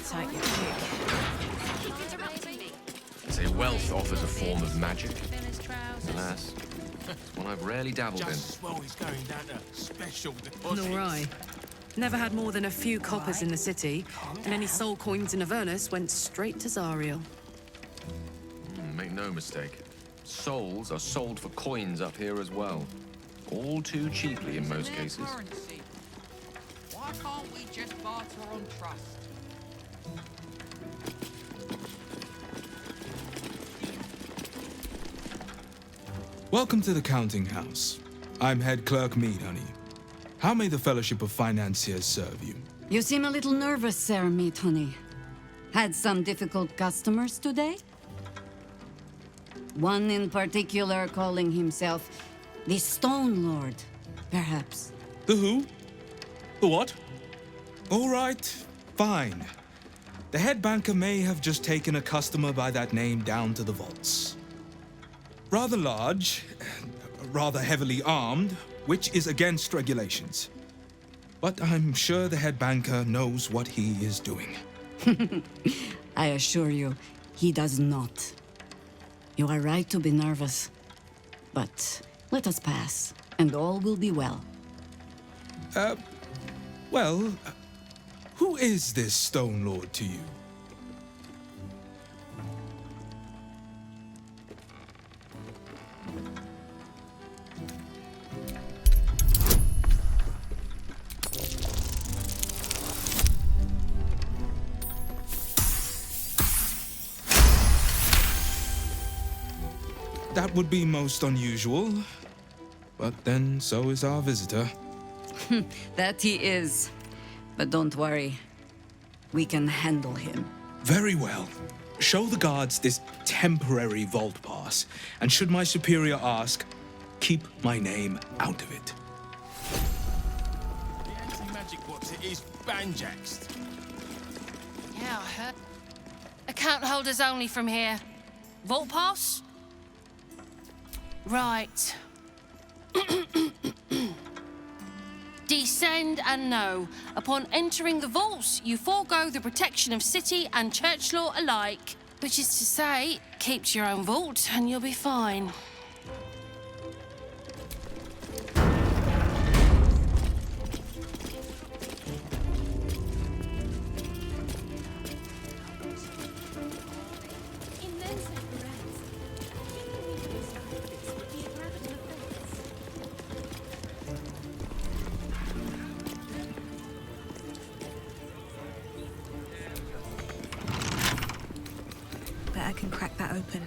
Take your pick. They say wealth offers a form of magic. Alas, it's one I've rarely dabbled in. Just swell is going down to special deposits. Nor I. Never had more than a few coppers in the city, and any soul coins in Avernus went straight to Zariel. Make no mistake. Souls are sold for coins up here as well. All too cheaply in most cases. Currency. Why can't we just barter on trust? Welcome to the counting house. I'm head clerk Meadhoney. How may the Fellowship of Financiers serve you? You seem a little nervous, Sir Meadhoney. Had some difficult customers today? One in particular calling himself the Stone Lord, perhaps. The who? The what? All right, fine. The head banker may have just taken a customer by that name down to the vaults. Rather large, rather heavily armed, which is against regulations. But I'm sure the head banker knows what he is doing. I assure you, he does not. You are right to be nervous. But let us pass, and all will be well. Well, who is this Stone Lord to you? That would be most unusual. But then so is our visitor. That he is. But don't worry. We can handle him. Very well. Show the guards this temporary vault pass, and should my superior ask, keep my name out of it. The anti-magic box, it is banjaxed. Yeah, I heard. Account holders only from here. Vault pass? Right. Descend and know. Upon entering the vaults, you forego the protection of city and church law alike. Which is to say, keep to your own vault and you'll be fine. Bet I can crack that open.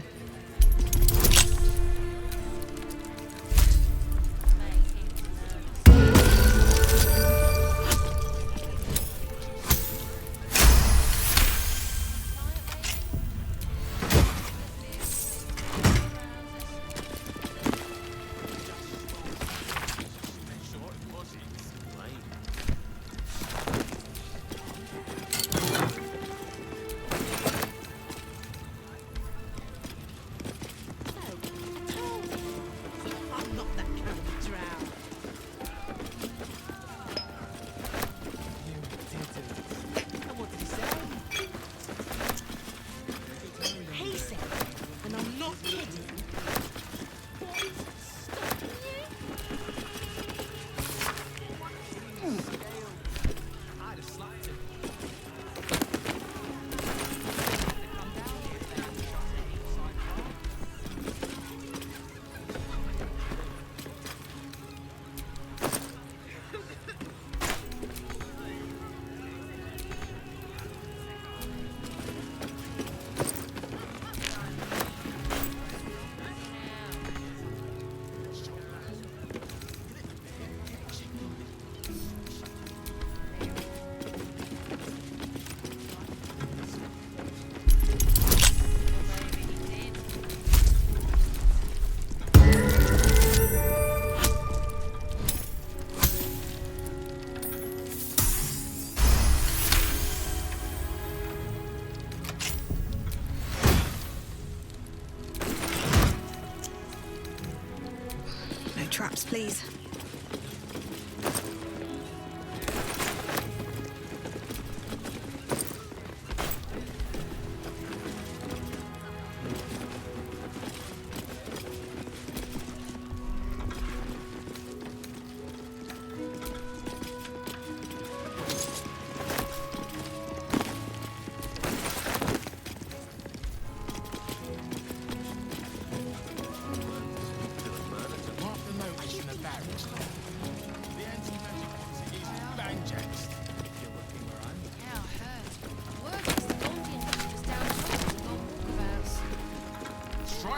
Traps, please.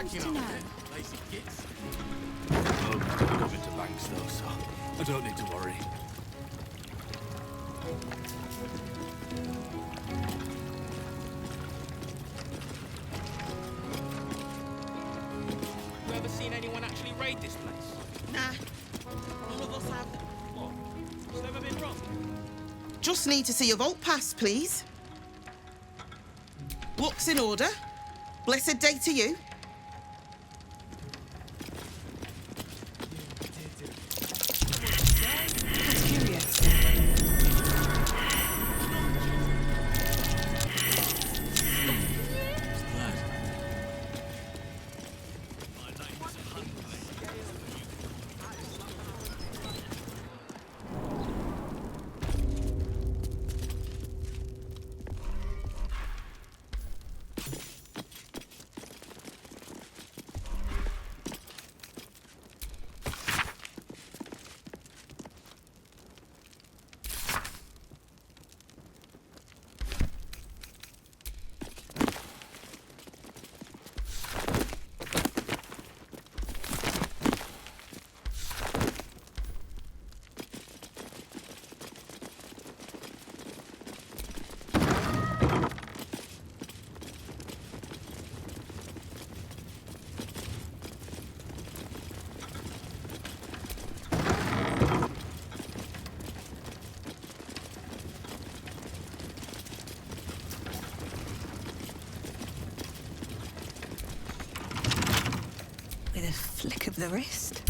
cracking up with it, lazy kids. I'm coming to banks though, so I don't need to worry. You ever seen anyone actually raid this place? Nah, none of us have. What? Has never been robbed? Just need to see your vault pass, please. Looks in order. Blessed day to you. That's curious. With a flick of the wrist.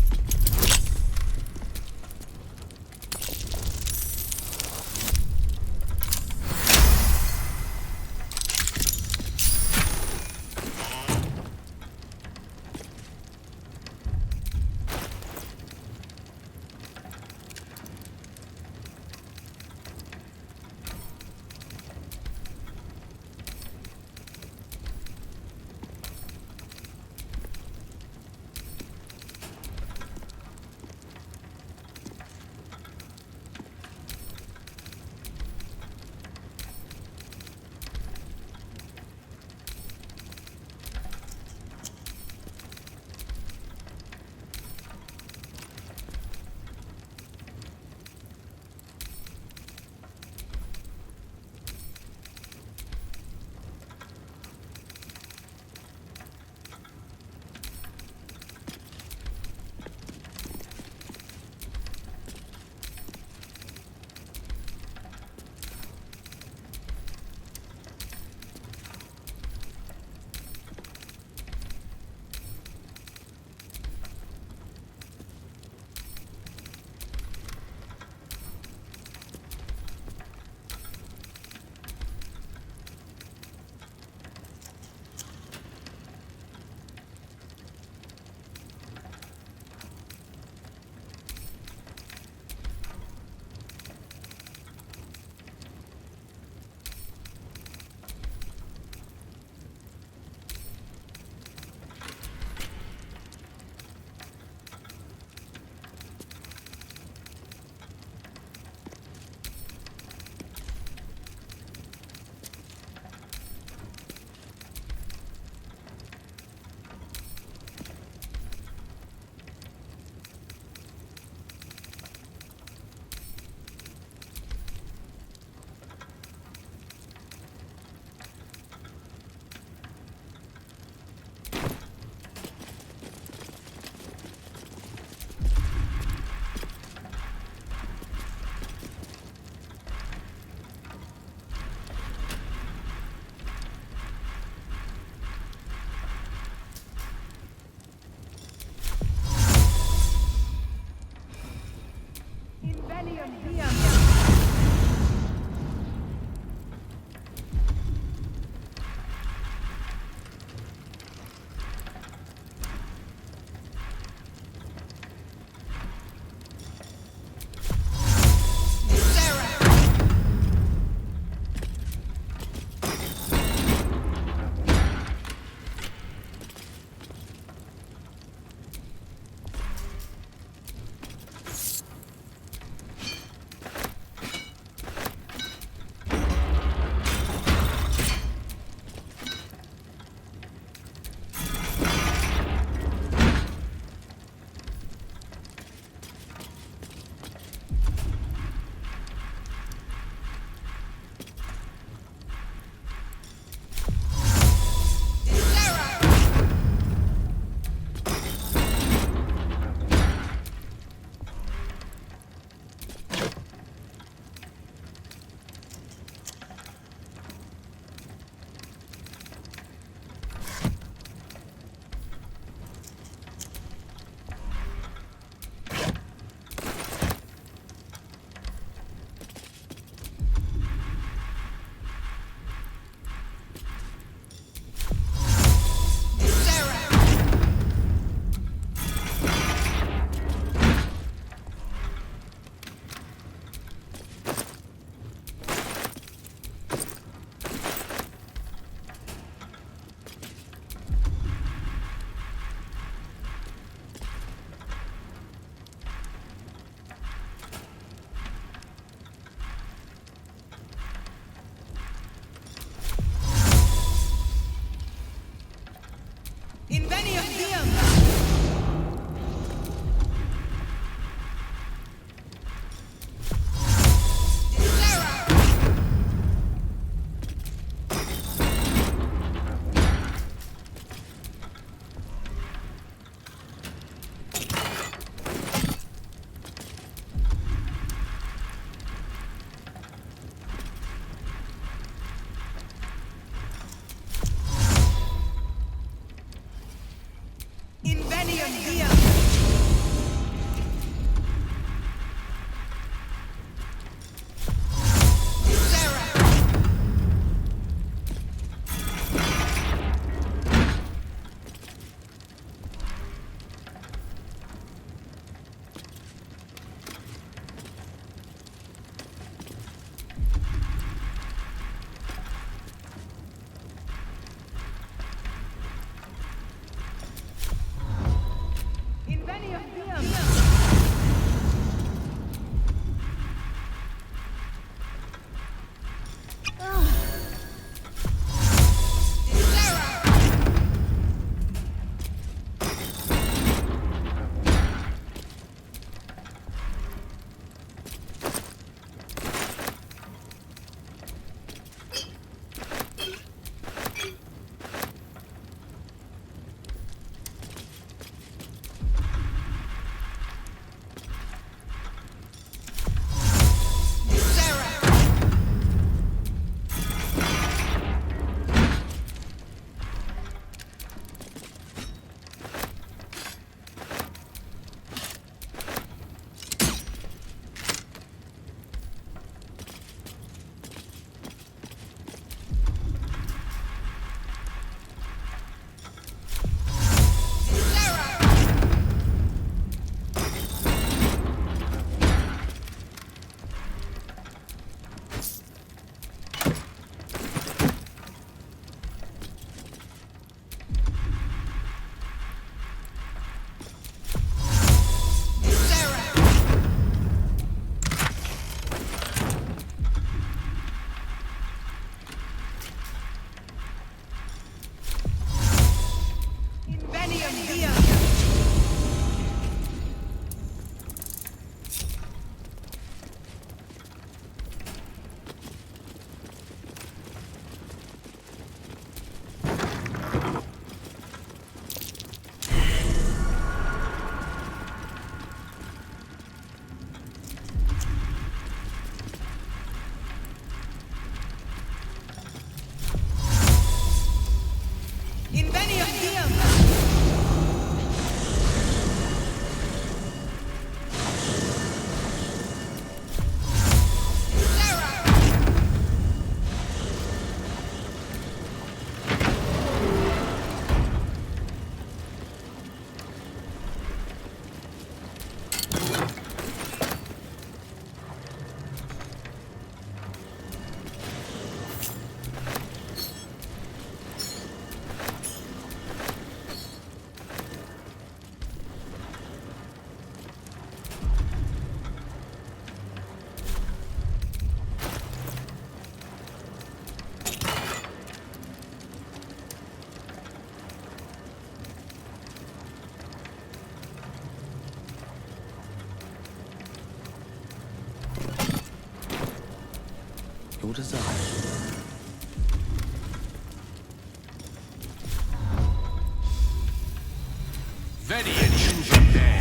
ready and you prepare.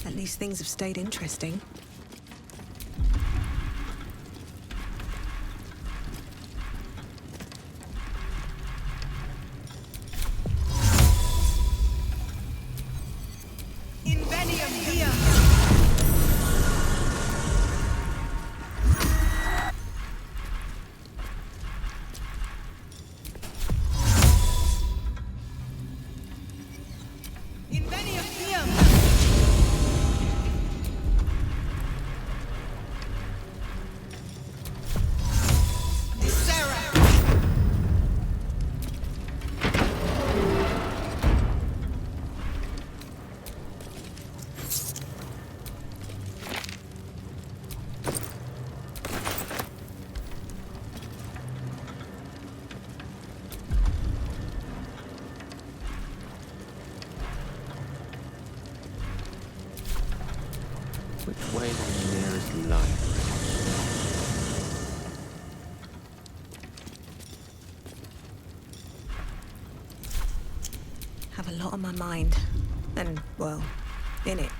At least things have stayed interesting. Which way is the nearest library? Have a lot on my mind. And, well, in it.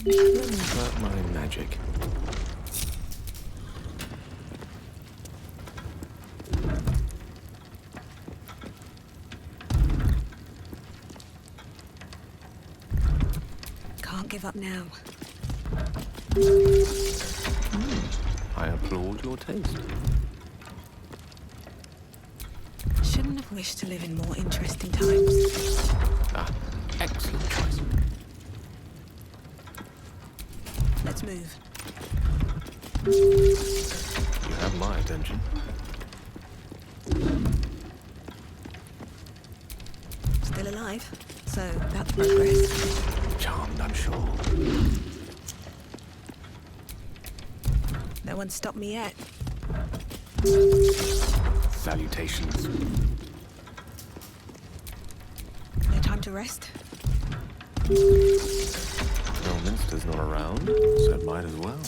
But my magic. Can't give up now. I applaud your taste. Shouldn't have wished to live in more interesting times. Ah, excellent choice. Let's move. You have my attention. Still alive, so that's progress. Charmed, I'm sure. No one's stopped me yet. Salutations. No time to rest. Elminster's not around, so it might as well.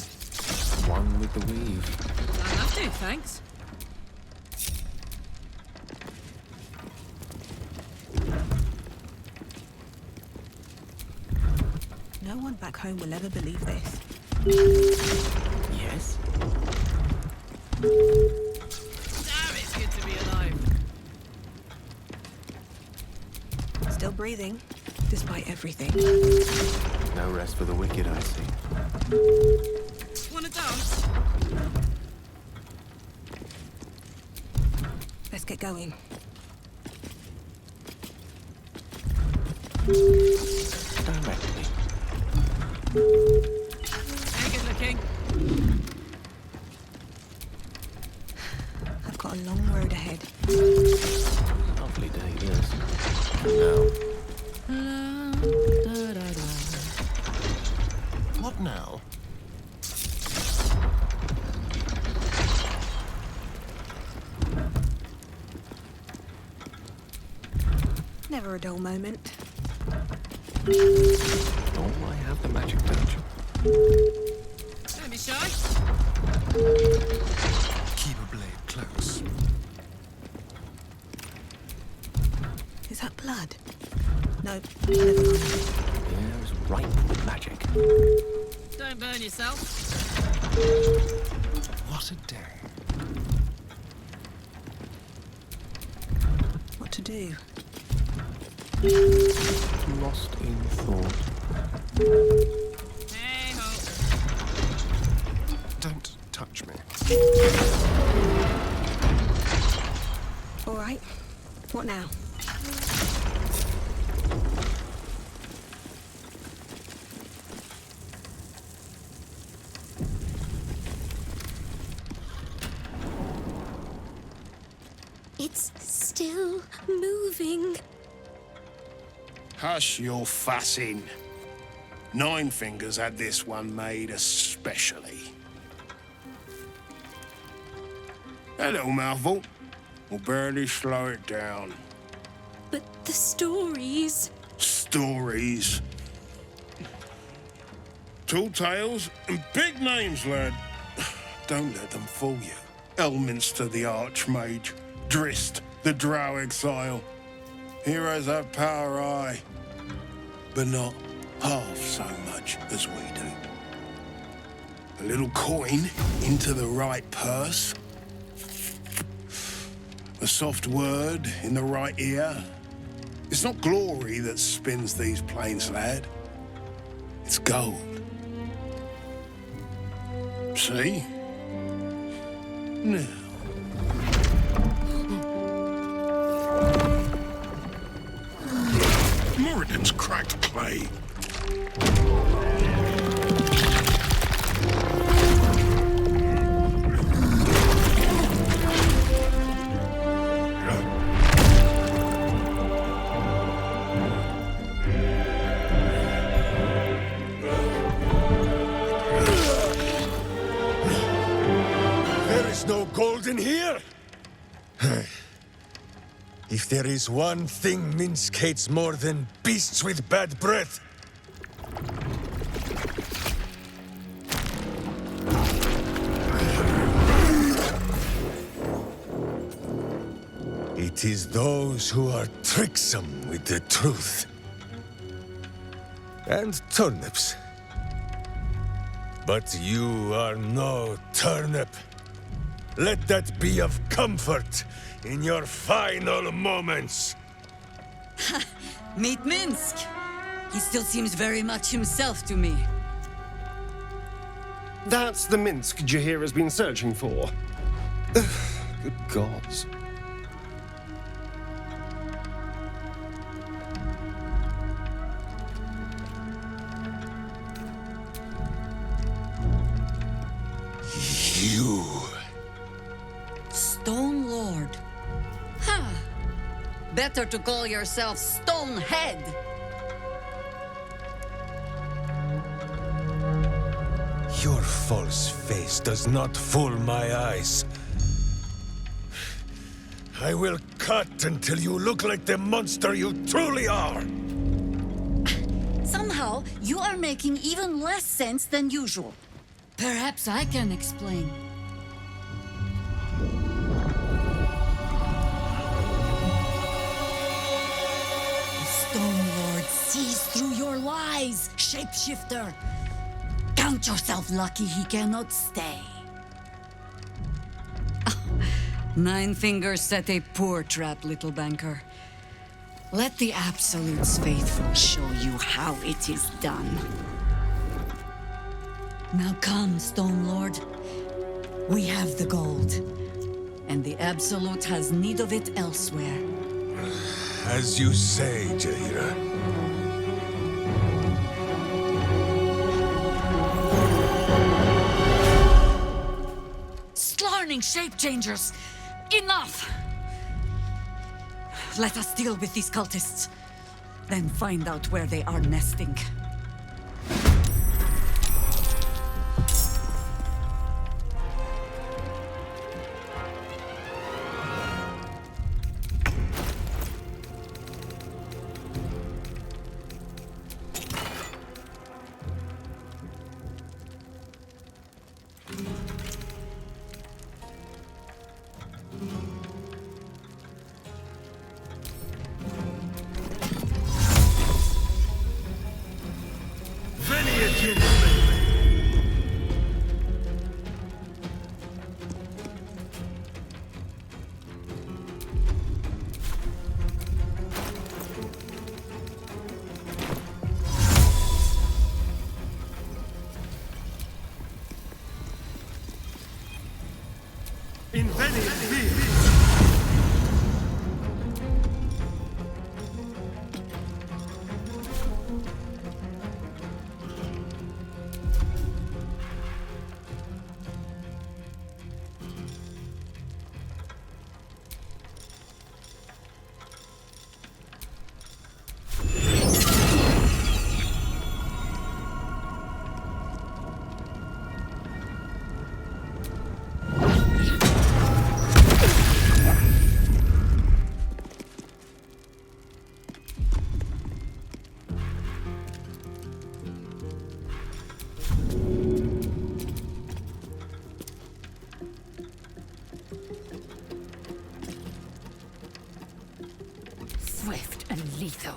One with the weave. I'll have to, thanks. No one back home will ever believe this. Yes? Damn, it's good to be alive. Still breathing, despite everything. No rest for the wicked, I see. Wanna dance? Let's get going. Directly. Ain't good looking. I've got a long road ahead. Lovely day, this. Now. What now? Never a dull moment. Oh, I have the magic touch. Don't be shy. Keep a blade close. Is that blood? No, never mind. The air is ripe with magic. Don't burn yourself. What a day. What to do? Lost in thought. Hey ho. Don't touch me. All right. What now? It's still moving. Hush your fussing. Nine Fingers had this one made especially. A little mouthful will barely slow it down. But the stories... Stories. Tall tales and big names, lad. Don't let them fool you. Elminster the Archmage, Drist the Drow Exile. Heroes have power, aye, but not half so much as we do. A little coin into the right purse, a soft word in the right ear. It's not glory that spins these plains, lad. It's gold. See? Now. Moradin's cracked clay. There is no gold in here! If there is one thing Minsk hates more than beasts with bad breath, it is those who are tricksome with the truth. And turnips. But you are no turnip. Let that be of comfort in your final moments. Meet Minsk. He still seems very much himself to me. That's the Minsk Jahira's been searching for. Good gods. You. Stone Lord. Huh. Better to call yourself Stonehead. Your false face does not fool my eyes. I will cut until you look like the monster you truly are. Somehow, you are making even less sense than usual. Perhaps I can explain. The Stone Lord sees through your lies, shapeshifter. Count yourself lucky he cannot stay. Nine Fingers set a poor trap, little banker. Let the Absolute's faithful show you how it is done. Now come, Stone Lord. We have the gold, and the Absolute has need of it elsewhere. As you say, Jahira. Slarning shape-changers! Enough! Let us deal with these cultists, then find out where they are nesting. Swift and lethal.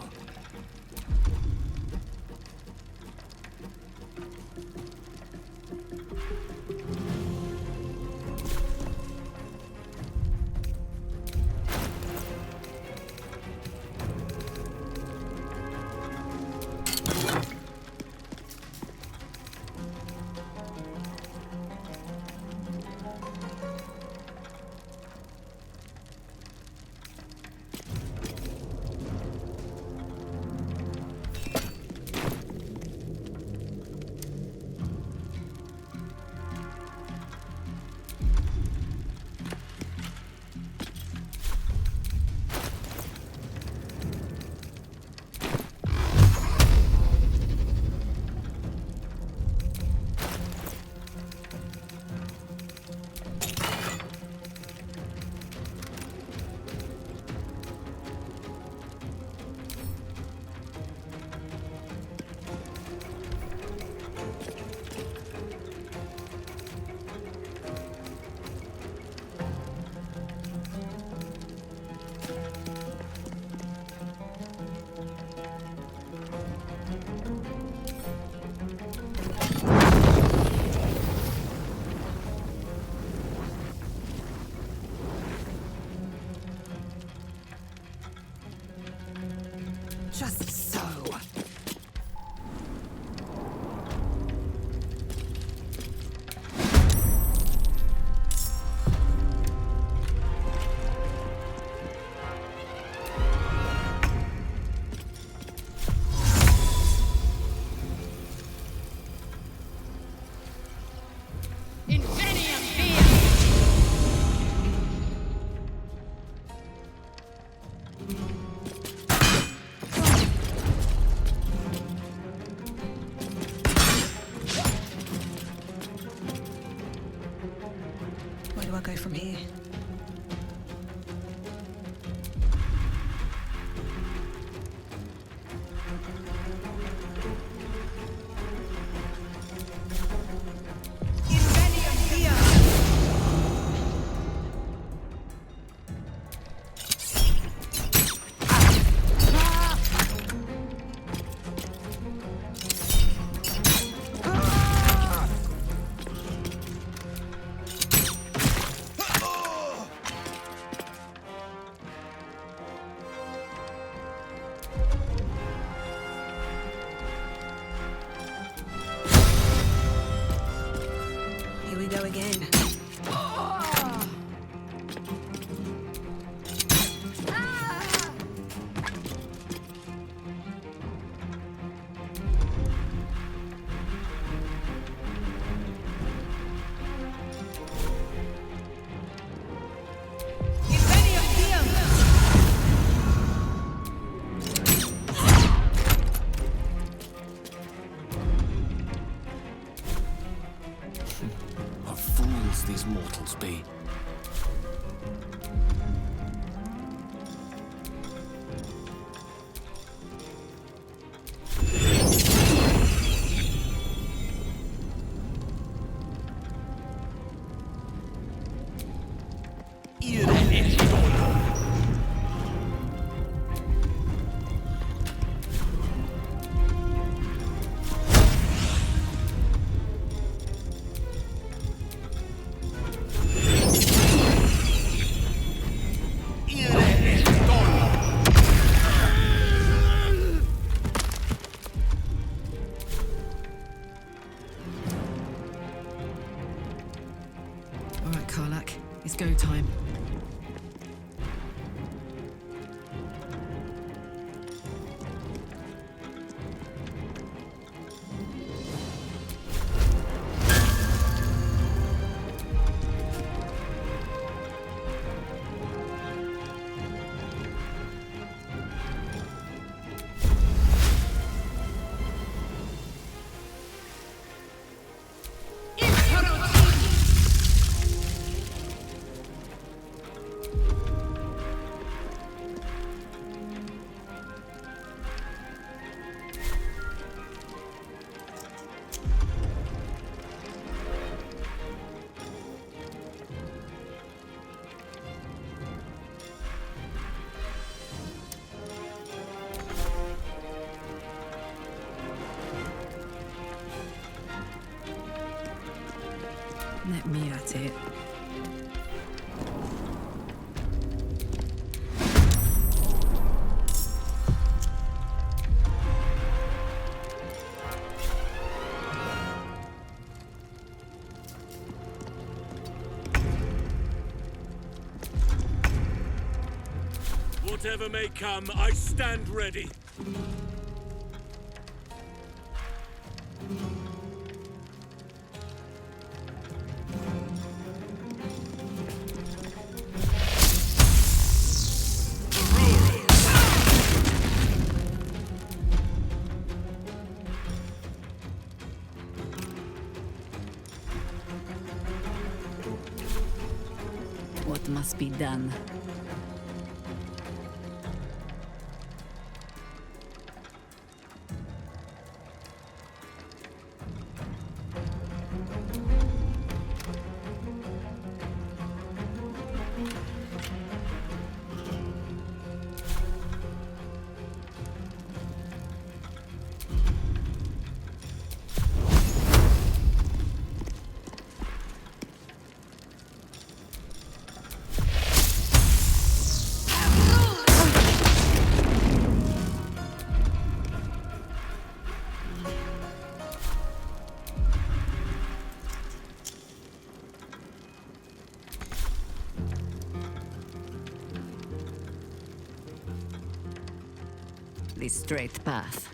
from here. Here we go again. What fools these mortals be. All right, Karlach, it's go time. Let me at it. Whatever may come, I stand ready. What must be done? The straight path.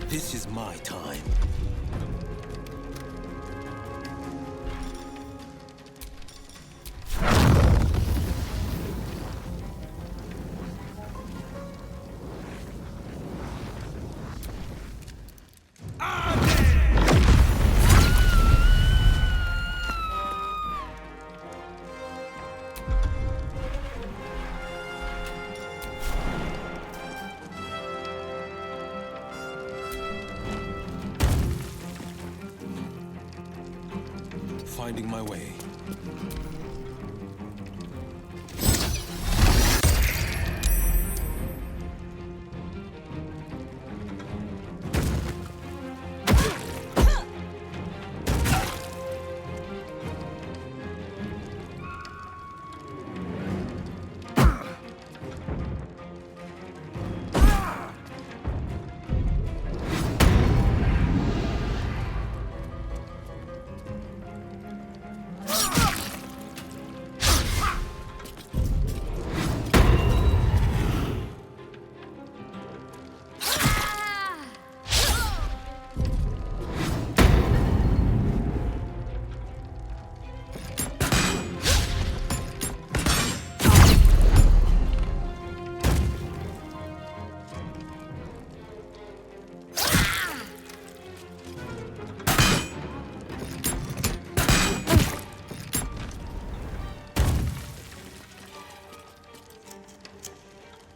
This is my time. finding my way.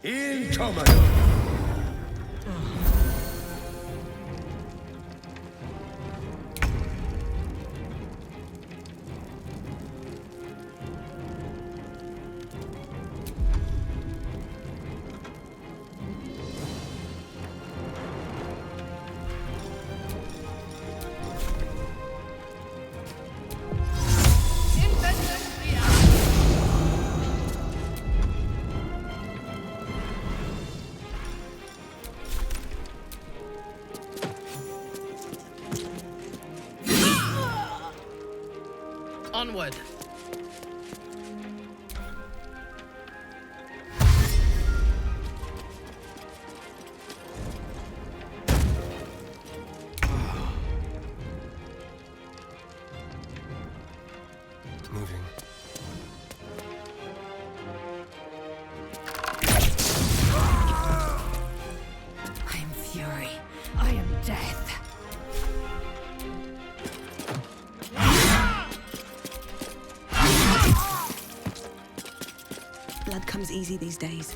Incoming! Onward. Moving. I am fury. I am death. Blood comes easy these days.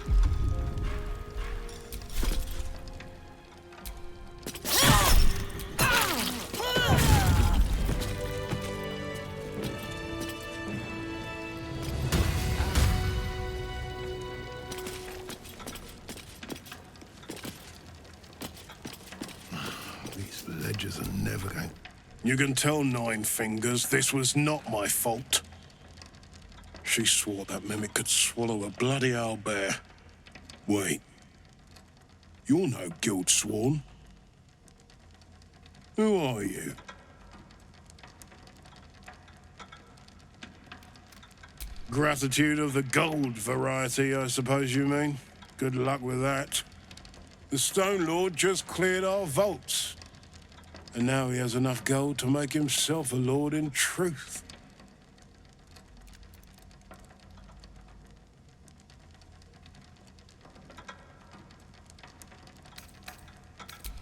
These ledgers are never going... You can tell Nine Fingers this was not my fault. She swore that mimic could swallow a bloody owlbear. Wait. You're no guild sworn. Who are you? Gratitude of the gold variety, I suppose you mean. Good luck with that. The Stone Lord just cleared our vaults. And now he has enough gold to make himself a lord in truth.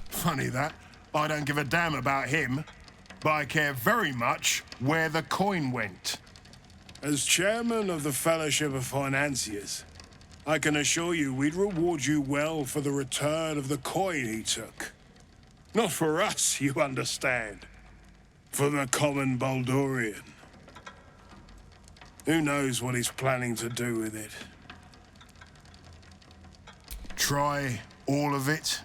Funny that. I don't give a damn about him, but I care very much where the coin went. As chairman of the Fellowship of Financiers, I can assure you we'd reward you well for the return of the coin he took. Not for us, you understand. For the common Baldurian. Who knows what he's planning to do with it? Try all of it?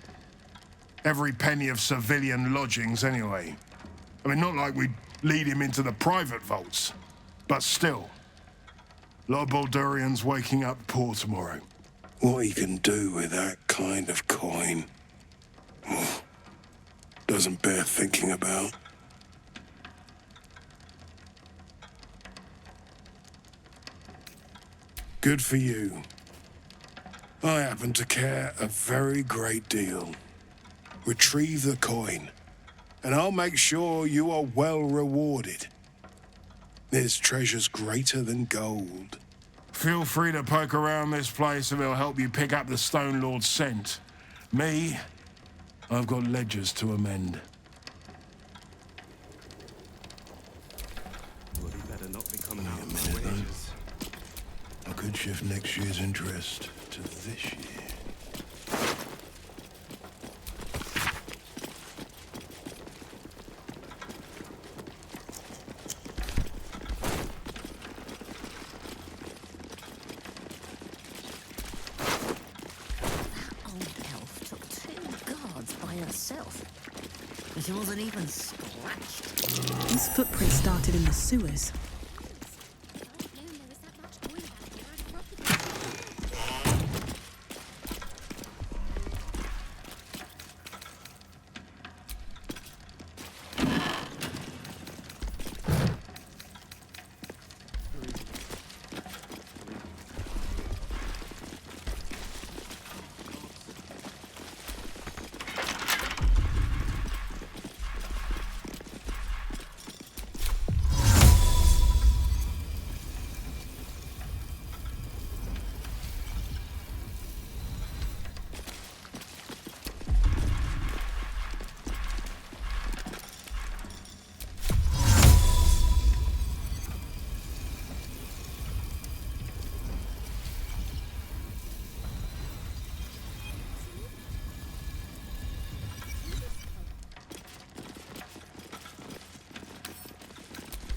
Every penny of civilian lodgings, anyway. I mean, not like we'd lead him into the private vaults. But still. A lot of Baldurians waking up poor tomorrow. What he can do with that kind of coin... doesn't bear thinking about. Good for you. I happen to care a very great deal. Retrieve the coin, and I'll make sure you are well rewarded. There's treasures greater than gold. Feel free to poke around this place and it'll help you pick up the Stone Lord's scent. Me, I've got ledgers to amend. Well, he better not be coming out of my wages. I could shift next year's interest to this year. She wasn't even scratched. These footprints started in the sewers.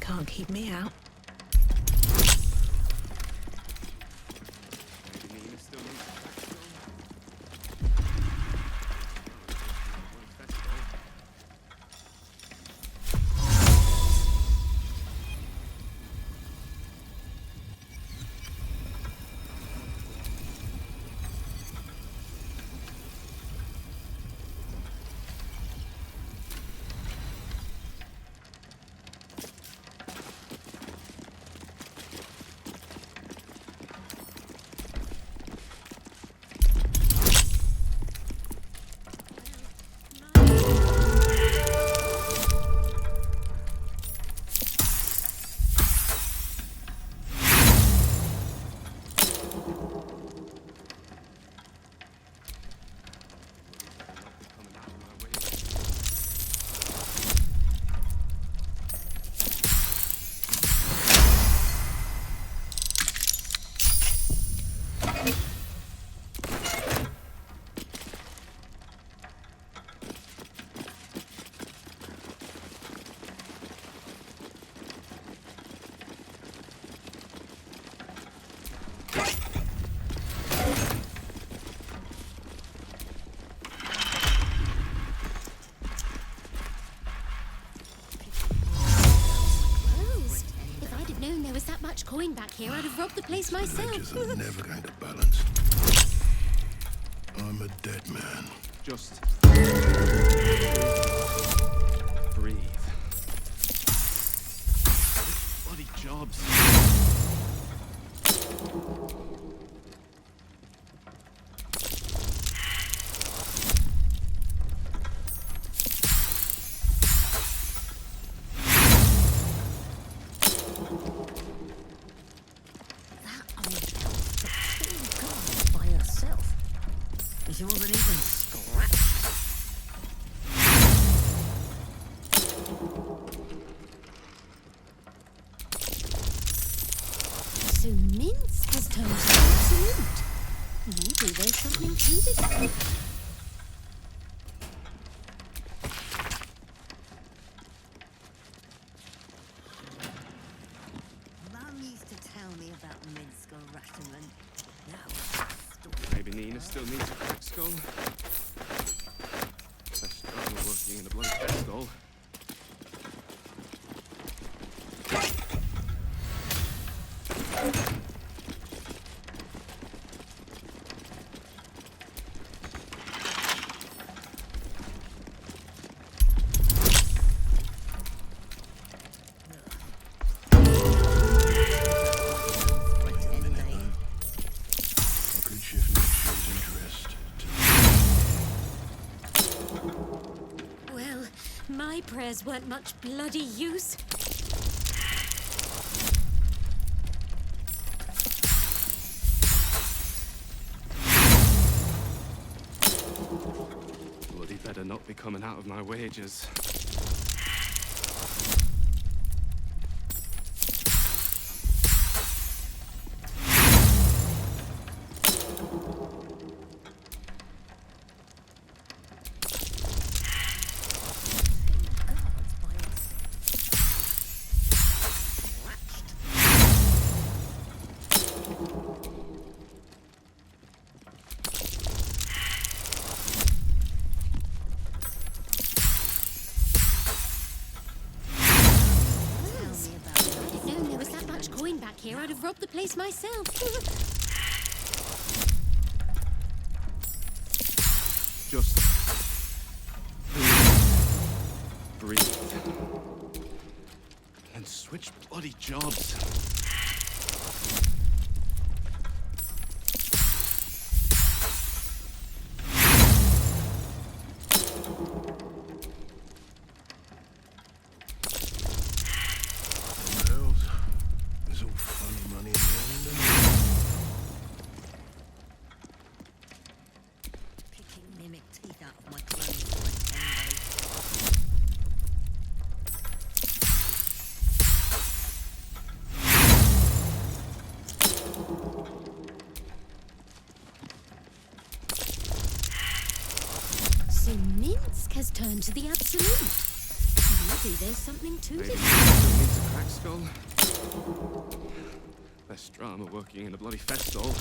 Can't keep me out. Much coin back here, I'd have robbed the place myself. Ledgers are never going to balance. I'm a dead man. Just breathe. Bloody jobs. She wasn't even scratched. So Mince has turned absolute. Maybe there's something to this. Mum used to tell me about Minsk or Ratterman. Maybe Nina still needs a cracked skull. Best drama working in a bloody cracked skull. My prayers weren't much bloody use. Bloody better not be coming out of my wages. here, I'd have robbed the place myself. Just breathe. And switch bloody jobs. There's all funny money in the end, isn't it? Picking mimic teeth out of my clothes for 10 days. So Minsk has turned to the absolute. Maybe there's something to Maybe this. still needs a cracked skull. Less drama working in a bloody fest hall.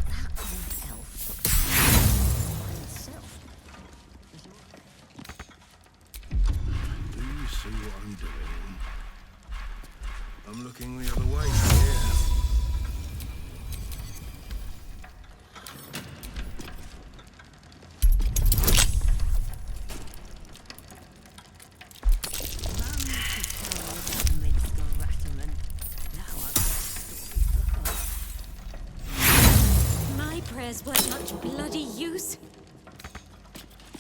That old elf took by herself. Do you see what I'm doing? I'm looking the other way here. My prayers weren't much bloody use.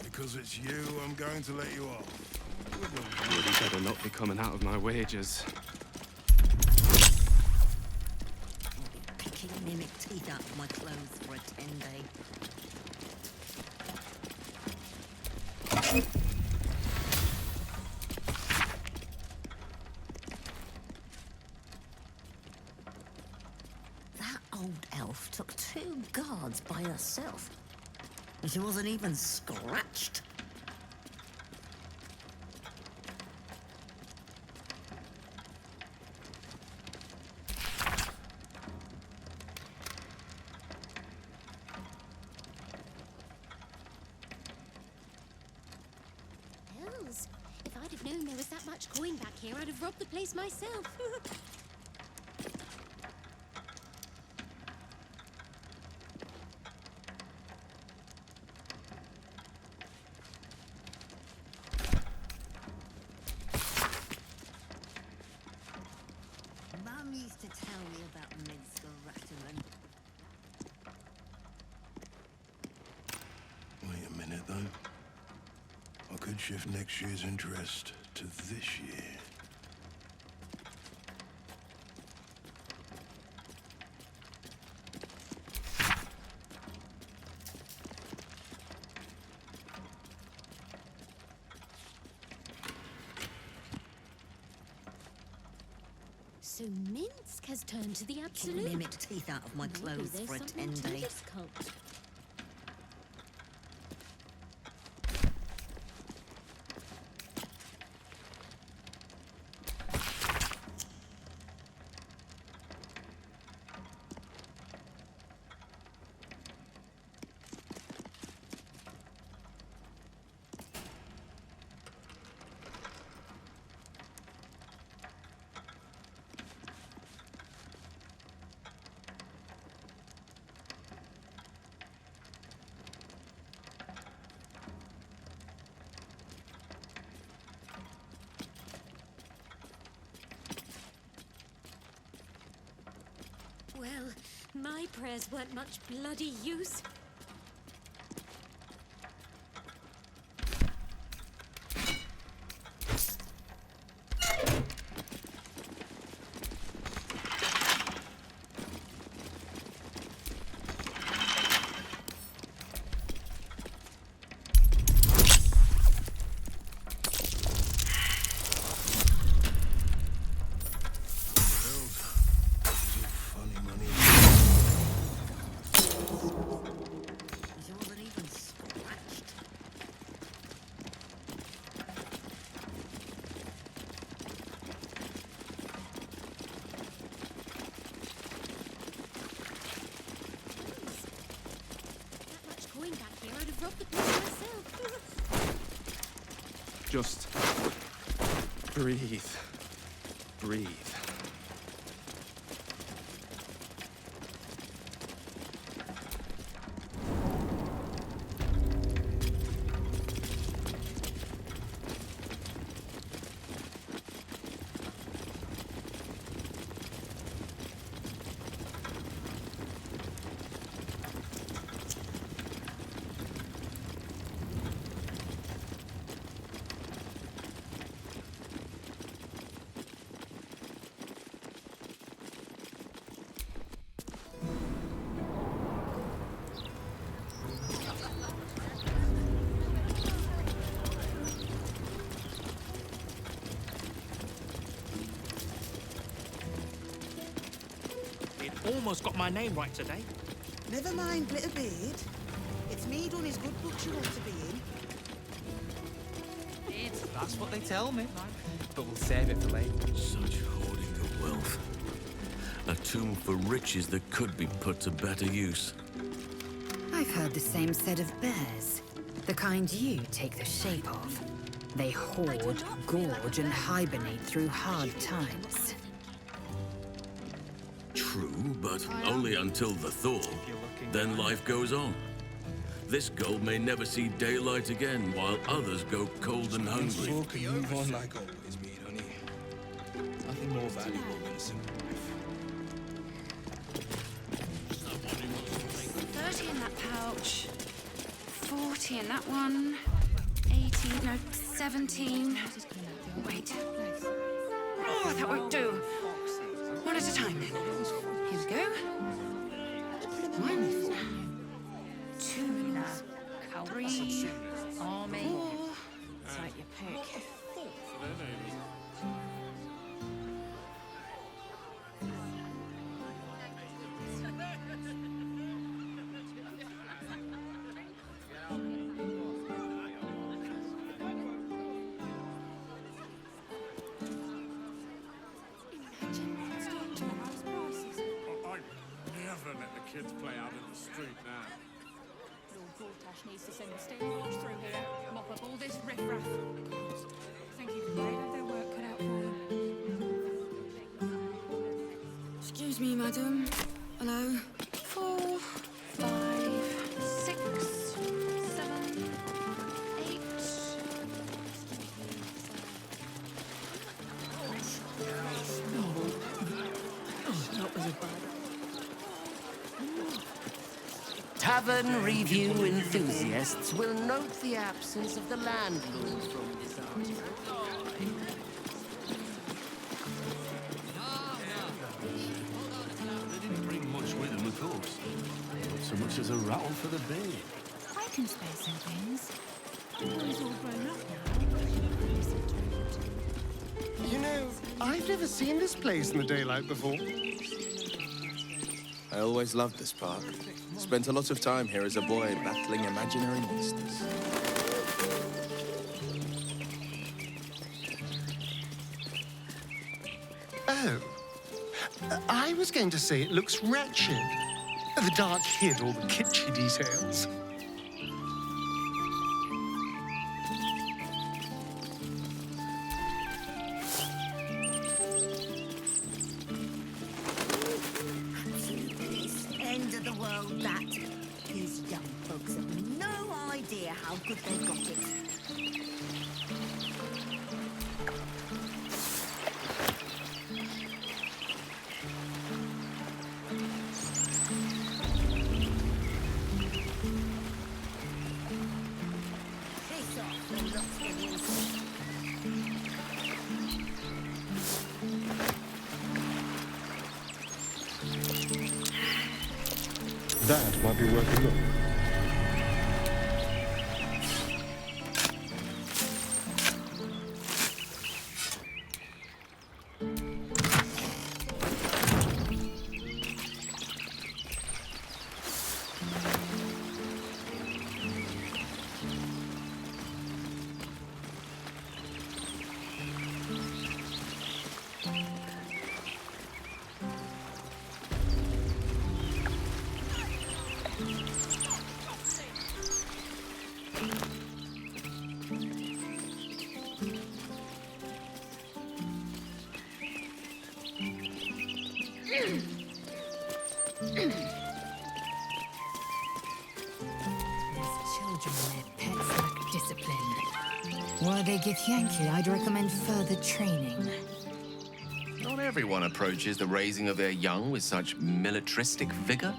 Because it's you, I'm going to let you off. Really better not be coming out of my wages. Picking mimic teeth out of my clothes for a 10-day. That old elf took 2 guards by herself. And she wasn't even scratched. Hells, if I'd have known there was that much coin back here, I'd have robbed the place myself. Mum used to tell me about Minsk Ratterman. Wait a minute, though. I could shift next year's interest to this year. So Minsk has turned to the Can absolute. mimic teeth out of my Maybe clothes there's for a something to 10-day. this cult. Well, my prayers weren't much bloody use. off the piece myself. Just breathe. Breathe. Almost got my name right today. Never mind, little beard. It's me done his good books you ought to be in. That's what they tell me. But we'll save it for later. Such hoarding of wealth. A tomb for riches that could be put to better use. I've heard the same said of bears. The kind you take the shape of. They hoard, gorge, and hibernate through hard times. True, but only until the thaw. Then life goes on. This gold may never see daylight again, while others go cold and hungry. So can move on like always, me, honey. Nothing more valuable than a simple life. 30 in that pouch, 40 in that one, 18, no, 17. Wait. Oh, that won't do. One at a time. Here we go. 1, 2, 3, 4. Take your pick. Never let the kids play out in the street now. Lord Gortash needs to send the steamrollers through here. Mop up all this riffraff. Think you can have their work cut out for them. Excuse me, madam. Hello. 4, 5, 6, 7, 8. That was a bad. Tavern review enthusiasts will note the absence of the landlord from this article. They didn't bring much with them, of course. Not so much as a rattle for the beard. I can spare some things. Everyone's all grown up now. You know, I've never seen this place in the daylight before. I always loved this park. Spent a lot of time here as a boy battling imaginary monsters. Oh. I was going to say it looks wretched. The dark hid all the kitschy details. End of the world, that. These young folks have no idea how good they've got it. Piss off and lots of That might be worth a look. children and their pets lack discipline. Were they Githyanki, I'd recommend further training. Not everyone approaches the raising of their young with such militaristic vigor.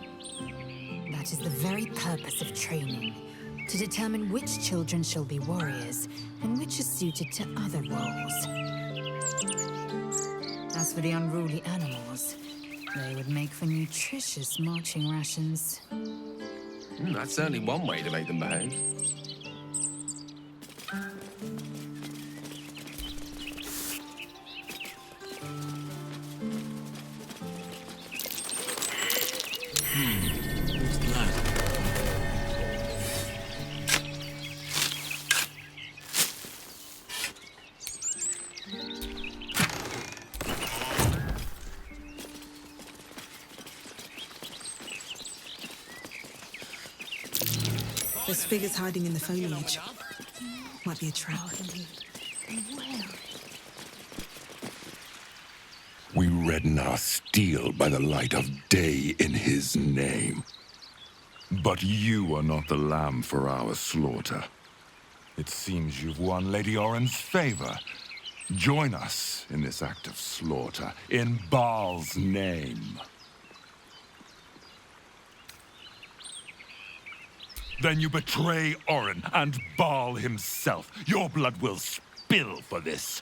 That is the very purpose of training. To determine which children shall be warriors, and which are suited to other roles. As for the unruly animals, they would make for nutritious marching rations. That's certainly one way to make them behave. What's that? There's figures hiding in the foliage. Might be a trap. We redden our steel by the light of day in his name. But you are not the lamb for our slaughter. It seems you've won Lady Oren's favor. Join us in this act of slaughter, in Baal's name. Then you betray Oren and Baal himself. Your blood will spill for this.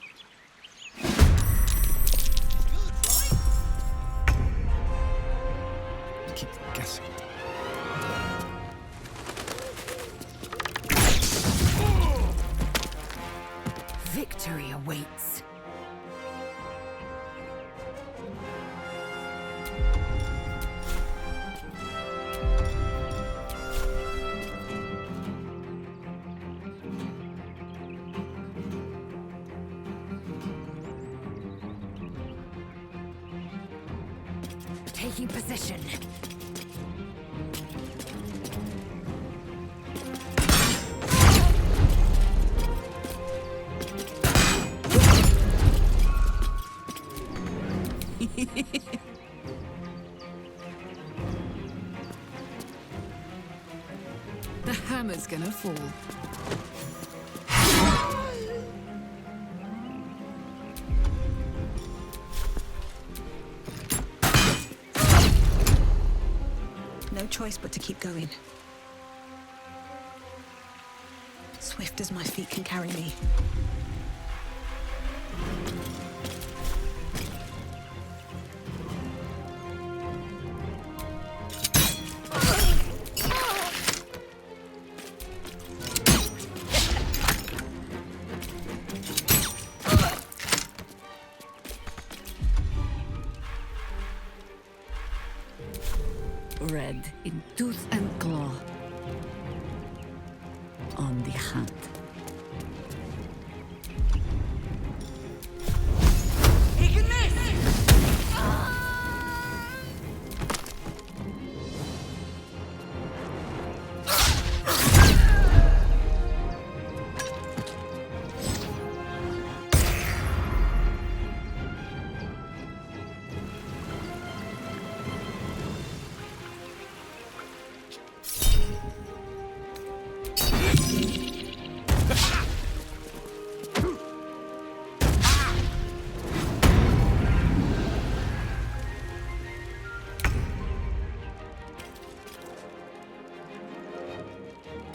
Keep guessing. Victory awaits. Taking position. The hammer's gonna fall. No choice but to keep going. Swift as my feet can carry me. Red in tooth and claw. On the hunt.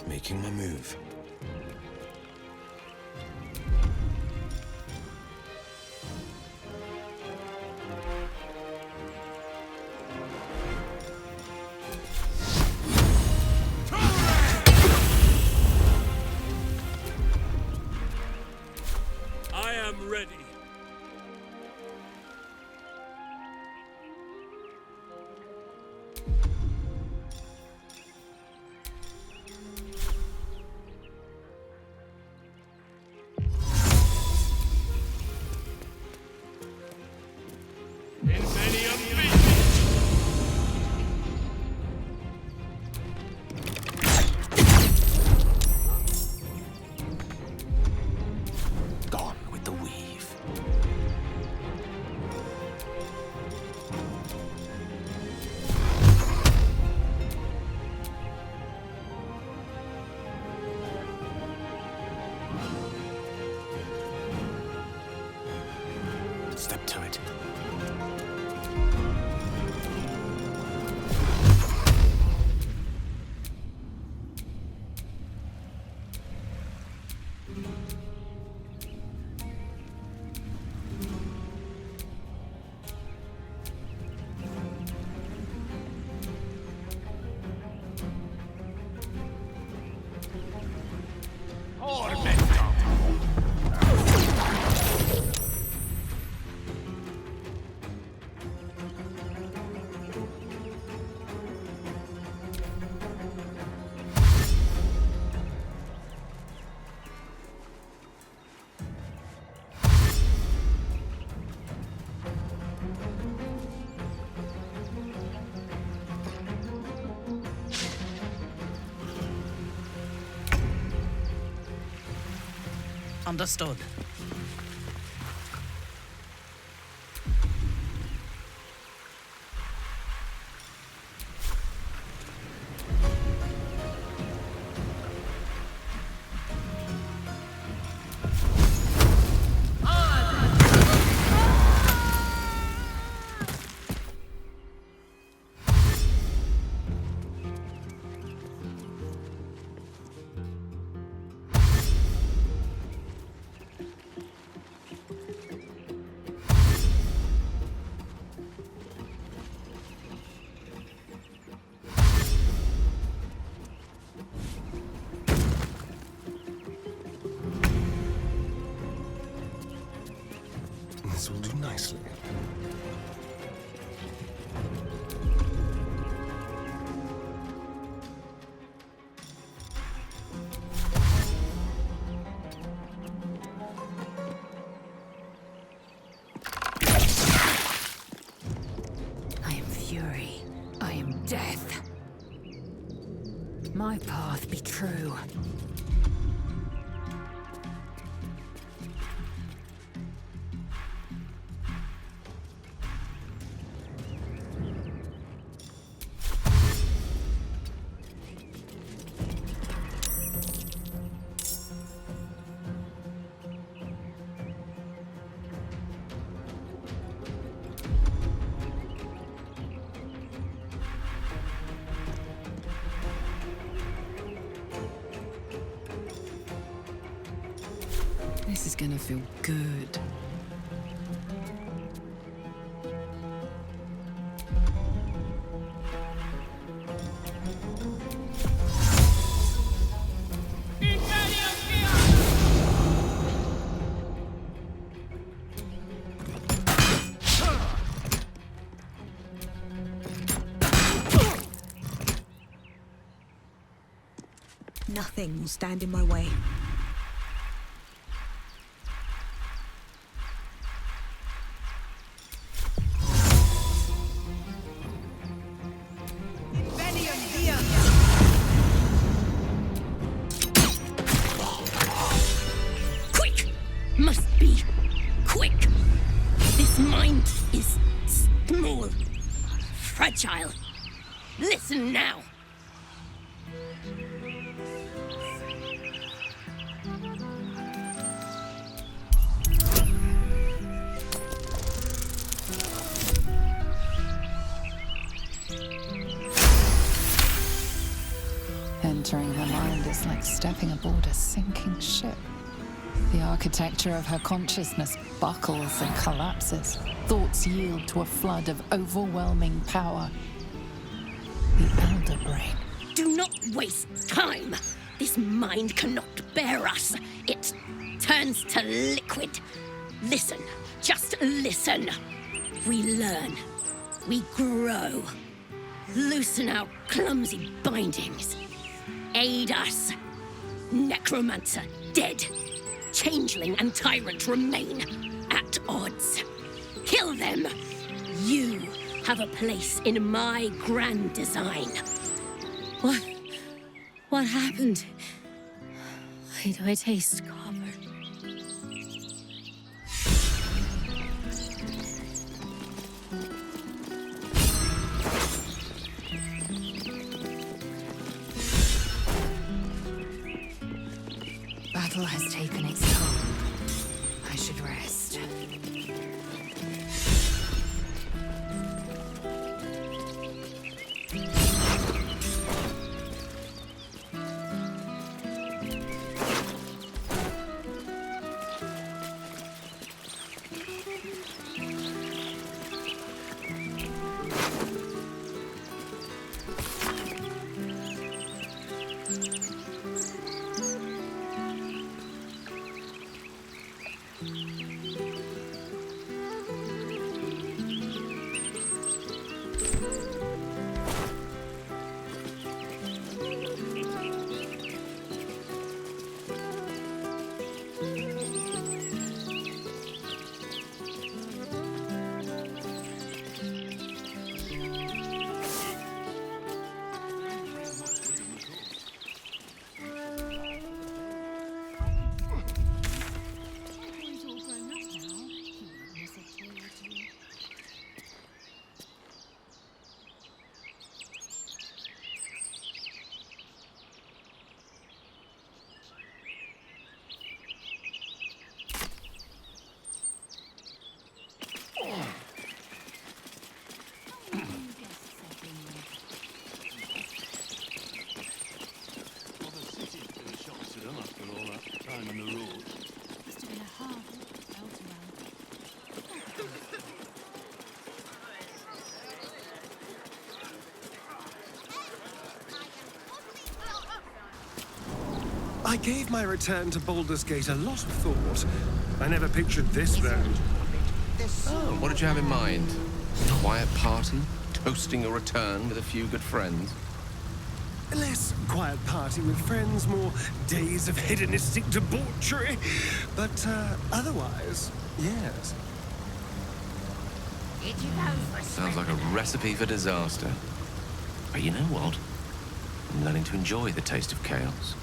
Making my move. I am ready. Understood. This will do nicely. I am fury. I am death. My path be true. This is gonna feel good. Nothing will stand in my way. Quick! Must be quick! This mind is small, fragile. Listen now! Entering her mind is like stepping aboard a sinking ship. The architecture of her consciousness buckles and collapses. Thoughts yield to a flood of overwhelming power. The Elder Brain. Do not waste time! This mind cannot bear us. It turns to liquid. Listen, just listen. We learn. We grow. Loosen our clumsy bindings. Aid us. Necromancer dead. Changeling and tyrant remain at odds. Kill them. You have a place in my grand design. What happened? Why do I taste copper? Battle has taken its toll. I should rest. I gave my return to Baldur's Gate a lot of thought. I never pictured this road. Oh, what did you have in mind? Quiet party? Toasting a return with a few good friends? Less quiet party with friends, more days of hedonistic debauchery. But otherwise, yes. Sounds like a recipe for disaster. But you know what? I'm learning to enjoy the taste of chaos.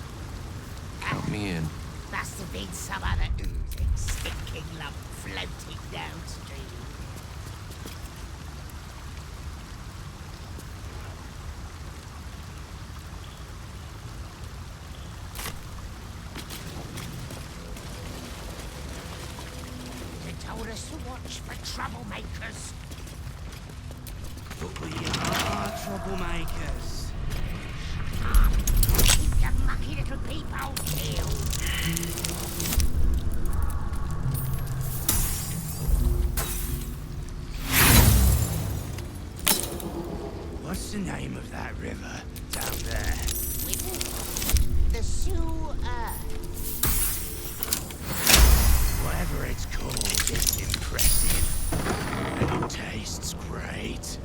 Count me in. Must have been some other oozing, stinking lump floating downstream. They told us to watch for troublemakers. But we are troublemakers. Keep the mucky little people killed. What's the name of that river down there? The sewer. Whatever it's called, it's impressive. And it tastes great.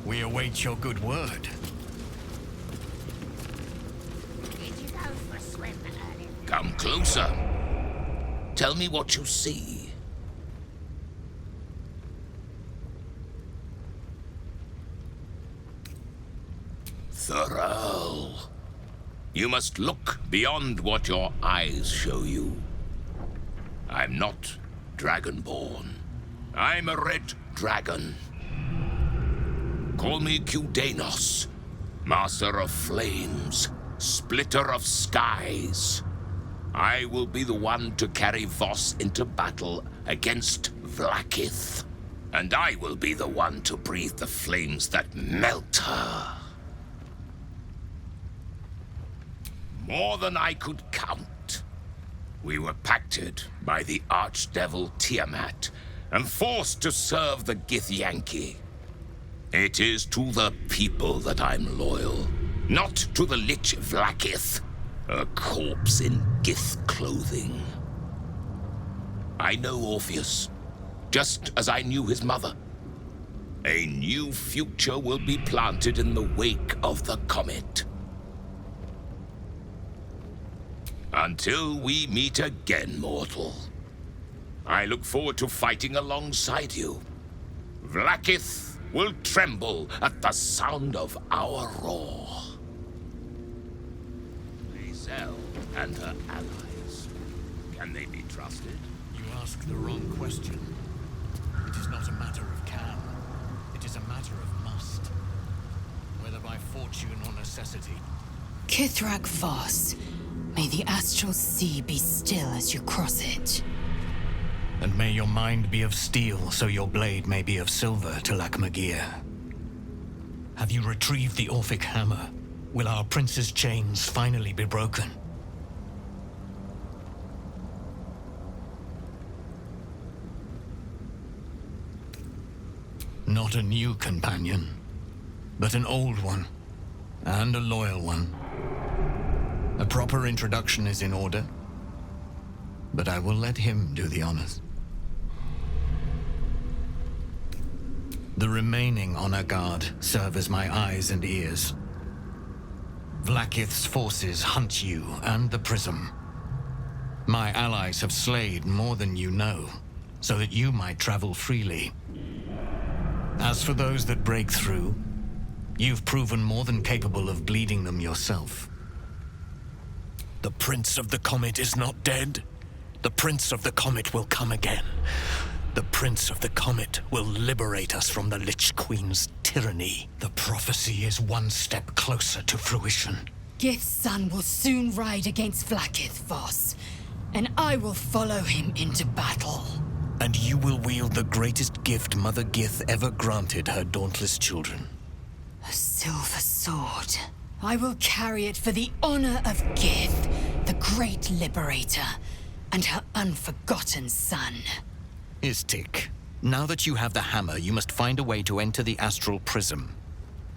We await your good word. Did you go for a swim earlier? Come closer. Tell me what you see. Thrall. You must look beyond what your eyes show you. I'm not Dragonborn. I'm a red dragon. Call me Kudanos, Master of Flames, Splitter of Skies. I will be the one to carry Voss into battle against Vlaakith. And I will be the one to breathe the flames that melt her. More than I could count. We were pacted by the Archdevil Tiamat and forced to serve the Githyanki. It is to the people that I'm loyal, not to the Lich Vlaakith, a corpse in Gith clothing. I know Orpheus, just as I knew his mother. A new future will be planted in the wake of the comet. Until we meet again, mortal. I look forward to fighting alongside you. Vlaakith will tremble at the sound of our roar. Lizelle and her allies. Can they be trusted? You ask the wrong question. It is not a matter of can. It is a matter of must. Whether by fortune or necessity. Kithrak Voss, may the astral sea be still as you cross it. And may your mind be of steel, so your blade may be of silver, Talak Magir. Have you retrieved the Orphic hammer? Will our prince's chains finally be broken? Not a new companion, but an old one, and a loyal one. A proper introduction is in order, but I will let him do the honors. The remaining honor guard serve as my eyes and ears. Vlaakith's forces hunt you and the prism. My allies have slayed more than you know, so that you might travel freely. As for those that break through, you've proven more than capable of bleeding them yourself. The Prince of the Comet is not dead. The Prince of the Comet will come again. The Prince of the Comet will liberate us from the Lich Queen's tyranny. The prophecy is one step closer to fruition. Gith's son will soon ride against Vlaakith, Voss, and I will follow him into battle. And you will wield the greatest gift Mother Gith ever granted her dauntless children. A silver sword. I will carry it for the honor of Gith, the great liberator, and her unforgotten son. Istik, now that you have the hammer, you must find a way to enter the astral prism.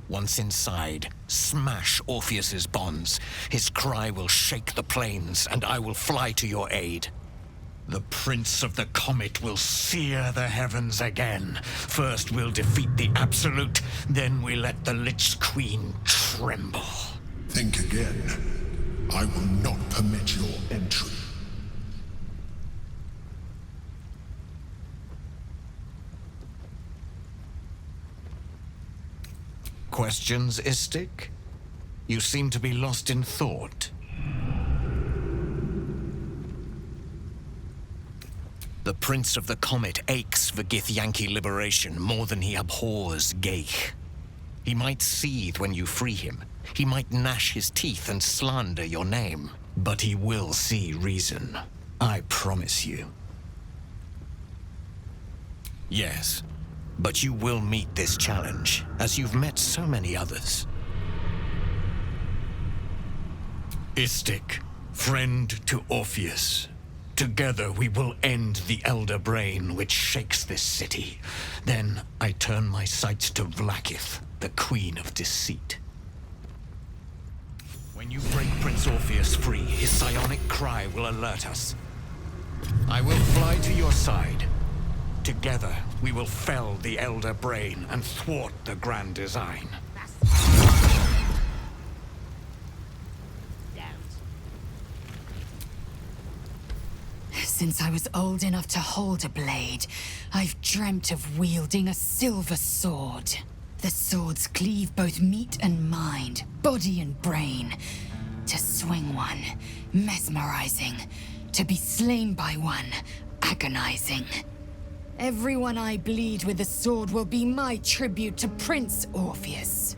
Once inside, smash Orpheus's bonds. His cry will shake the plains, and I will fly to your aid. The Prince of the Comet will sear the heavens again. First we'll defeat the Absolute, then we let the Lich Queen tremble. Think again. I will not permit your entry. Questions, Istik? You seem to be lost in thought. The Prince of the Comet aches for Githyanki liberation more than he abhors Geich. He might seethe when you free him. He might gnash his teeth and slander your name. But he will see reason. I promise you. Yes, but you will meet this challenge, as you've met so many others. Istik, friend to Orpheus. Together we will end the Elder Brain which shakes this city. Then I turn my sights to Vlaakith, the Queen of Deceit. When you break Prince Orpheus free, his psionic cry will alert us. I will fly to your side. Together we will fell the Elder Brain and thwart the Grand Design. Since I was old enough to hold a blade, I've dreamt of wielding a silver sword. The swords cleave both meat and mind, body and brain. To swing one, mesmerizing. To be slain by one, agonizing. Everyone I bleed with the sword will be my tribute to Prince Orpheus.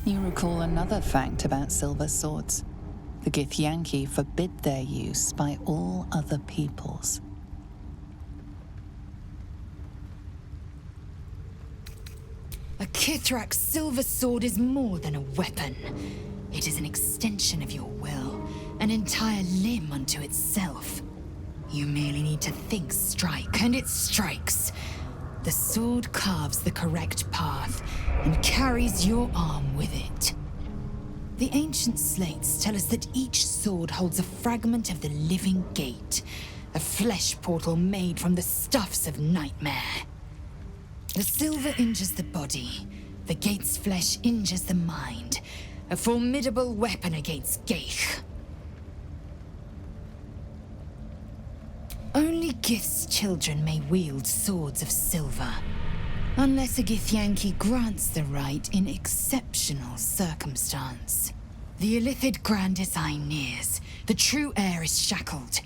You recall another fact about silver swords. The Githyanki forbid their use by all other peoples. A Kithrak's silver sword is more than a weapon. It is an extension of your will, an entire limb unto itself. You merely need to think strike, and it strikes. The sword carves the correct path and carries your arm with it. The ancient slates tell us that each sword holds a fragment of the living gate, a flesh portal made from the stuffs of nightmare. The silver injures the body, the gate's flesh injures the mind, a formidable weapon against Geich. Only Gith's children may wield swords of silver, unless a Githyanki grants the right in exceptional circumstance. The Illithid Grand Design nears. The true heir is shackled.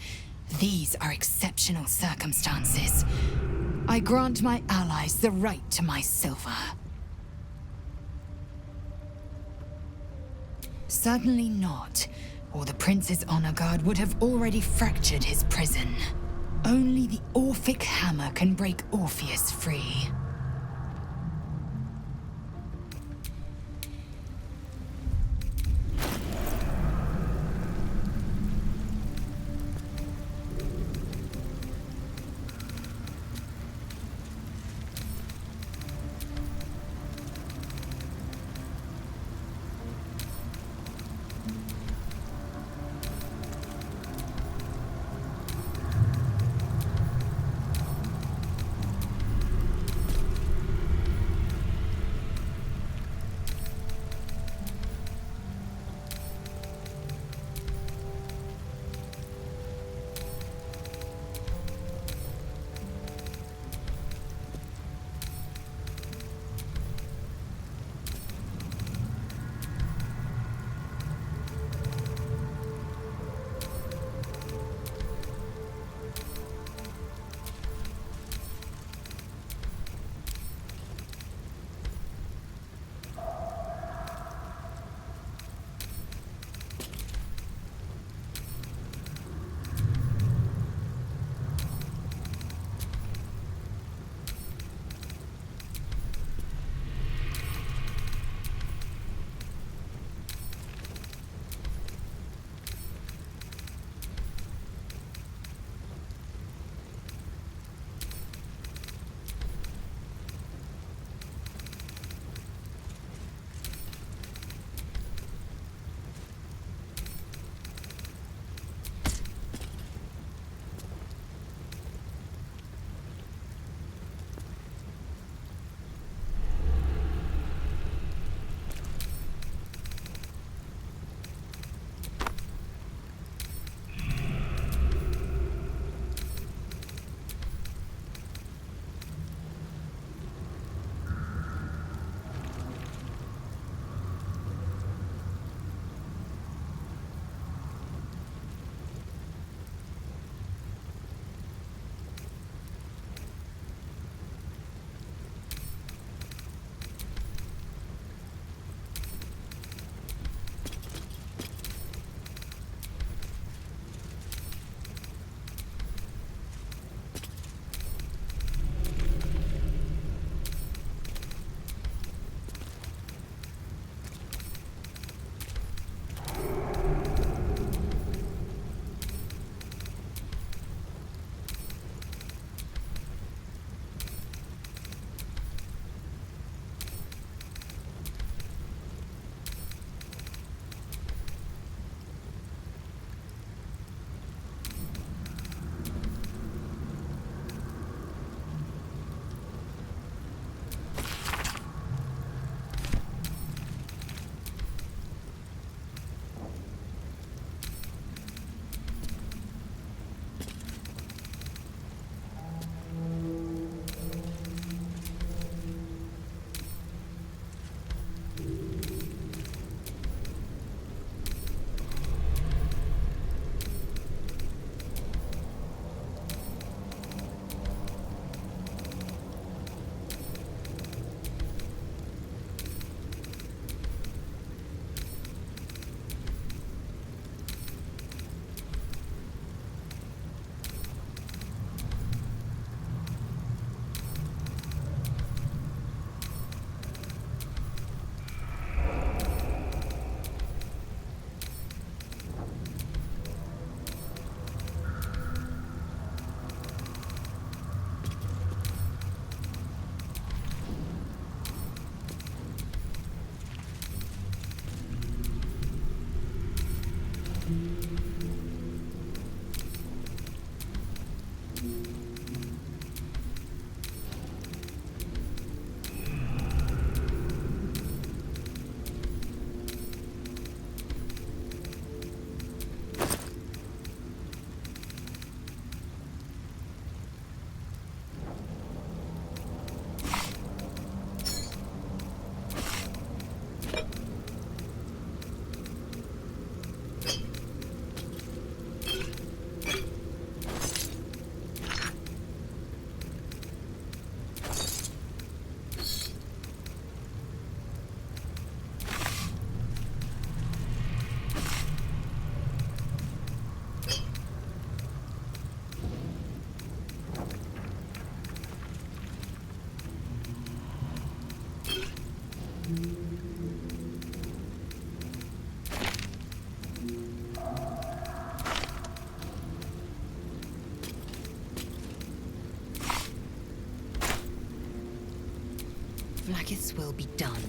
These are exceptional circumstances. I grant my allies the right to my silver. Certainly not, or the Prince's honor guard would have already fractured his prison. Only the Orphic hammer can break Orpheus free. Vlaakith's will be done.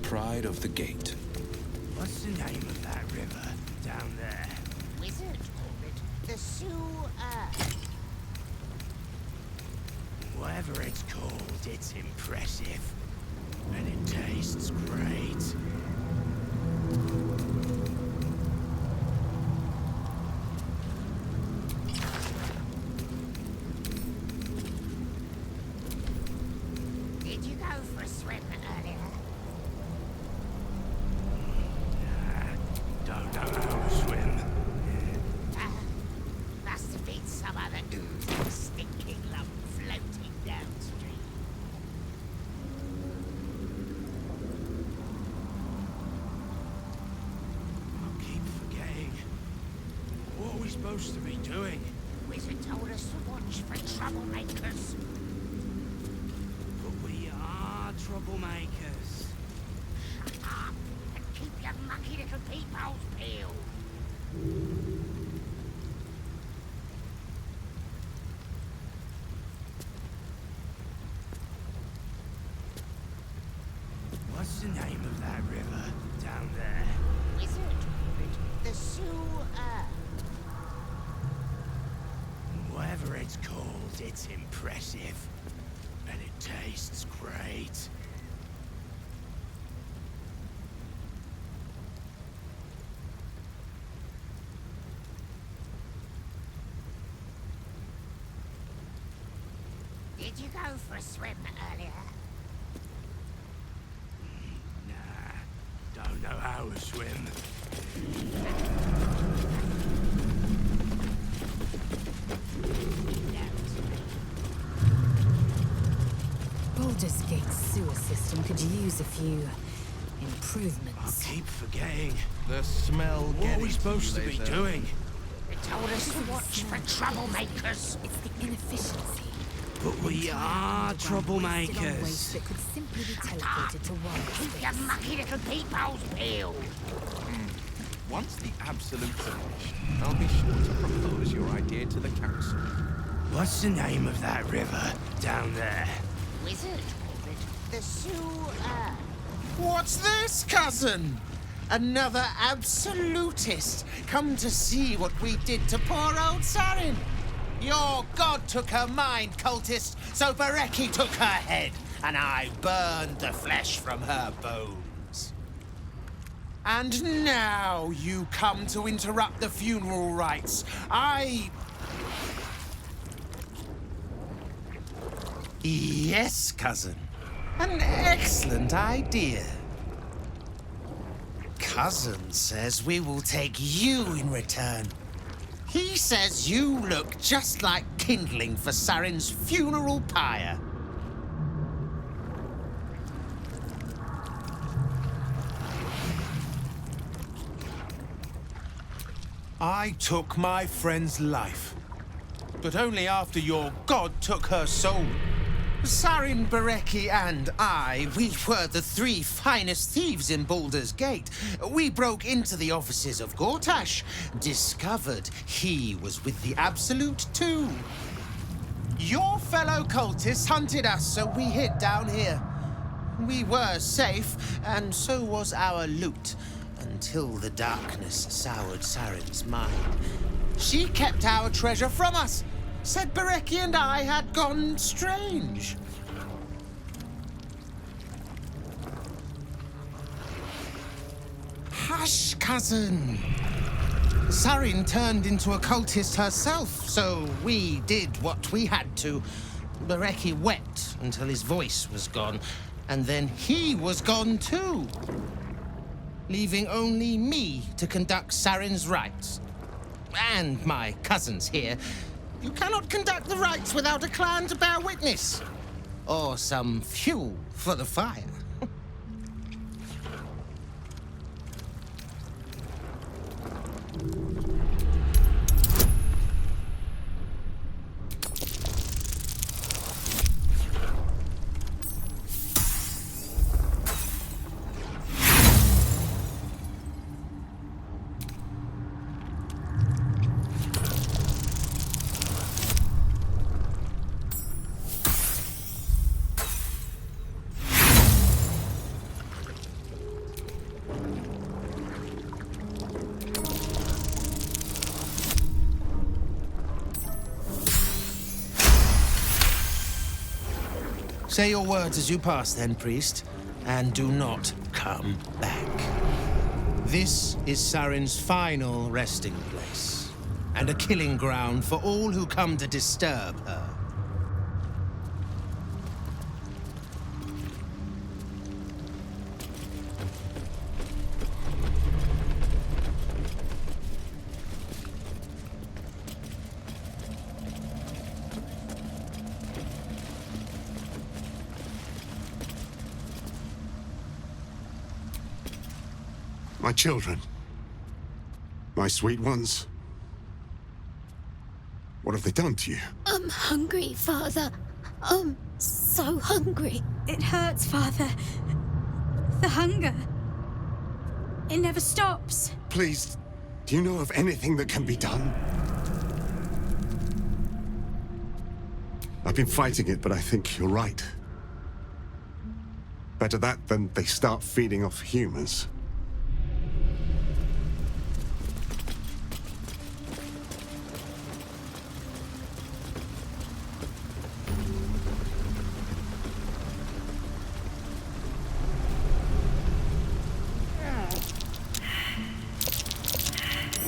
Pride of the Gate. What's the name of that river down there? Wizard called it the Sewer. Whatever it's called, it's impressive. And it tastes great. Did you go for a swim earlier? Don't know how to swim. Must have been some other ooze stinking lump floating downstream. I keep forgetting. What are we supposed to be doing? Wizard told us to watch for troublemakers. But we are troublemakers. Shut up and keep your mucky little peepholes peeled. What's the name of that river down there? Wizard called it the Sewer. Whatever it's called, it's impressive. And it tastes great. Did you go for a swim earlier? Nah, don't know how to swim. Baldur's Gate sewer system could use a few improvements. I keep forgetting. The smell. What are we supposed to be doing? They told us to watch for troublemakers. It's the inefficiency. But we are troublemakers. Waste that could simply be teleported to one. Keep your mucky little peepholes peeled. Once the Absolute's finished, I'll be sure to propose your idea to the Council. What's the name of that river down there? Wizard called it the Sewer. What's this, cousin? Another absolutist come to see what we did to poor old Sarin. Your god took her mind, cultist, so Bereki took her head, and I burned the flesh from her bones. And now you come to interrupt the funeral rites. Yes, cousin. An excellent idea. Cousin says we will take you in return. He says you look just like kindling for Sarin's funeral pyre. I took my friend's life, but only after your god took her soul. Sarin, Bereki, and I, we were the three finest thieves in Baldur's Gate. We broke into the offices of Gortash, discovered he was with the Absolute too. Your fellow cultists hunted us, so we hid down here. We were safe, and so was our loot, until the darkness soured Sarin's mind. She kept our treasure from us. Said Bereki and I had gone strange. Hush, cousin. Sarin turned into a cultist herself, so we did what we had to. Bereki wept until his voice was gone, and then he was gone too, leaving only me to conduct Sarin's rites. And my cousins here. You cannot conduct the rites without a clan to bear witness, or some fuel for the fire. Say your words as you pass, then, priest, and do not come back. This is Sarin's final resting place, and a killing ground for all who come to disturb her. My children. My sweet ones. What have they done to you? I'm hungry, Father. I'm so hungry. It hurts, Father. The hunger. It never stops. Please, do you know of anything that can be done? I've been fighting it, but I think you're right. Better that than they start feeding off humans.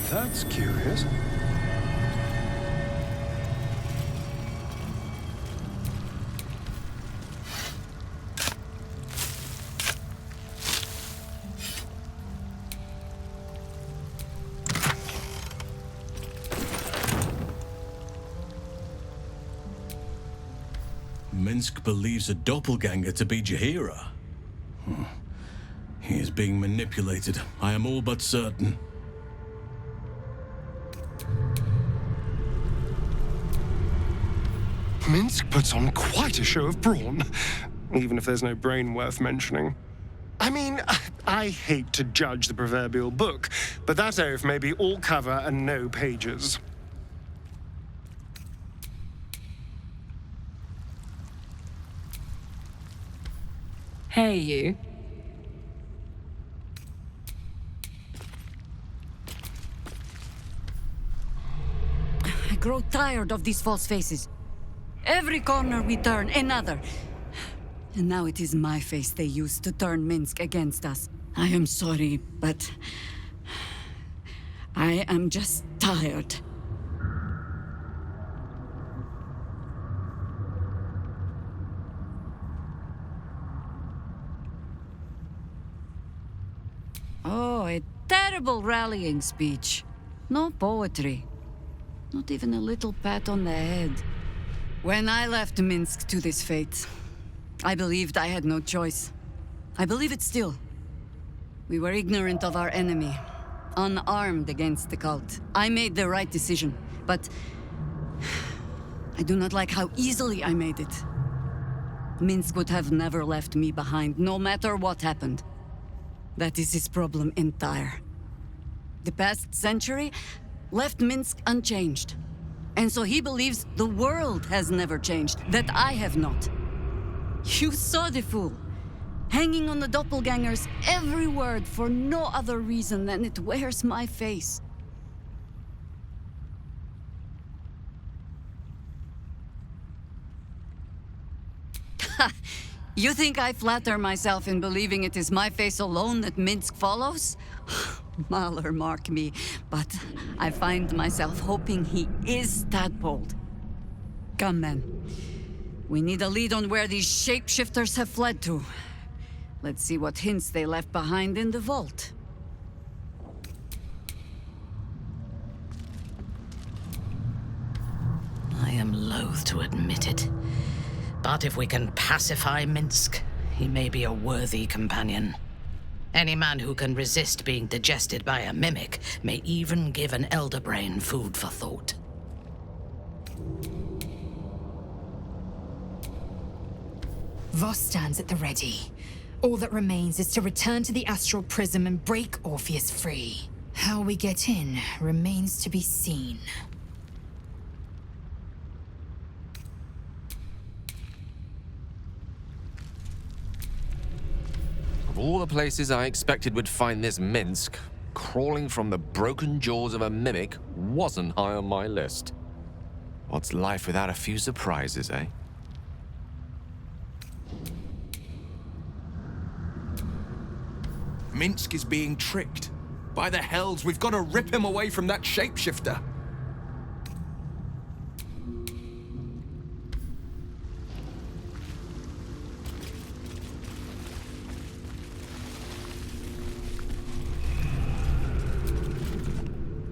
That's curious. Minsk believes a doppelganger to be Jaheira. He is being manipulated. I am all but certain. Minsk puts on quite a show of brawn, even if there's no brain worth mentioning. I mean, I hate to judge the proverbial book, but that oaf may be all cover and no pages. Hey, you. I grow tired of these false faces. Every corner we turn, another. And now it is my face they use to turn Minsk against us. I am sorry, but I am just tired. Oh, a terrible rallying speech. No poetry. Not even a little pat on the head. When I left Minsk to this fate, I believed I had no choice. I believe it still. We were ignorant of our enemy, unarmed against the cult. I made the right decision, but I do not like how easily I made it. Minsk would have never left me behind, no matter what happened. That is his problem entire. The past century left Minsk unchanged. And so he believes the world has never changed, that I have not. You saw the fool, hanging on the doppelganger's every word for no other reason than it wears my face. You think I flatter myself in believing it is my face alone that Minsk follows? Mahler mark me, but I find myself hoping he is that bold. Come then. We need a lead on where these shapeshifters have fled to. Let's see what hints they left behind in the vault. I am loath to admit it, but if we can pacify Minsk, he may be a worthy companion. Any man who can resist being digested by a mimic may even give an elder brain food for thought. Voss stands at the ready. All that remains is to return to the astral prism and break Orpheus free. How we get in remains to be seen. Of all the places I expected would find this Minsk, crawling from the broken jaws of a mimic wasn't high on my list. What's life without a few surprises, eh? Minsk is being tricked. By the hells, we've got to rip him away from that shapeshifter.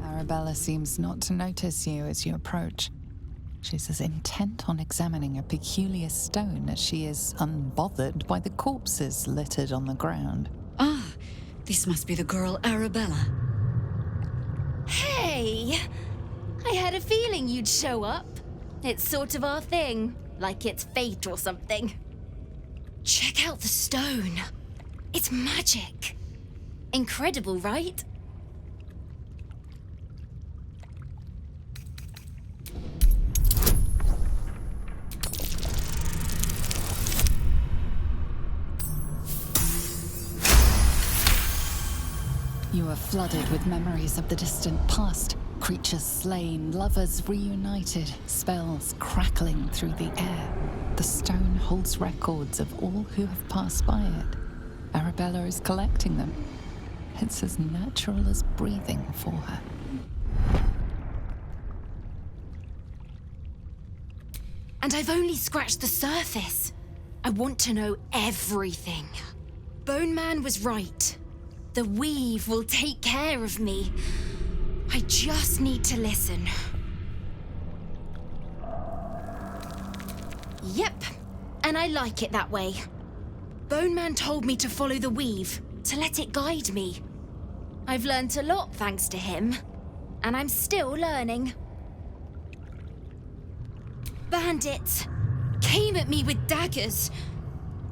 Arabella seems not to notice you as you approach. She's as intent on examining a peculiar stone as she is unbothered by the corpses littered on the ground. Ah, this must be the girl Arabella. Hey! I had a feeling you'd show up. It's sort of our thing, like it's fate or something. Check out the stone. It's magic. Incredible, right? You are flooded with memories of the distant past. Creatures slain, lovers reunited, spells crackling through the air. The stone holds records of all who have passed by it. Arabella is collecting them. It's as natural as breathing for her. And I've only scratched the surface. I want to know everything. Bone Man was right. The weave will take care of me. I just need to listen. Yep, and I like it that way. Bone Man told me to follow the weave, to let it guide me. I've learnt a lot thanks to him, and I'm still learning. Bandits came at me with daggers.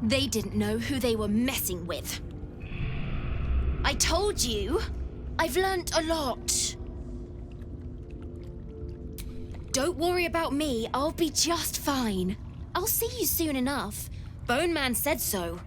They didn't know who they were messing with. I told you, I've learnt a lot. Don't worry about me, I'll be just fine. I'll see you soon enough. Bone Man said so.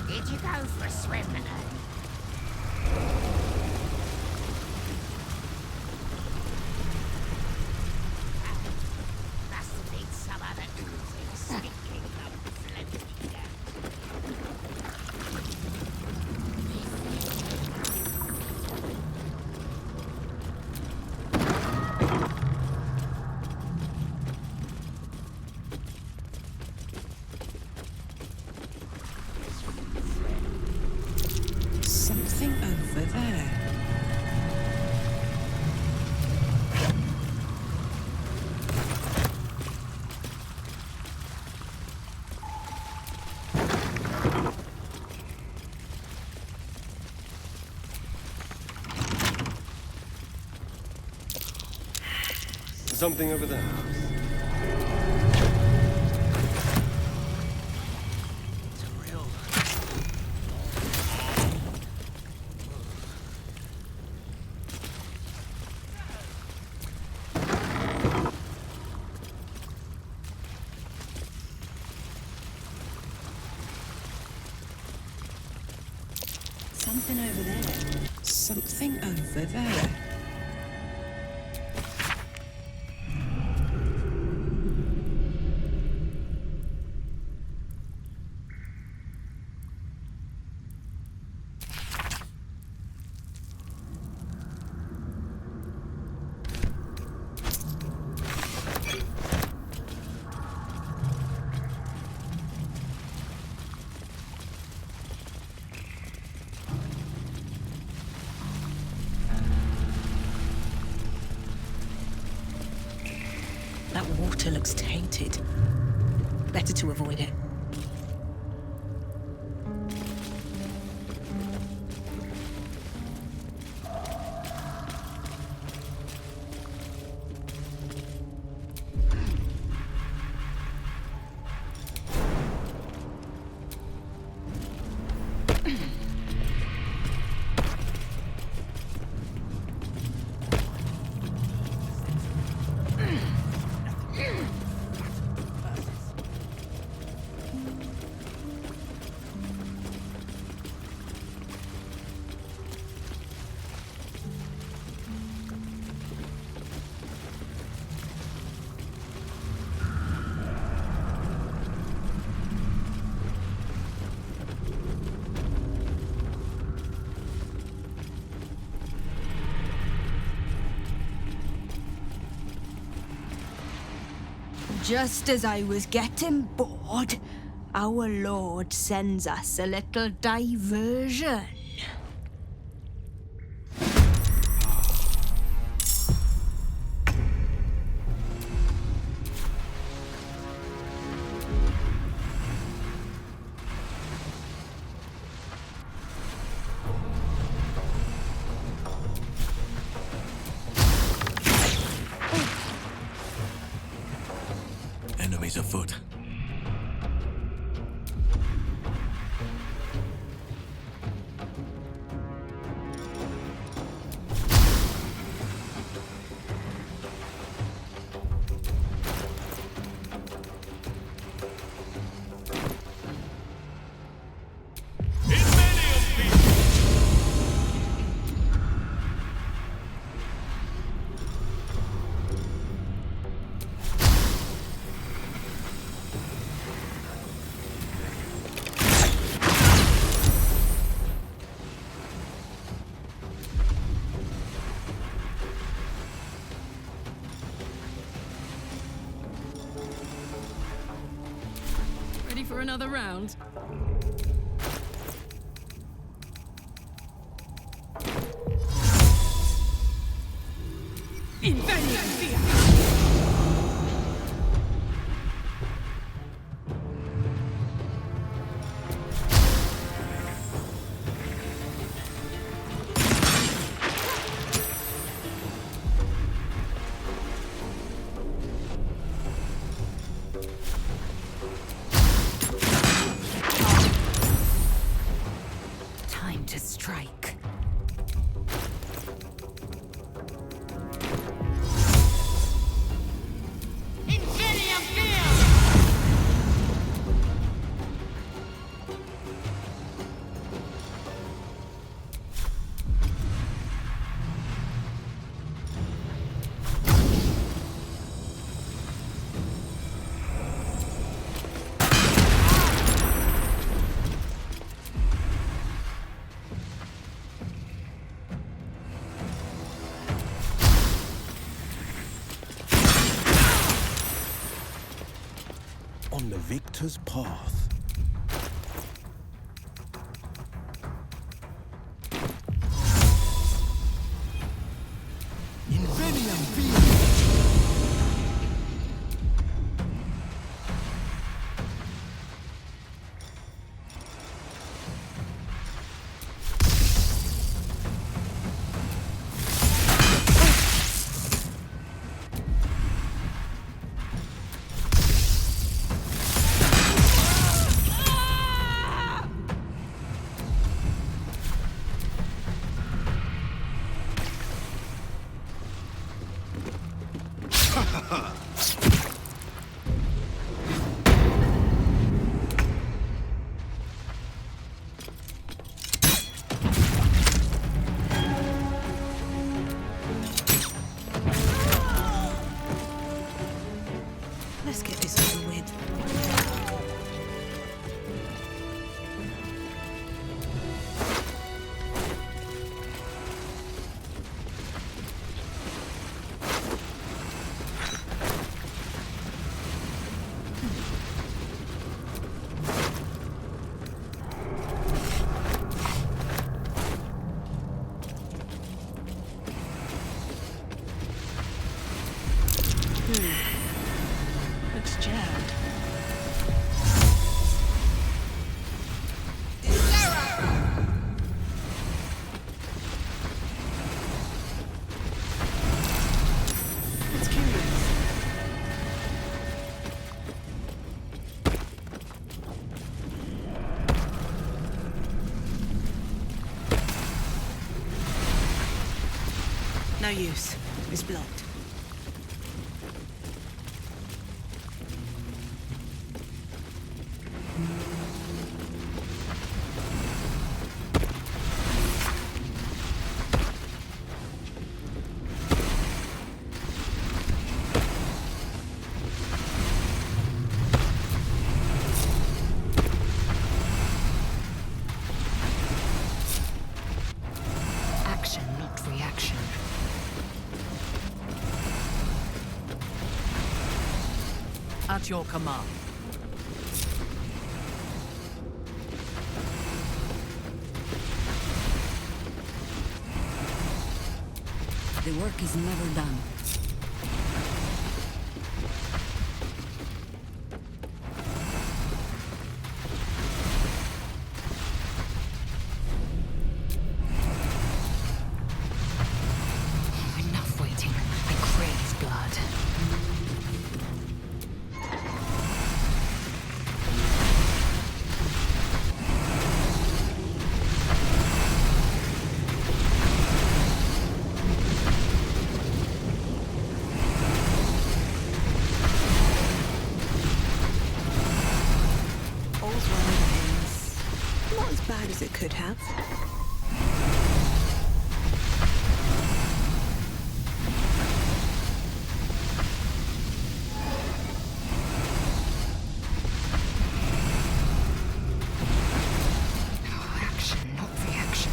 Did you go for a swim? Must have been some other oozing, stinking lump floating down. Something over there. Something over there. Something over there. Something over there. That water looks tainted. Better to avoid it. Just as I was getting bored, our Lord sends us a little diversion. Enemies afoot. Ready for another round? Time to strike. on the victor's path. Inveniam fiat! Let's get this over with. Looks jammed. That's curious. No use. It's blocked. Action, not reaction. At your command. The work is never done. Enough waiting. I crave blood. All's well that ends. Not as bad as it could have. Action, not reaction.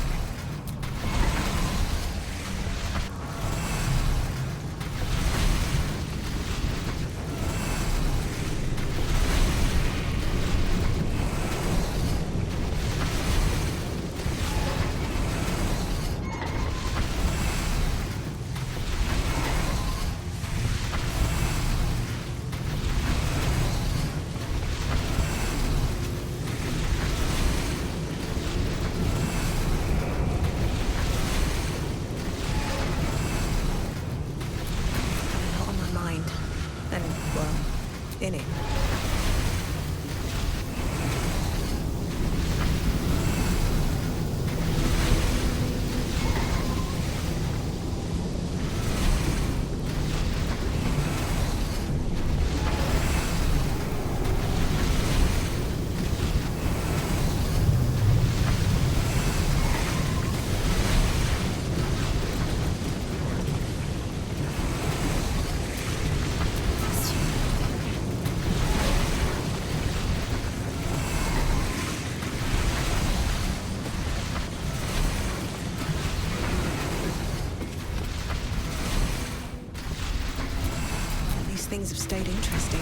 A lot on my mind. And, well, in it. These things have stayed interesting.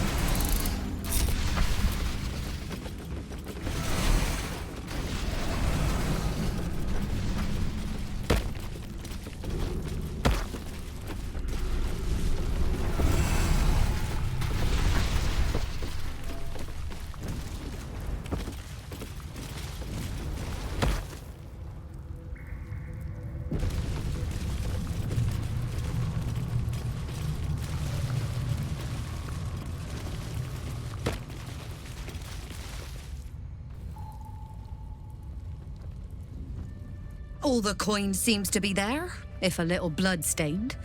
All the coin seems to be there, if a little blood-stained.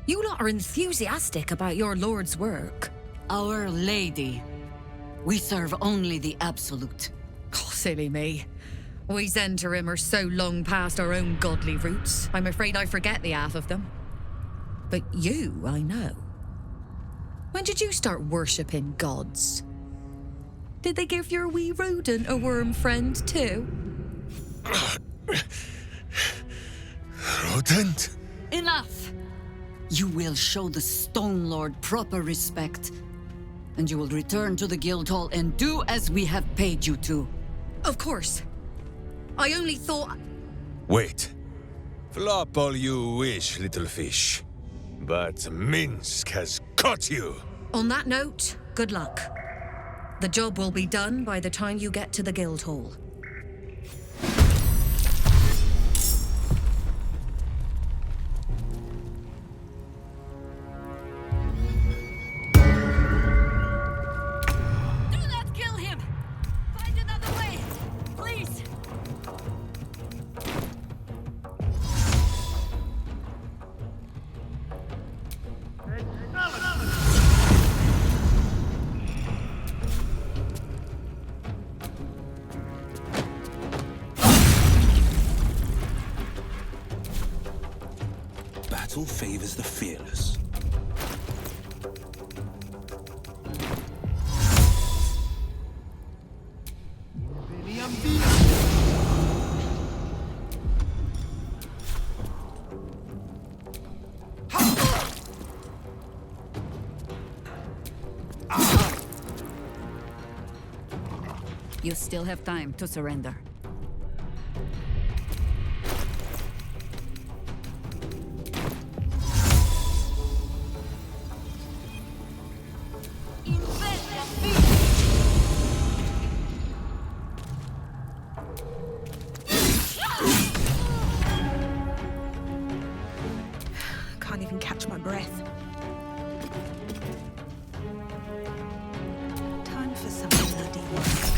You lot are enthusiastic about your lord's work. Our Lady. We serve only the absolute. Oh, silly me. We Zentarim are so long past our own godly roots, I'm afraid I forget the half of them. But you, I know. When did you start worshipping gods? Did they give your wee rodent a worm friend too? Rodent? Enough! You will show the Stone Lord proper respect, and you will return to the Guildhall and do as we have paid you to. Of course. I only thought... Wait. Flop all you wish, little fish. But Minsk has caught you! On that note, good luck. The job will be done by the time you get to the Guildhall. Do not kill him! Find another way! Please! Battle favors the fearless. You still have time to surrender. Can't even catch my breath. Time for some bloody work.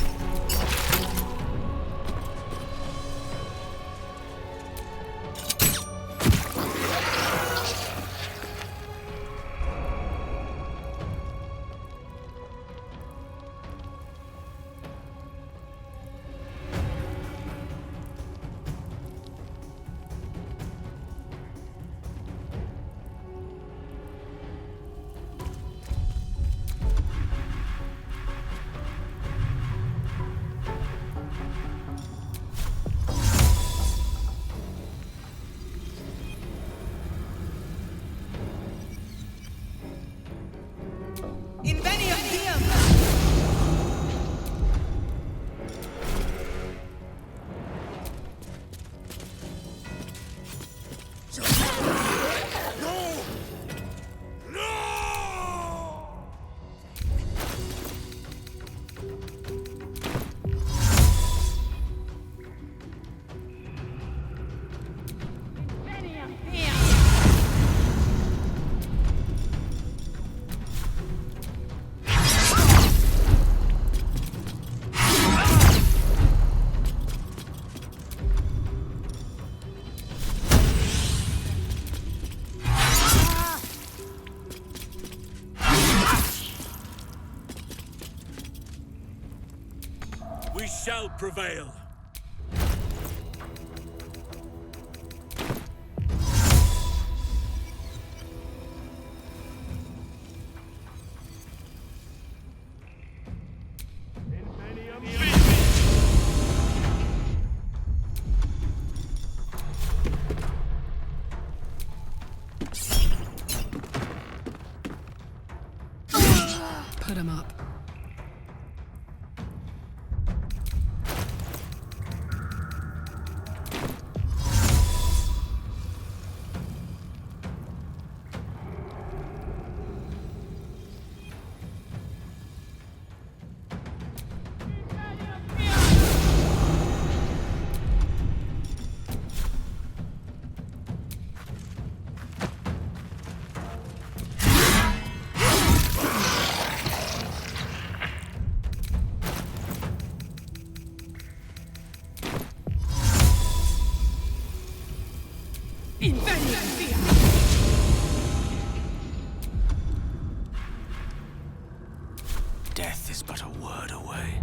We shall prevail. Put him up. Death is but a word away.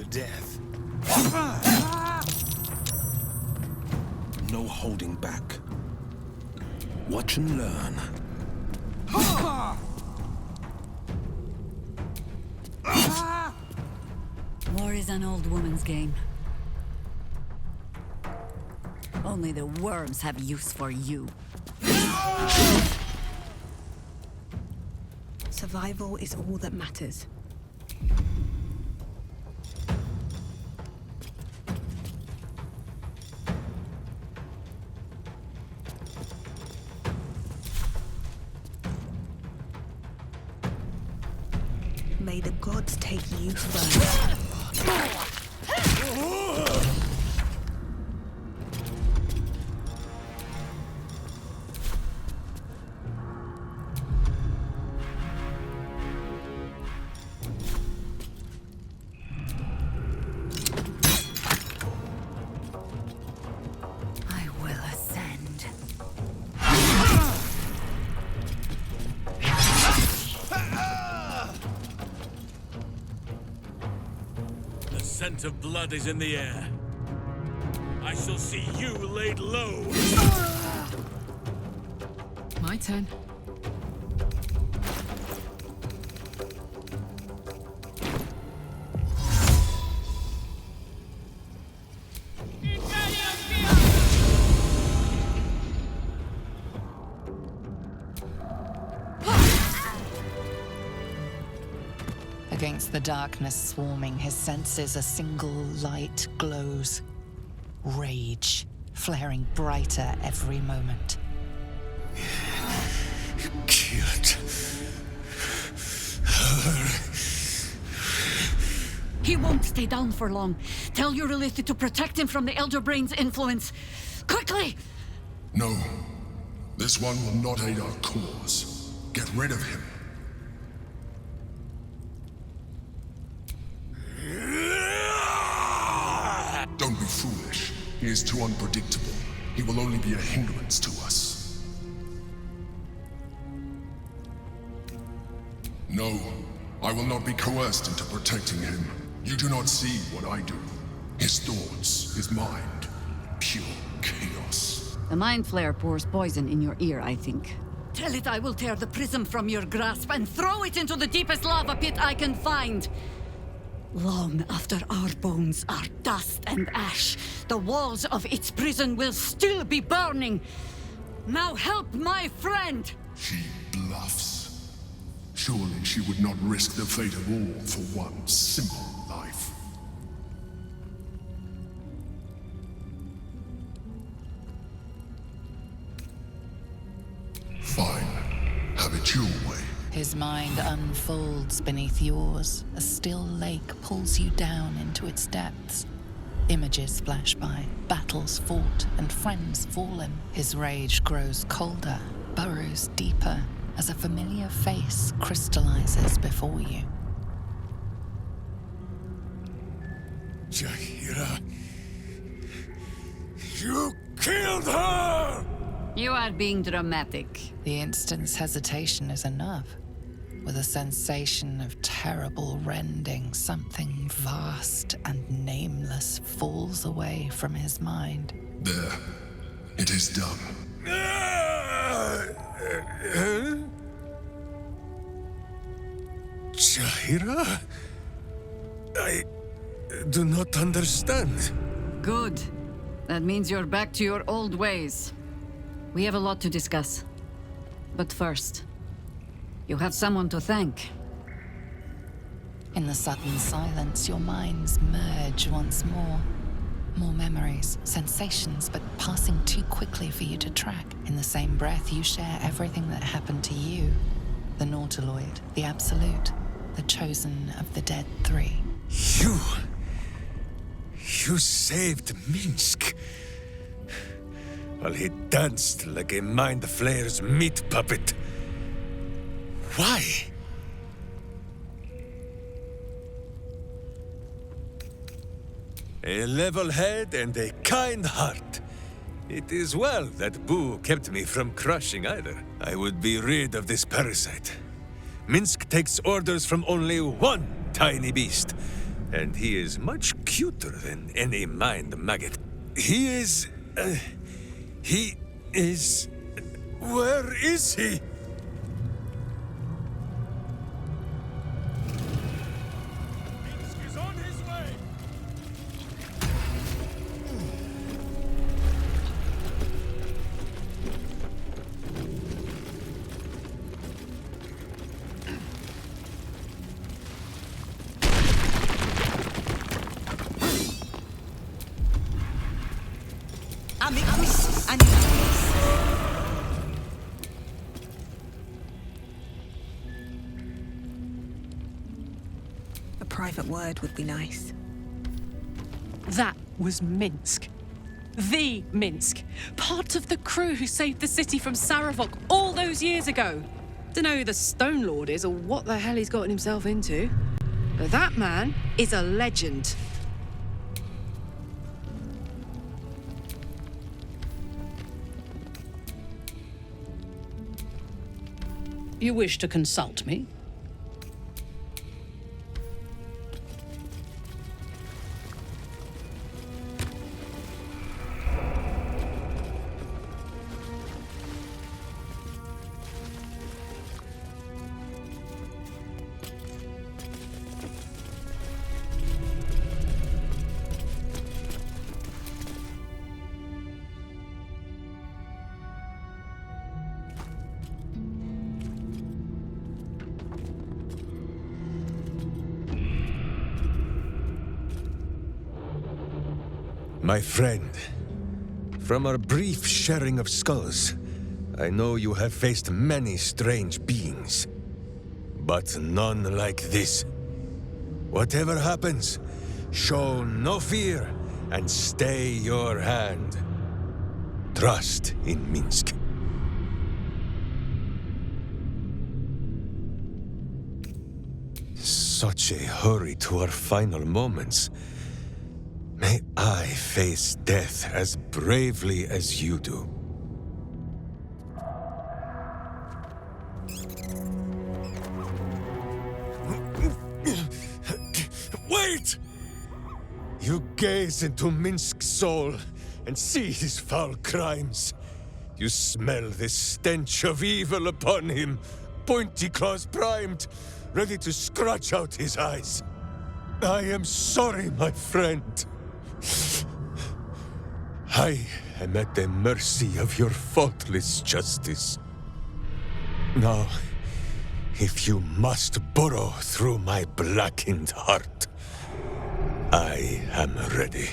Death. No holding back. Watch and learn. War is an old woman's game. Only the worms have use for you. Survival is all that matters. May the gods take you first. I will ascend. The scent of blood is in the air. I shall see you laid low. My turn. Against the darkness swarming his senses, a single light glows. Rage, flaring brighter every moment. Killed her. He won't stay down for long. Tell Eurylithi to protect him from the Elder Brain's influence. Quickly! No. This one will not aid our cause. Get rid of him. Don't be foolish. He is too unpredictable. He will only be a hindrance to us. No, I will not be coerced into protecting him. You do not see what I do. His thoughts, his mind, pure chaos. The mind flare pours poison in your ear, I think. Tell it I will tear the prism from your grasp and throw it into the deepest lava pit I can find. Long after our bones are dust and ash, the walls of its prison will still be burning. Now help my friend! She bluffs. Surely she would not risk the fate of all for one simple life. mind unfolds beneath yours. A still lake pulls you down into its depths. Images flash by, battles fought, and friends fallen. His rage grows colder, burrows deeper, as a familiar face crystallizes before you. Jaheira! You killed her! You are being dramatic. The instant's hesitation is enough. With a sensation of terrible rending, something vast and nameless falls away from his mind. There. It is done. Jaheira? I do not understand. Good. That means you're back to your old ways. We have a lot to discuss. But first, you have someone to thank. In the sudden silence, your minds merge once more. More memories, sensations, but passing too quickly for you to track. In the same breath, you share everything that happened to you. The Nautiloid, the Absolute, the chosen of the dead three. You saved Minsk. While he danced like a Mind Flayer's meat puppet. Why? A level head and a kind heart. It is well that Boo kept me from crushing either. I would be rid of this parasite. Minsk takes orders from only one tiny beast, and he is much cuter than any mind maggot. He is... Where is he? Minsk is on his way! A private word would be nice. That was Minsk. The Minsk. Part of the crew who saved the city from Saravok all those years ago. Dunno who the Stone Lord is or what the hell he's gotten himself into. But that man is a legend. You wish to consult me? My friend, from our brief sharing of skulls, I know you have faced many strange beings, but none like this. Whatever happens, show no fear and stay your hand. Trust in Minsk. Such a hurry to our final moments. May I face death as bravely as you do. Wait! You gaze into Minsk's soul and see his foul crimes. You smell the stench of evil upon him, pointy claws primed, ready to scratch out his eyes. I am sorry, my friend. I am at the mercy of your faultless justice. Now, if you must burrow through my blackened heart, I am ready.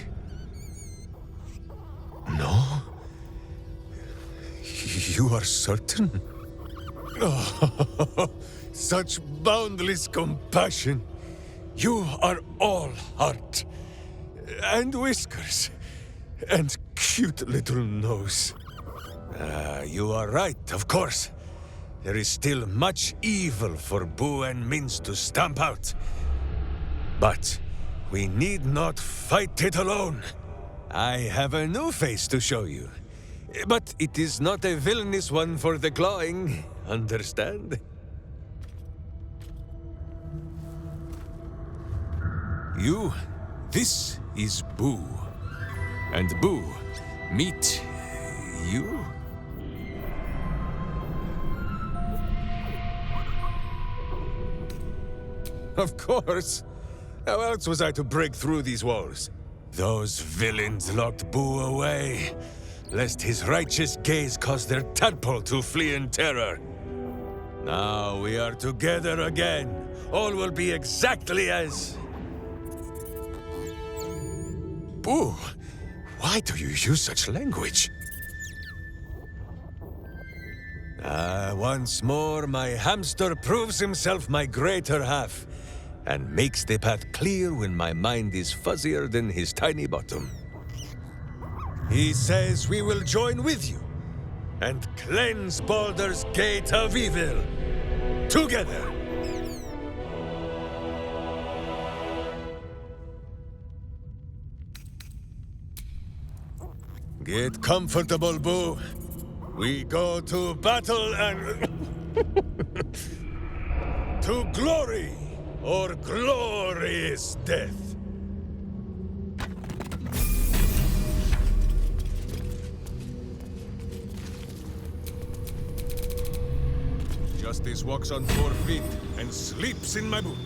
No? You are certain? Oh, such boundless compassion. You are all heart. And whiskers. And cute little nose. You are right, of course. There is still much evil for Boo and Mince to stamp out. But we need not fight it alone. I have a new face to show you. But it is not a villainous one for the clawing, understand? This is Boo. And Boo, meet you? Of course. How else was I to break through these walls? Those villains locked Boo away, lest his righteous gaze cause their tadpole to flee in terror. Now we are together again. All will be exactly as... Boo, why do you use such language? Once more, my hamster proves himself my greater half, and makes the path clear when my mind is fuzzier than his tiny bottom. He says we will join with you, and cleanse Baldur's gate of evil, together! Get comfortable, Boo. We go to battle and... to glory, or glorious death. Justice walks on 4 feet and sleeps in my boot.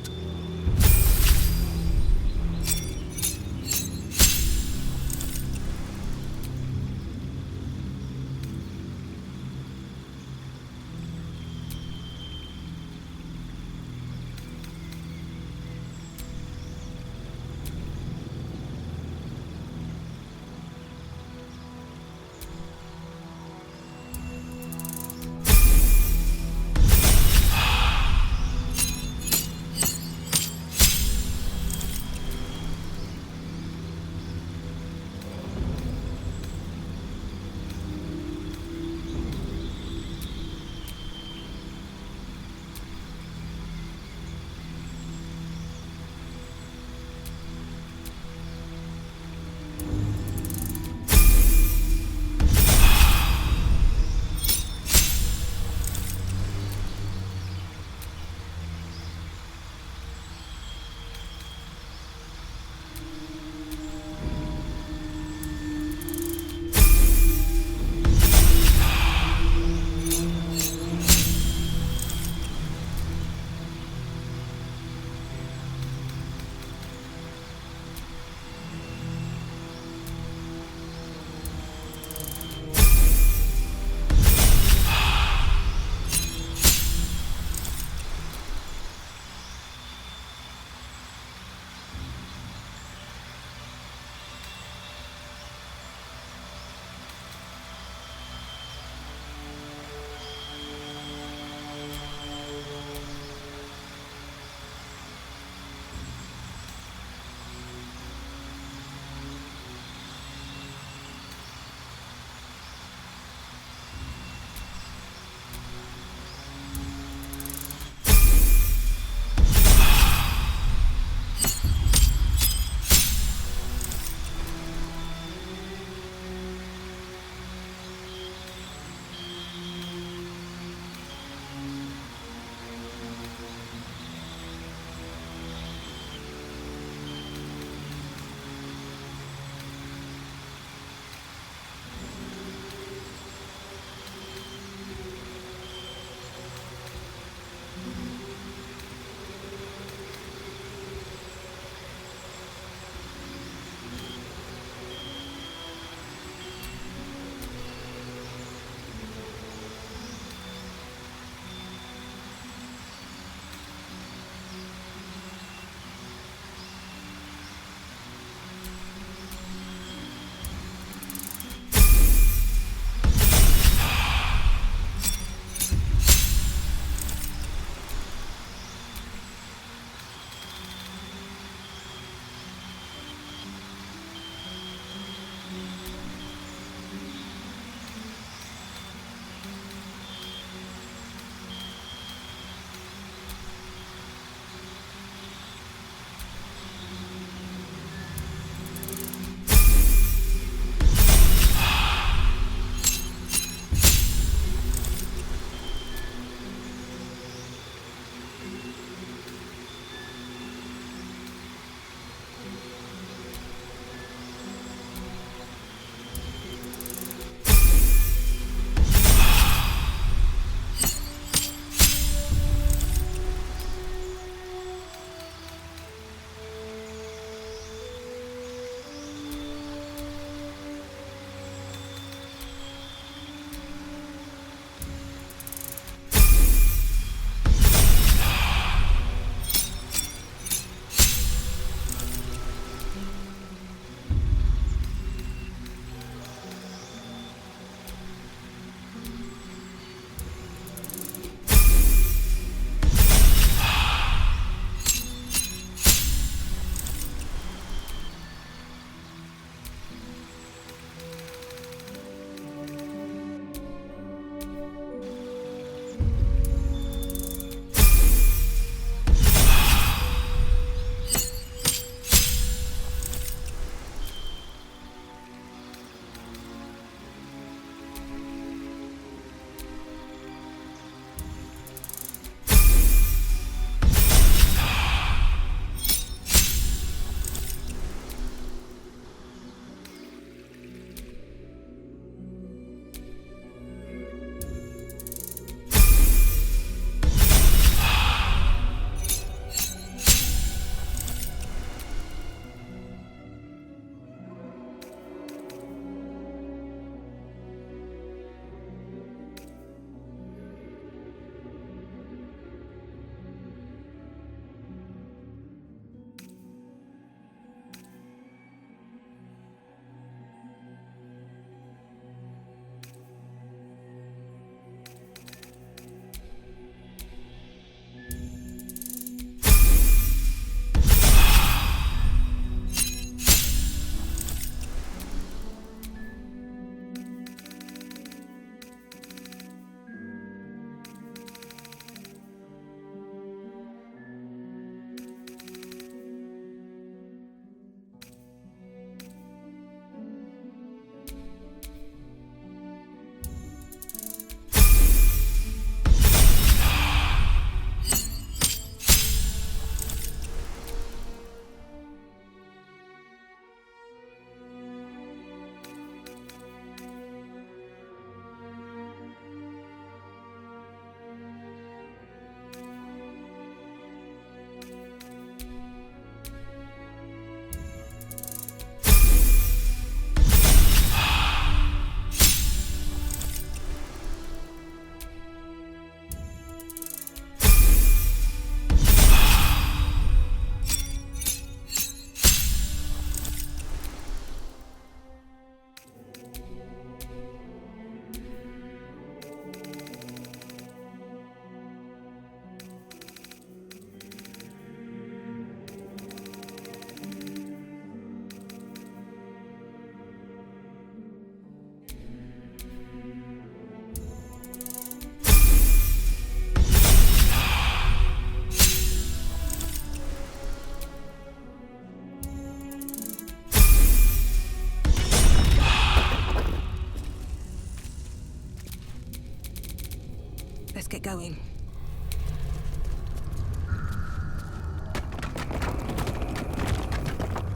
going.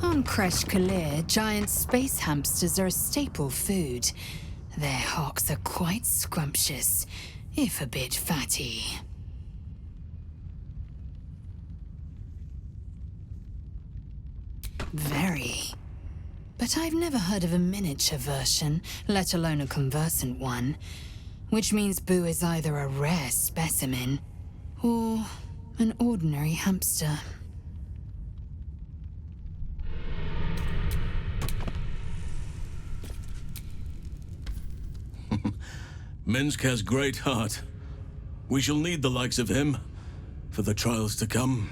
On Kresh Kalir, giant space hamsters are a staple food. Their hocks are quite scrumptious, if a bit fatty. Very. But I've never heard of a miniature version, let alone a conversant one. Which means Boo is either a rare specimen, or an ordinary hamster. Minsk has great heart. We shall need the likes of him for the trials to come.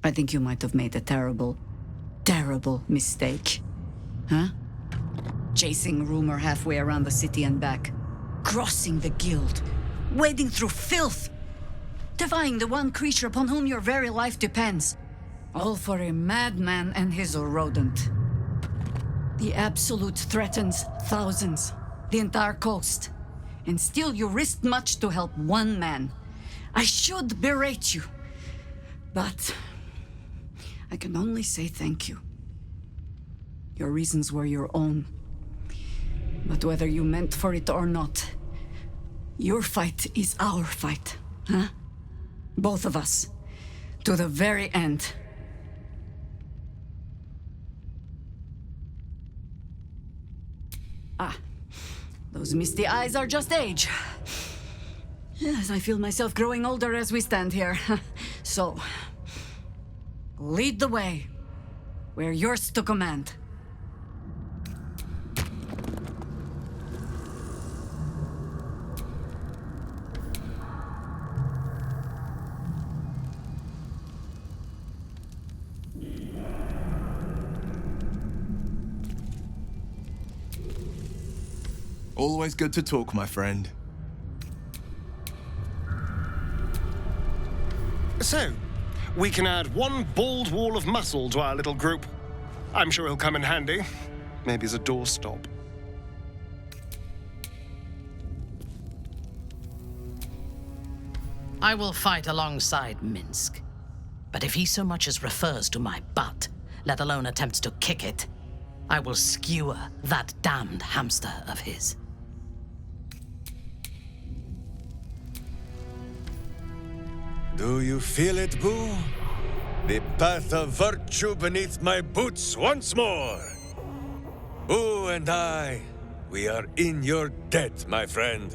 I think you might have made a terrible mistake. Huh? Chasing rumor halfway around the city and back. Crossing the guild. Wading through filth. Defying the one creature upon whom your very life depends. All for a madman and his rodent. The Absolute threatens thousands, the entire coast. And still you risked much to help one man. I should berate you, but I can only say thank you. Your reasons were your own. But whether you meant for it or not, your fight is our fight, huh? Both of us. To the very end. Ah, those misty eyes are just age. Yes, I feel myself growing older as we stand here. So, lead the way. We're yours to command. Always good to talk, my friend. So, we can add one bald wall of muscle to our little group. I'm sure he'll come in handy. Maybe as a doorstop. I will fight alongside Minsk. But if he so much as refers to my butt, let alone attempts to kick it, I will skewer that damned hamster of his. Do you feel it, Boo? The path of virtue beneath my boots once more. Boo and I, we are in your debt, my friend.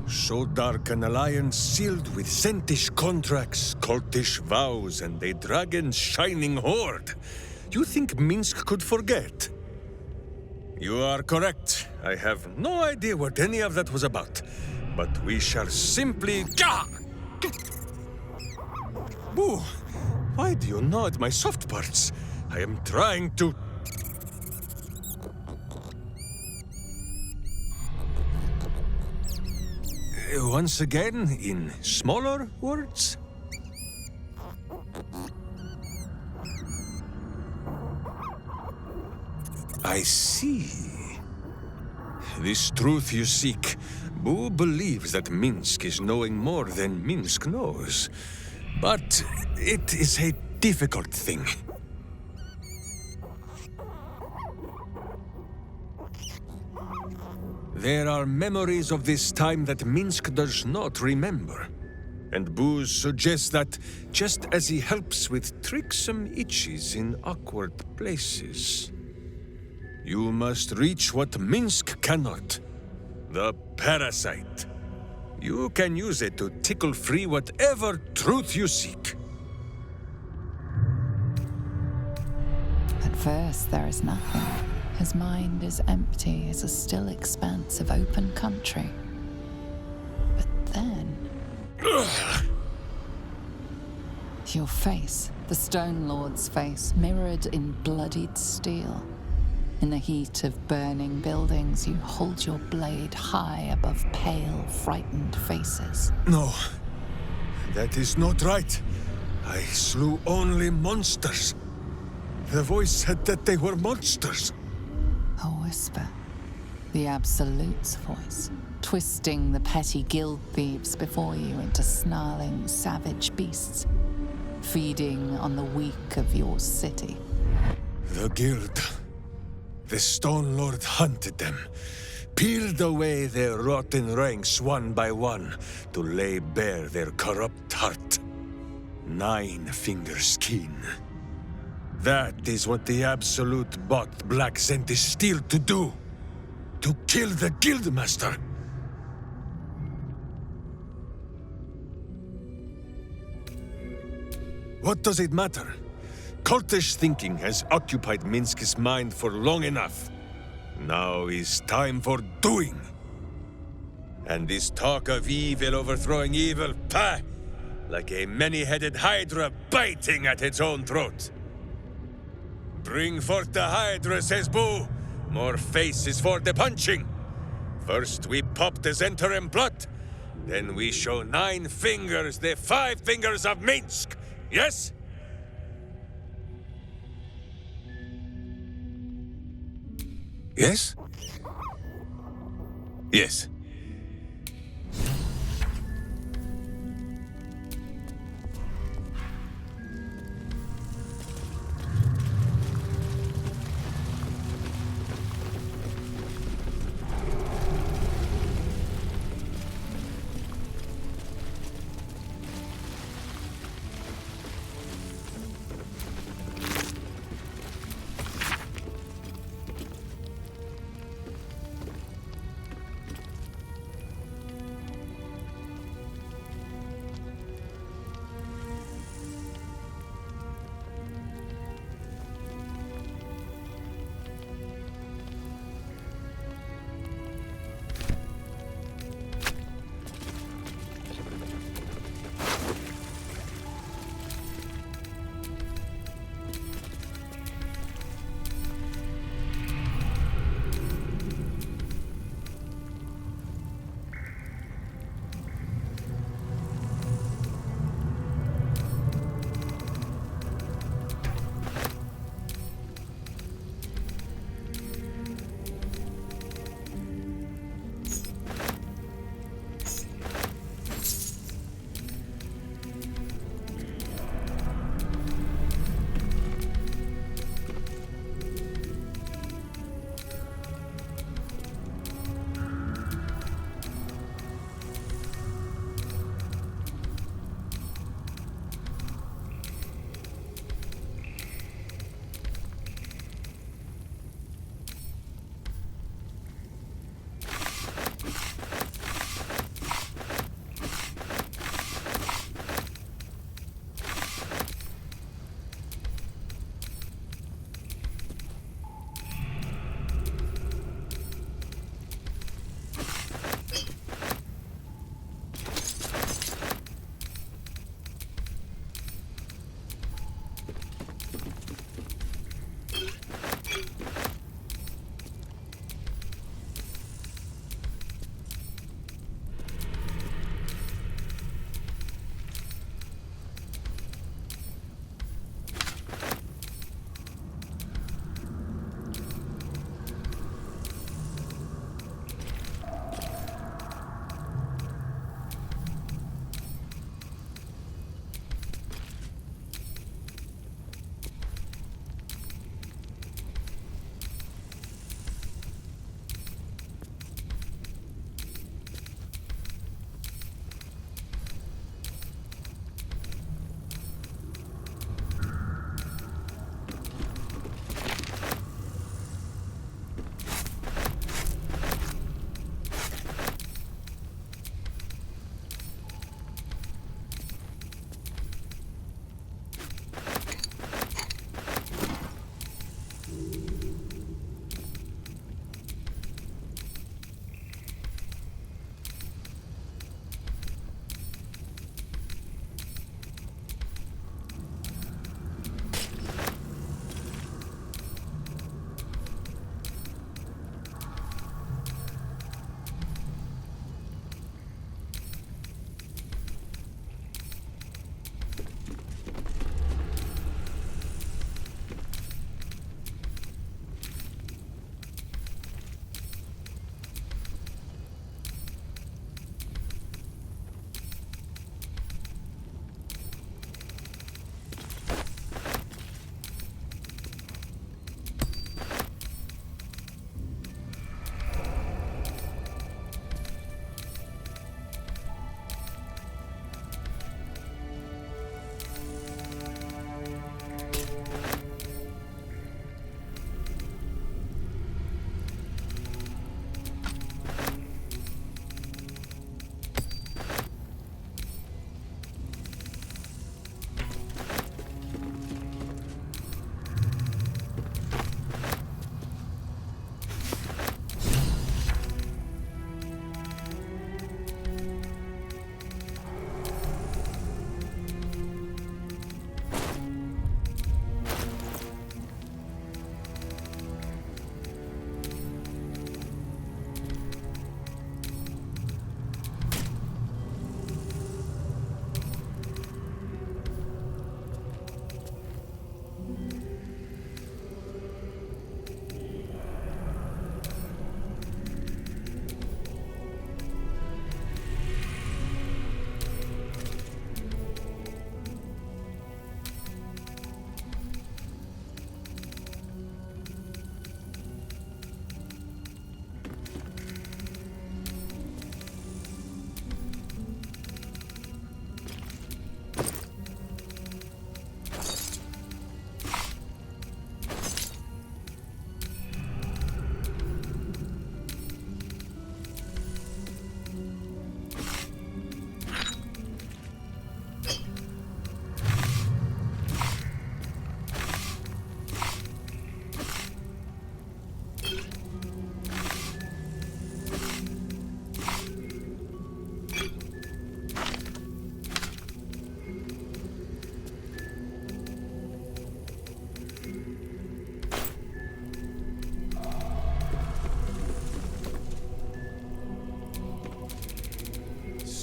So dark an alliance sealed with Sentish contracts, cultish vows, and a dragon's shining hoard. You think Minsk could forget? You are correct. I have no idea what any of that was about. But we shall simply... Boo! Why do you gnaw at my soft parts? I am trying to... Once again, in smaller words? I see. This truth you seek. Boo believes that Minsk is knowing more than Minsk knows. But it is a difficult thing. There are memories of this time that Minsk does not remember. And Boo suggests that, just as he helps with tricksome itches in awkward places, you must reach what Minsk cannot. The parasite. You can use it to tickle free whatever truth you seek. At first, there is nothing. His mind is empty as a still expanse of open country. But then... Your face, the Stone Lord's face, mirrored in bloodied steel. In the heat of burning buildings, you hold your blade high above pale, frightened faces. No, that is not right. I slew only monsters. The voice said that they were monsters. A whisper. The Absolute's voice, twisting the petty guild thieves before you into snarling, savage beasts, feeding on the weak of your city. The guild. The Stone Lord hunted them, peeled away their rotten ranks one by one to lay bare their corrupt heart. 9 fingers keen. That is what the Absolute bought Black Sentis Steel to do. To kill the Guildmaster. What does it matter? Cultish thinking has occupied Minsk's mind for long enough. Now is time for doing. And this talk of evil overthrowing evil, pah! Like a many-headed hydra biting at its own throat. Bring forth the hydra, says Boo. More faces for the punching. First we pop the Zentarim plot, then we show 9 fingers, the 5 fingers of Minsk. Yes? Yes? Yes.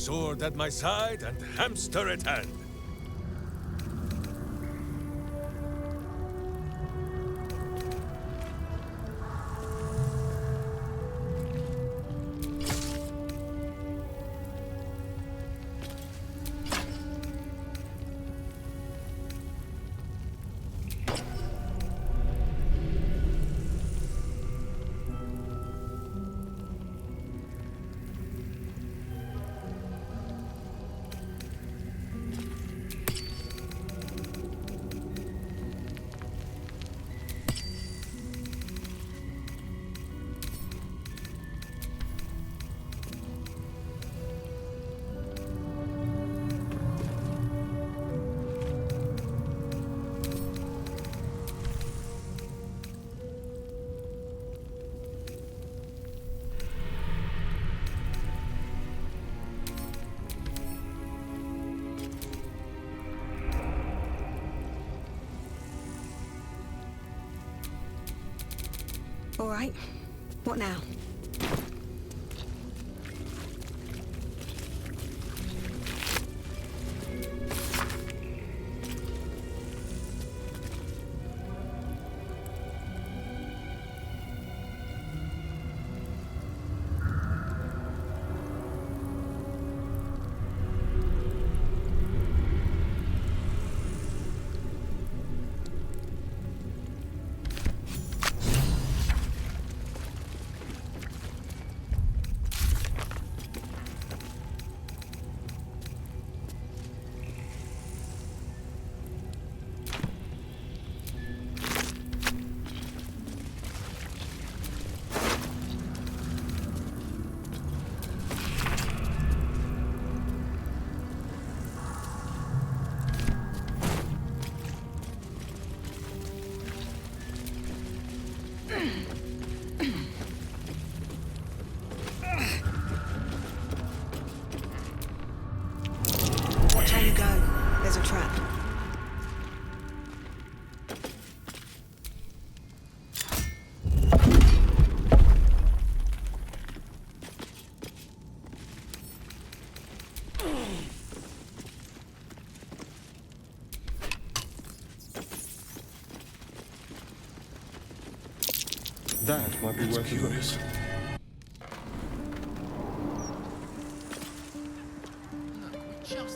sword at my side and hamster at hand. All right. What now? Watch how you go. There's a trap. That might be worth yours.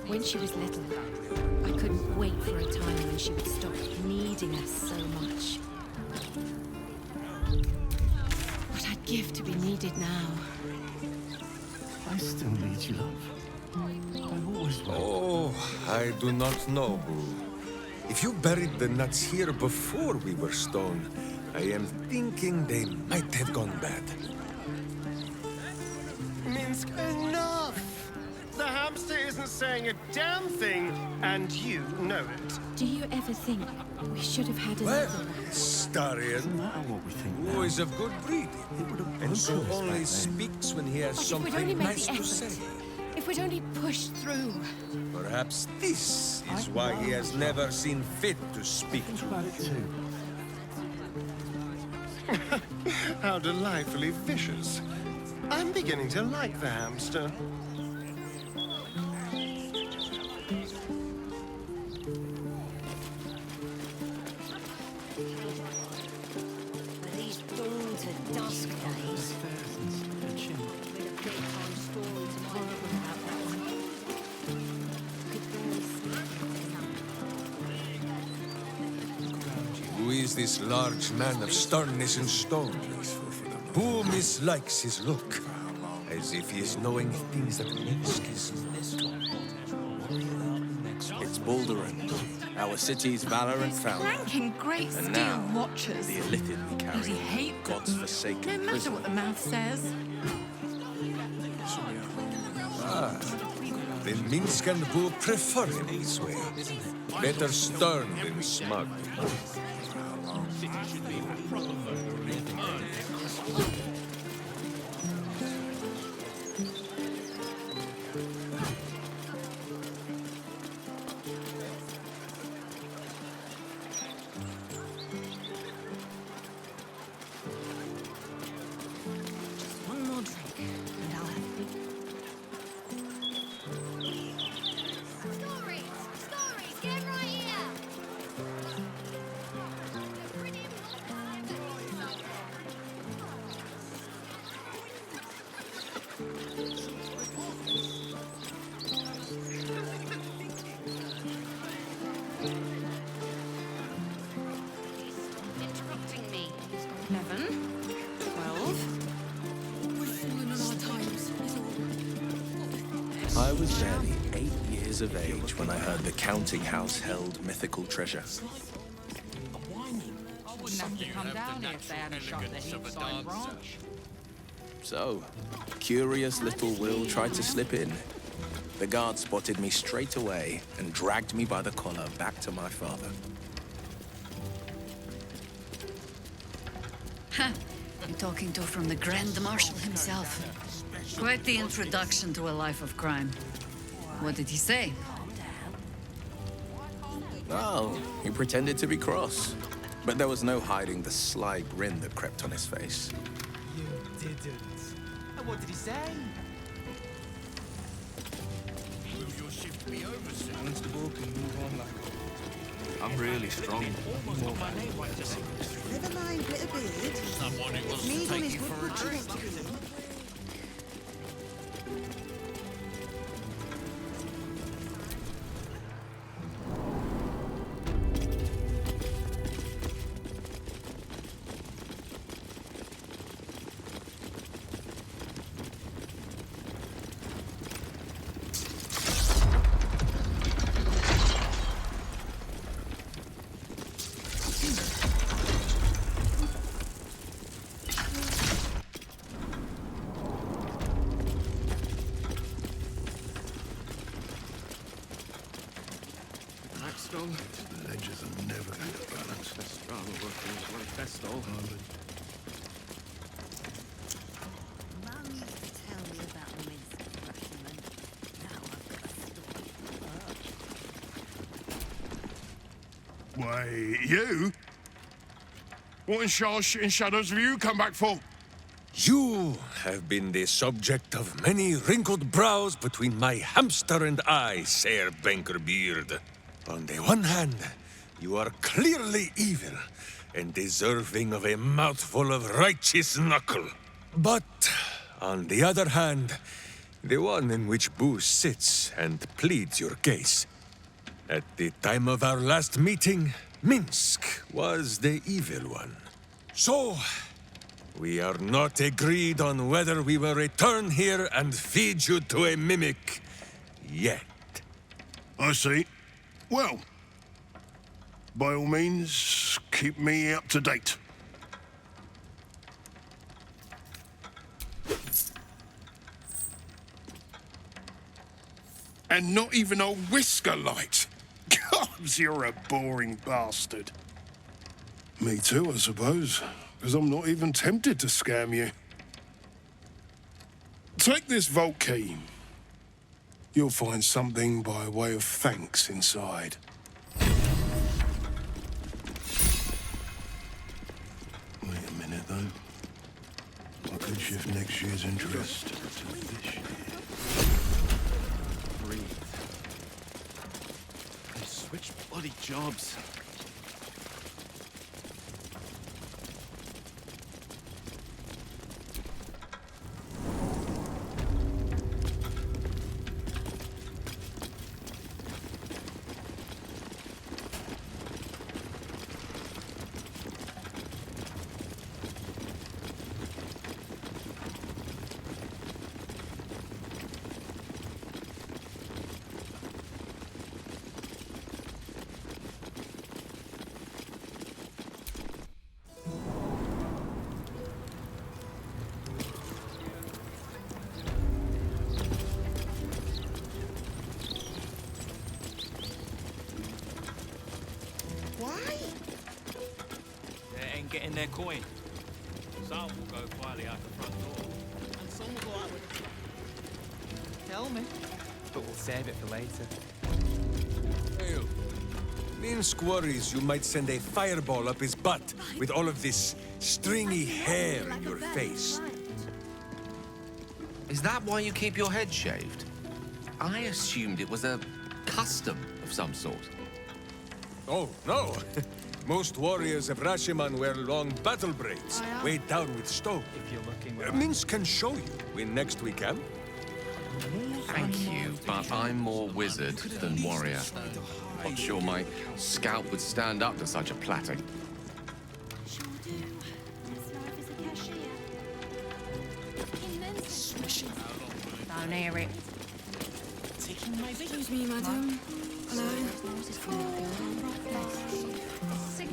When she was little, I couldn't wait for a time when she would stop needing us so much. What I'd give to be needed now. I still need you, love. I've always loved. Oh, I do not know, Boo. If you buried the nuts here before we were stoned, I am thinking they might have gone bad. Minsk, enough! The hamster isn't saying a damn thing, and you know it. Do you ever think we should have had Well, another? Starian, who is of good breeding, and so only speaks when he has Like if we'd only something made nice the to effort. say. If we'd only pushed through. Perhaps this is why he has never seen fit to speak to me. How delightfully vicious. I'm beginning to like the hamster. These dawn to dusk days. Who is this large man of sternness and stone? Who mislikes his look? As if he is knowing things that Minsk is It's Baldur, our city's valor and founder. Ranking great And steel now, watchers. the illithid we carry, Bloody hate God's forsaken No matter prison. what the mouth says. Ah, then Minsk and Boo prefer him this way. Better stern than smug. One more drink, and I'll have I was barely 8 years of age when I heard the counting house held mythical treasure. I wouldn't have to come down here if they hadn't shut the Heathside branch. So, curious little Will tried to slip in. The guard spotted me straight away and dragged me by the collar back to my father. Ha! You're talking to from the Grand Marshal himself. Quite the introduction to a life of crime. What did he say? Oh, he pretended to be cross. But there was no hiding the sly grin that crept on his face. You didn't. And what did he say? Will you shift me over soon? Constable can move on like... I'm really strong. Never mind, little beard. Someone who wants to take you for a drink. The ledgers are never going to balance. Strong working as well best all. Mum used to tell me about Minsk Russian. Now I've got a story for her. Why, you? What in shitting shadows have you come back for? You have been the subject of many wrinkled brows between my hamster and I, Sir Bankerbeard. On the one hand, you are clearly evil and deserving of a mouthful of righteous knuckle. But, on the other hand, the one in which Boo sits and pleads your case. At the time of our last meeting, Minsk was the evil one. So, we are not agreed on whether we will return here and feed you to a mimic yet. I see. Well, by all means, keep me up to date. And not even a whisker light. God, you're a boring bastard. Me too, I suppose, because I'm not even tempted to scam you. Take this vault key. You'll find something by way of thanks inside. Wait a minute, though. I could shift next year's interest to this year. Breathe. They switch bloody jobs. Getting their coin. Some will go quietly out the front door. And some will go out with... Tell me. But we'll save it for later. Hey, Minsk worries you might send a fireball up his butt with all of this stringy hair in your face. Is that why you keep your head shaved? I assumed it was a custom of some sort. Oh, no. Most warriors of Rashiman wear long battle braids, weighed down with stone. If you're looking Minsk can show you when next we can. Thank you, but I'm more wizard than warrior. Not sure my scalp would stand up to such a platting. Sure do. His life is a cashier. Don't hear it. Excuse me, madam. Hello?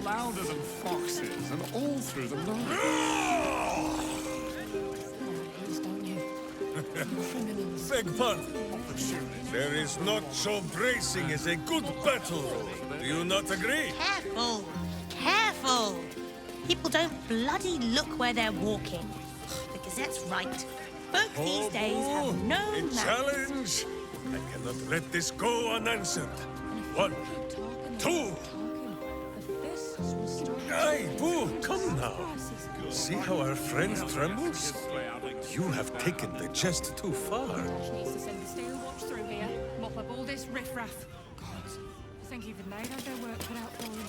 Louder than foxes and all through the night. Beg pardon. There is not so bracing as a good battle roll. Do you not agree? Careful! Careful! People don't bloody look where they're walking. The Gazette's right. Folk these days have no A manners. challenge? I cannot let this go unanswered. 1, 2. Aye, Boo, come now. See how our friend trembles? You have taken the jest too far. Needs to send the steel watch through here, mop up all this riffraff. God, I think even they'd have their work cut out for them.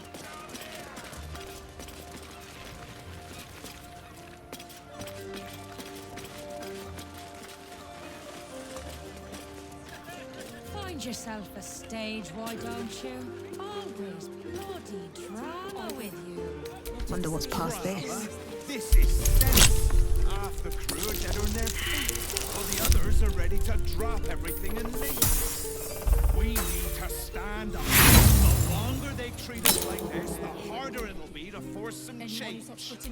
Find yourself a stage, why don't you? Always bloody drama with you. Wonder what's past this. This is sense. Half the crew are dead on their feet, while the others are ready to drop everything and leave. We need to stand up. The longer they treat us like this, the harder it'll be to force some change. But it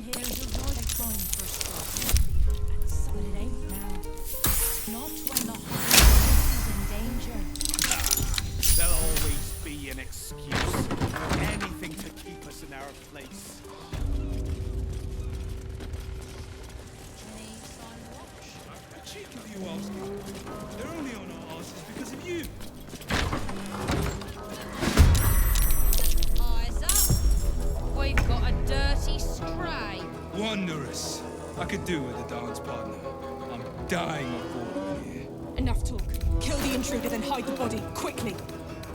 ain't now. Not when the whole is in danger. There'll always be an excuse. Anything to keep us in our place. Cheek of you, Oscar. They're only on our asses because of you. Eyes up. We've got a dirty stray. Wondrous. I could do with a dance partner. I'm dying of boredom here. Enough talk. Kill the intruder, then hide the body, quickly.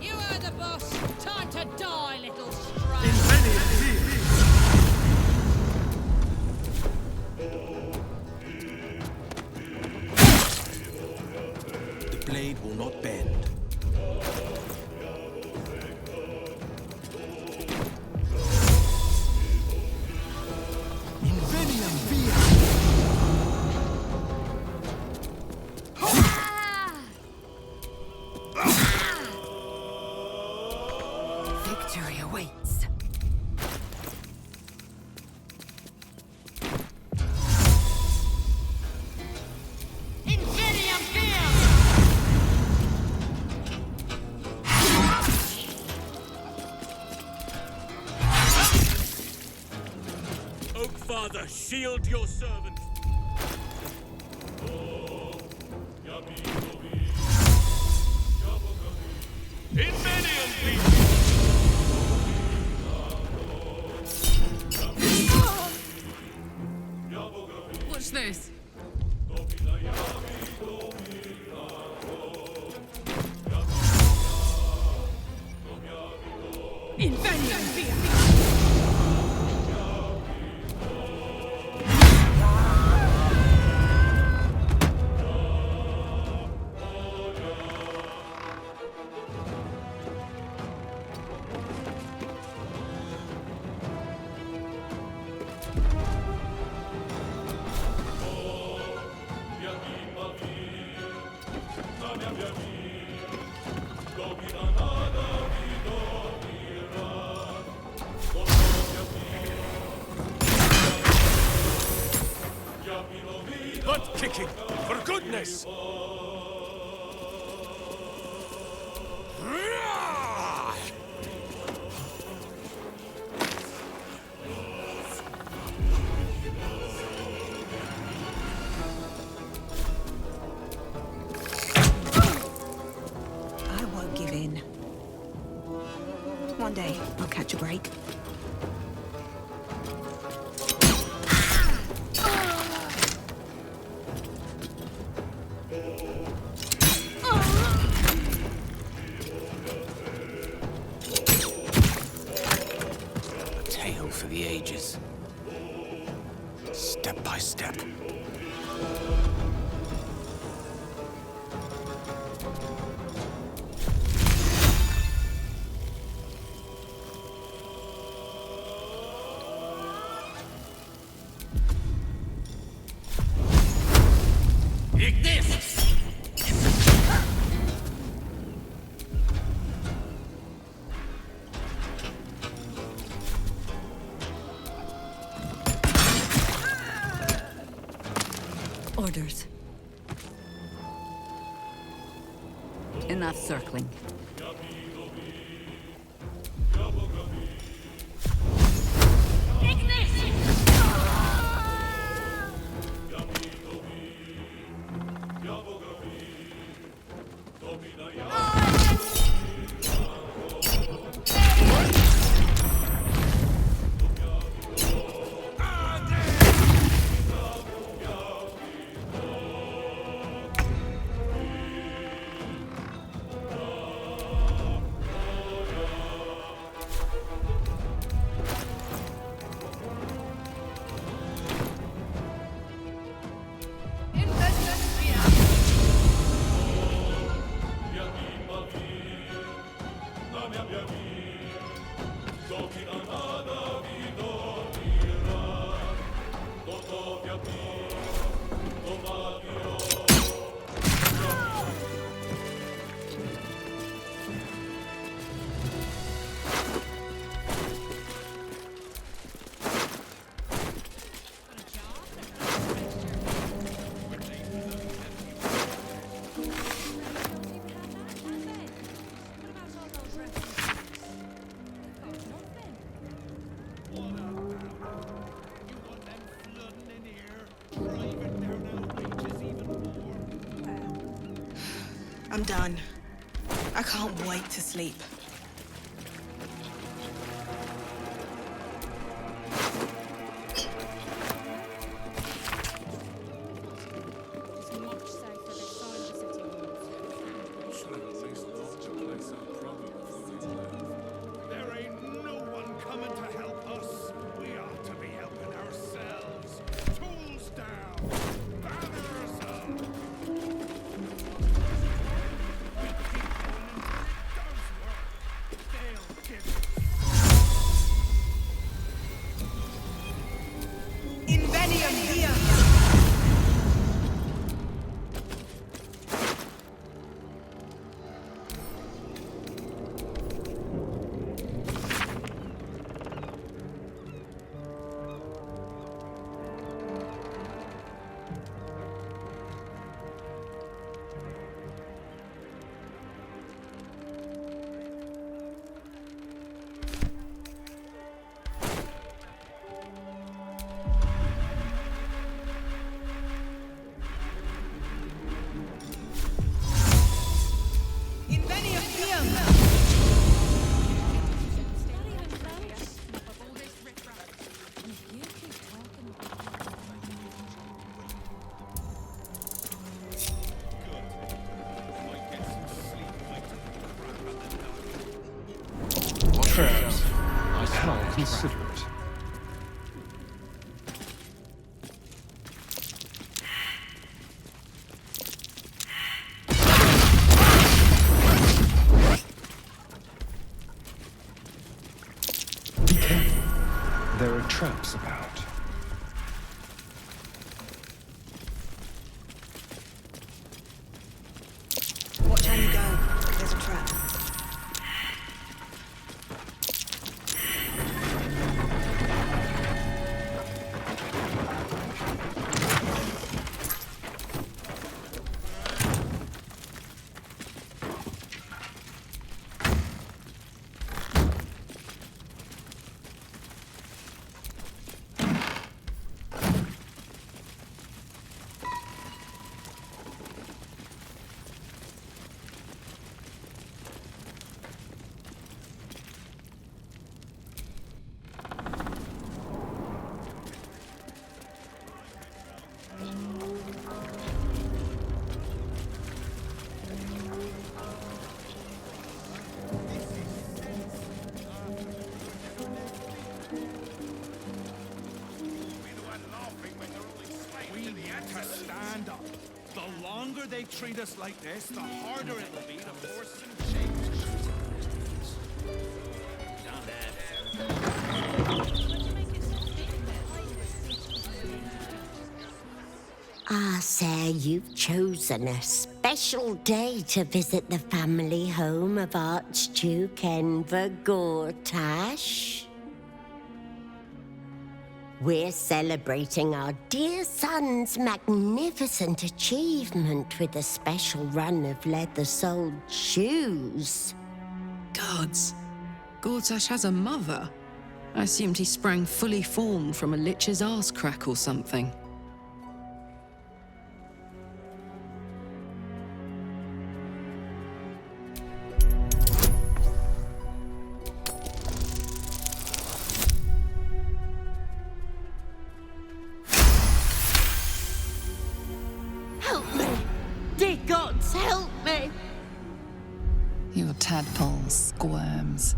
You heard the boss. Time to die, little stray. The blade will not bend. Victory awaits. Oak Father, shield your servant. Invenium, please. Watch this. Invenium via. Butt kicking, for goodness! I won't give in. One day, I'll catch a break. A tale for the ages. Step by step. orders. Enough circling. I'm done. I can't wait to sleep. There ain't no one coming to help us. We ought to be helping ourselves. Tools down. Banners up. Invenium here! Traps. I smell considerate. Be careful. There are traps about. Watch how you go. There's a trap. To stand up. The longer they treat us like this, the harder it'll be to force some change. Ah, sir, you've chosen a special day to visit the family home of Archduke Enver Gortash. We're celebrating our dear son's magnificent achievement with a special run of leather-soled shoes. Gods. Gortash has a mother. I assumed he sprang fully formed from a lich's arse crack or something. Help me! Dear gods, help me! Your tadpole squirms.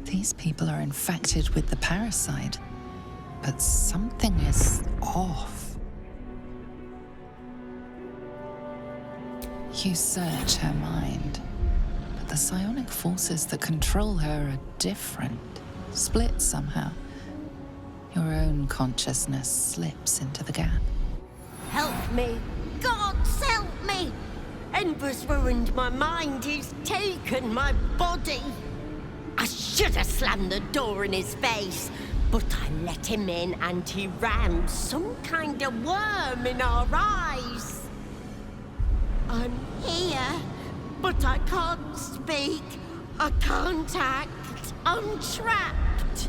These people are infected with the parasite, but something is off. You search her mind, but the psionic forces that control her are different, split somehow. Your own consciousness slips into the gap. Help me! Gods, help me! Enver's ruined my mind, he's taken my body! I should have slammed the door in his face, but I let him in and he rammed some kind of worm in our eyes. I'm here, but I can't speak, I can't act, I'm trapped.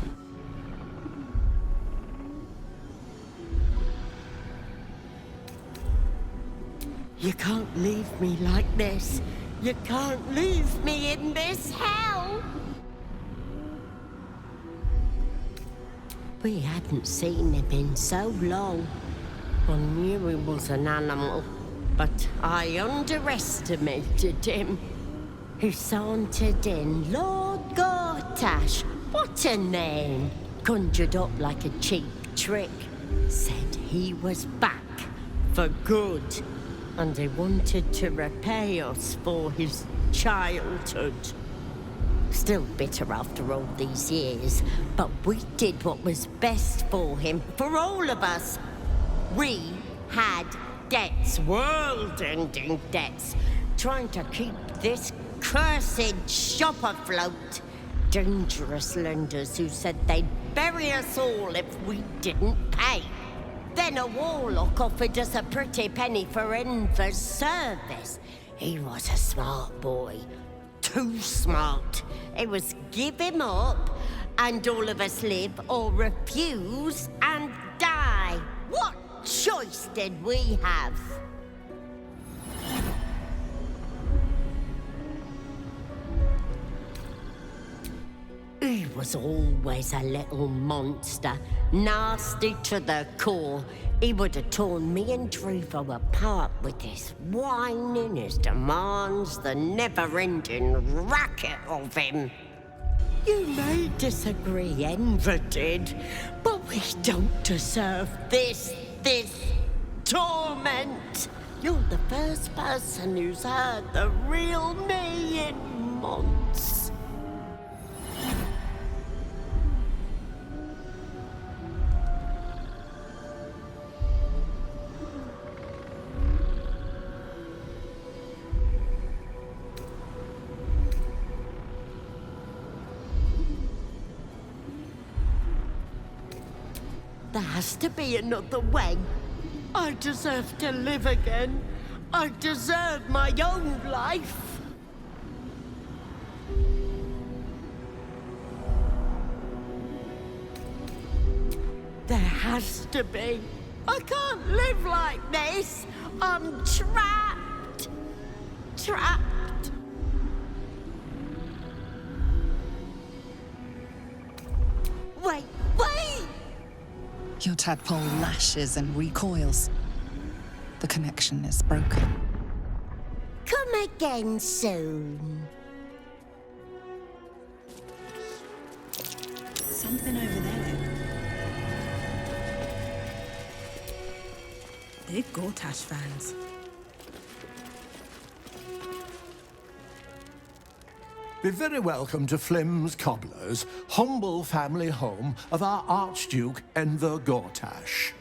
You can't leave me like this. You can't leave me in this hell. We hadn't seen him in so long. I knew he was an animal, but I underestimated him. He sauntered in, Lord Gortash, what a name! Conjured up like a cheap trick. Said he was back for good, and he wanted to repay us for his childhood. Still bitter after all these years, but we did what was best for him, for all of us. We had debts, world-ending debts, trying to keep this cursed shop afloat. Dangerous lenders who said they'd bury us all if we didn't pay. Then a warlock offered us a pretty penny for Enver's service. He was a smart boy. Too smart. It was give him up, and all of us live or refuse and die. What choice did we have? He was always a little monster, nasty to the core. He would have torn me and Druvo apart with his whining, his demands, the never-ending racket of him. You may disagree, Enver did, but we don't deserve this torment. You're the first person who's heard the real me in months. There has to be another way. I deserve to live again. I deserve my own life. There has to be. I can't live like this. I'm trapped. Trapped. Wait, wait! Your tadpole lashes and recoils. The connection is broken. Come again soon. Something over there. Big Gortash fans. Be very welcome to Flim's Cobblers, humble family home of our Archduke Enver Gortash.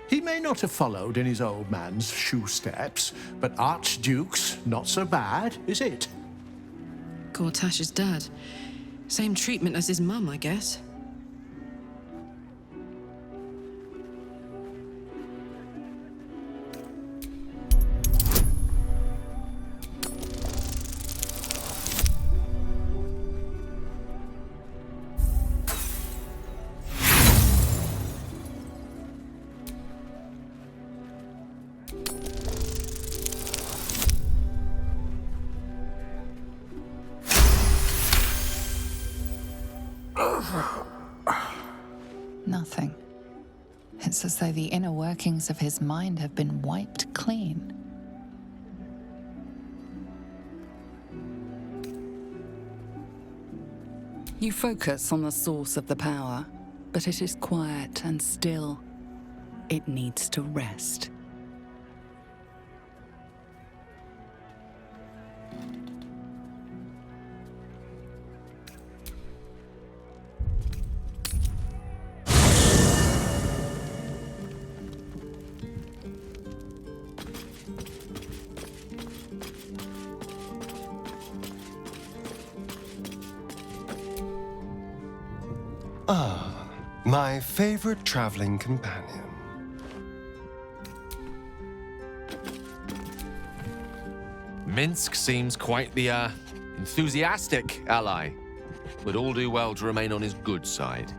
He may not have followed in his old man's shoe steps, but Archduke's not so bad, is it? Gortash's dad. Same treatment as his mum, I guess. Nothing. It's as though the inner workings of his mind have been wiped clean. You focus on the source of the power, but it is quiet and still. It needs to rest. Ah, my favorite traveling companion. Minsk seems quite the, enthusiastic ally. Would all do well to remain on his good side.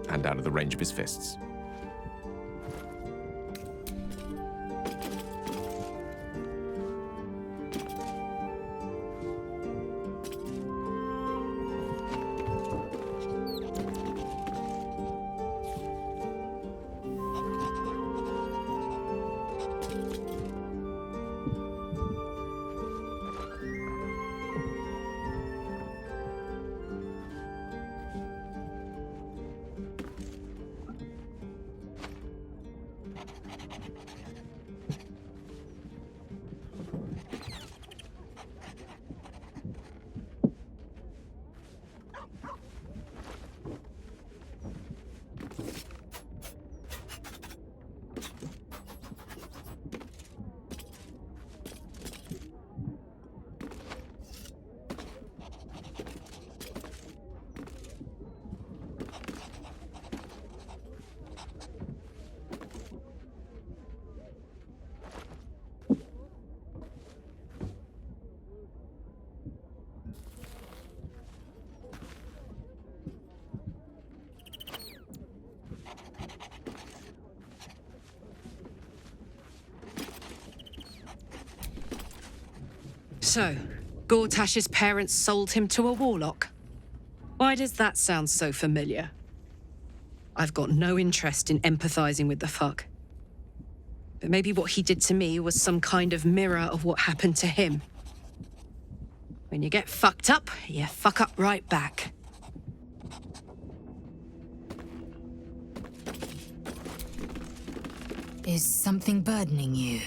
And out of the range of his fists. So, Gortash's parents sold him to a warlock. Why does that sound so familiar? I've got no interest in empathizing with the fuck. But maybe what he did to me was some kind of mirror of what happened to him. When you get fucked up, you fuck up right back. Is something burdening you?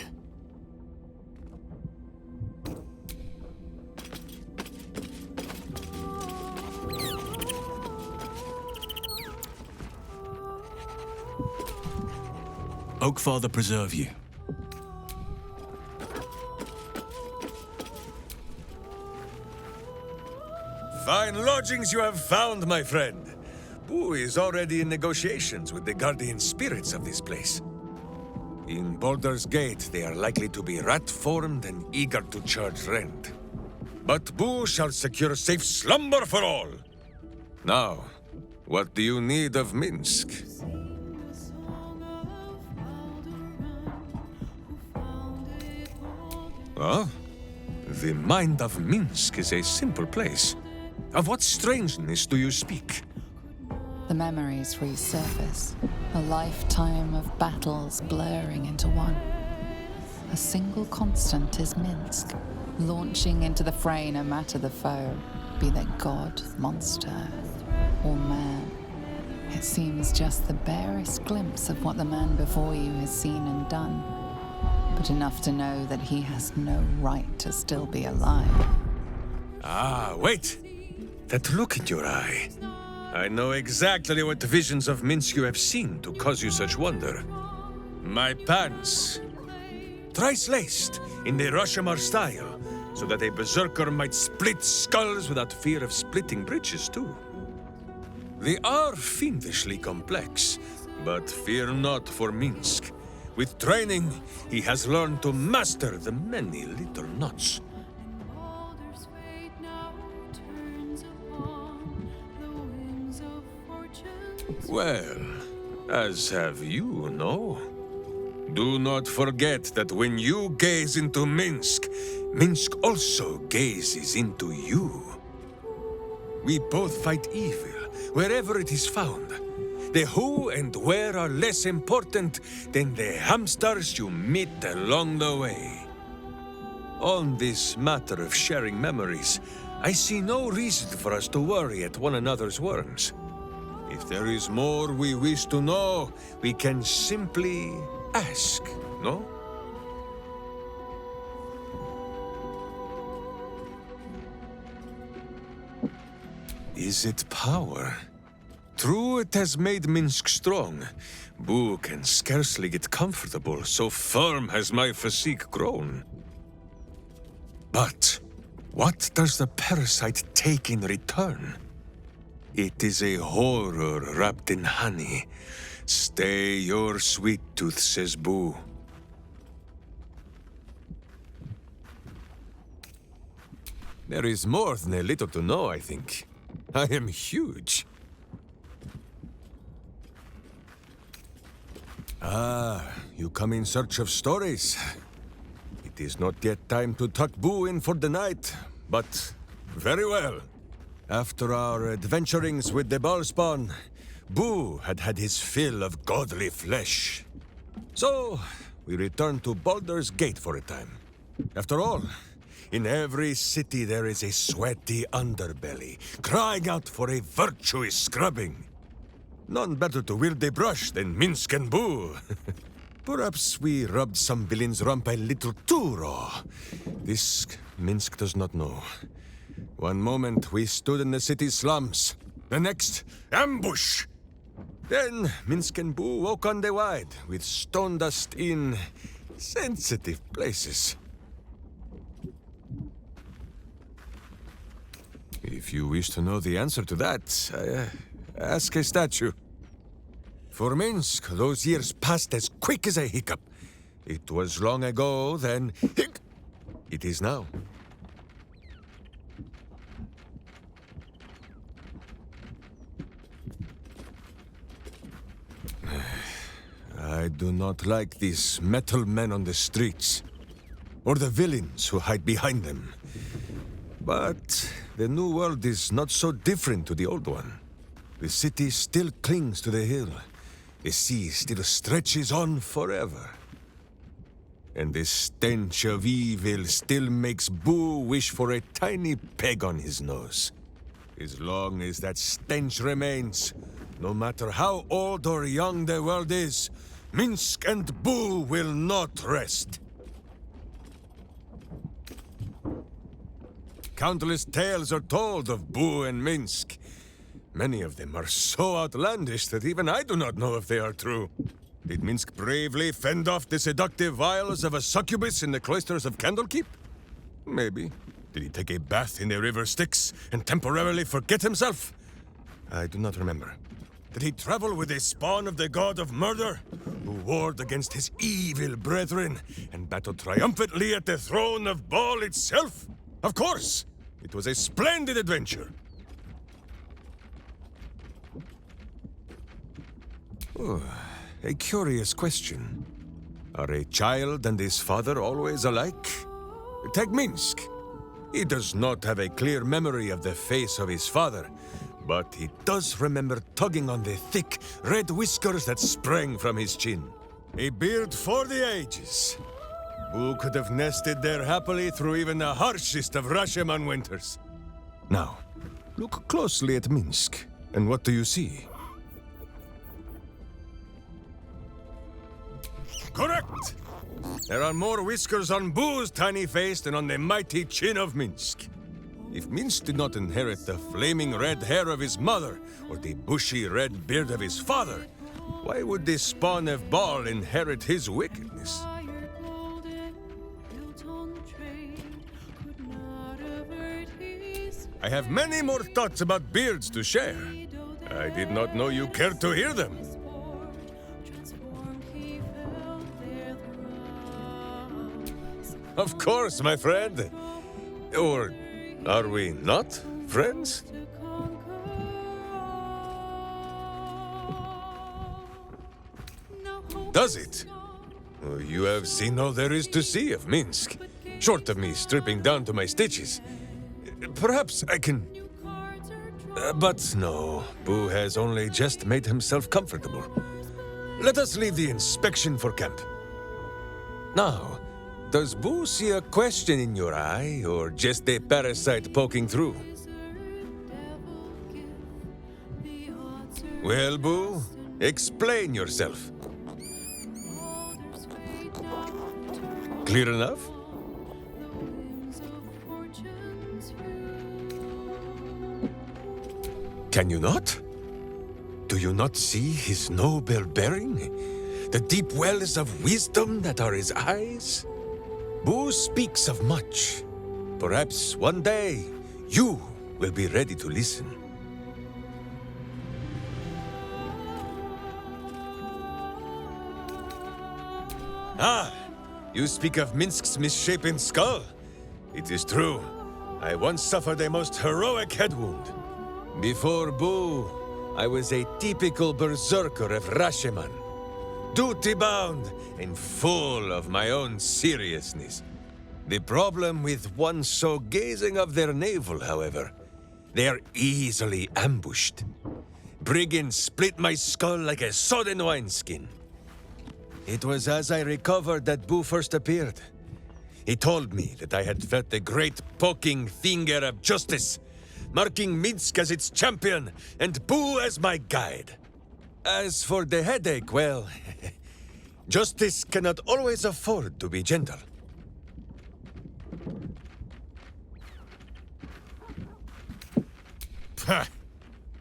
Oakfather preserve you. Fine lodgings you have found, my friend. Boo is already in negotiations with the guardian spirits of this place. In Baldur's Gate, they are likely to be rat-formed and eager to charge rent. But Boo shall secure safe slumber for all. Now, what do you need of Minsk? Huh? The mind of Minsk is a simple place. Of what strangeness do you speak? The memories resurface, a lifetime of battles blurring into one. A single constant is Minsk, launching into the fray no matter the foe, be they god, monster, or man. It seems just the barest glimpse of what the man before you has seen and done, but enough to know that he has no right to still be alive. Ah, wait! That look in your eye. I know exactly what visions of Minsk you have seen to cause you such wonder. My pants. Thrice laced in the Rashomar style, so that a berserker might split skulls without fear of splitting bridges too. They are fiendishly complex, but fear not for Minsk. With training, he has learned to master the many little knots. Well, as have you, no? Do not forget that when you gaze into Minsk, Minsk also gazes into you. We both fight evil, wherever it is found. The who and where are less important than the hamsters you meet along the way. On this matter of sharing memories, I see no reason for us to worry at one another's worms. If there is more we wish to know, we can simply ask, no? Is it power? True, it has made Minsk strong. Boo can scarcely get comfortable, so firm has my physique grown. But what does the parasite take in return? It is a horror wrapped in honey. Stay your sweet tooth, says Boo. There is more than a little to know, I think. I am huge. Ah, you come in search of stories. It is not yet time to tuck Boo in for the night, but very well. After our adventurings with the Ballspawn, Boo had had his fill of godly flesh. So, we returned to Baldur's Gate for a time. After all, in every city there is a sweaty underbelly, crying out for a virtuous scrubbing. None better to wield a brush than Minsk and Boo. Perhaps we rubbed some villain's rump a little too raw. This Minsk does not know. One moment we stood in the city's slums. The next, ambush! Then Minsk and Boo woke on the wide, with stone dust in sensitive places. If you wish to know the answer to that, ask a statue. For Minsk, those years passed as quick as a hiccup. It was long ago, then it is now. I do not like these metal men on the streets, or the villains who hide behind them. But the new world is not so different to the old one. The city still clings to the hill. The sea still stretches on forever. And the stench of evil still makes Boo wish for a tiny peg on his nose. As long as that stench remains, no matter how old or young the world is, Minsk and Boo will not rest. Countless tales are told of Boo and Minsk. Many of them are so outlandish that even I do not know if they are true. Did Minsk bravely fend off the seductive vials of a succubus in the cloisters of Candlekeep? Maybe. Did he take a bath in the river Styx and temporarily forget himself? I do not remember. Did he travel with a spawn of the god of murder, who warred against his evil brethren and battled triumphantly at the throne of Baal itself? Of course! It was a splendid adventure! Oh, a curious question. Are a child and his father always alike? Take Minsk. He does not have a clear memory of the face of his father, but he does remember tugging on the thick, red whiskers that sprang from his chin. A beard for the ages. Boo could have nested there happily through even the harshest of Rashomon winters. Now, look closely at Minsk, and what do you see? Correct! There are more whiskers on Boo's tiny face than on the mighty chin of Minsk. If Minsk did not inherit the flaming red hair of his mother, or the bushy red beard of his father, why would the spawn of Baal inherit his wickedness? I have many more thoughts about beards to share. I did not know you cared to hear them. Of course, my friend. Or are we not friends? Does it? Oh, you have seen all there is to see of Minsk, short of me stripping down to my stitches. Perhaps I can... But no, Boo has only just made himself comfortable. Let us leave the inspection for camp. Now, does Boo see a question in your eye, or just a parasite poking through? Well, Boo, explain yourself. Clear enough? Can you not? Do you not see his noble bearing? The deep wells of wisdom that are his eyes? Boo speaks of much. Perhaps one day, you will be ready to listen. Ah, you speak of Minsk's misshapen skull. It is true. I once suffered a most heroic head wound. Before Boo, I was a typical berserker of Rashomon. Duty-bound and full of my own seriousness. The problem with one so gazing of their navel, however, they are easily ambushed. Brigands split my skull like a sodden wineskin. It was as I recovered that Boo first appeared. He told me that I had felt the great poking finger of justice, marking Minsk as its champion and Boo as my guide. As for the headache, well, justice cannot always afford to be gentle. Pah!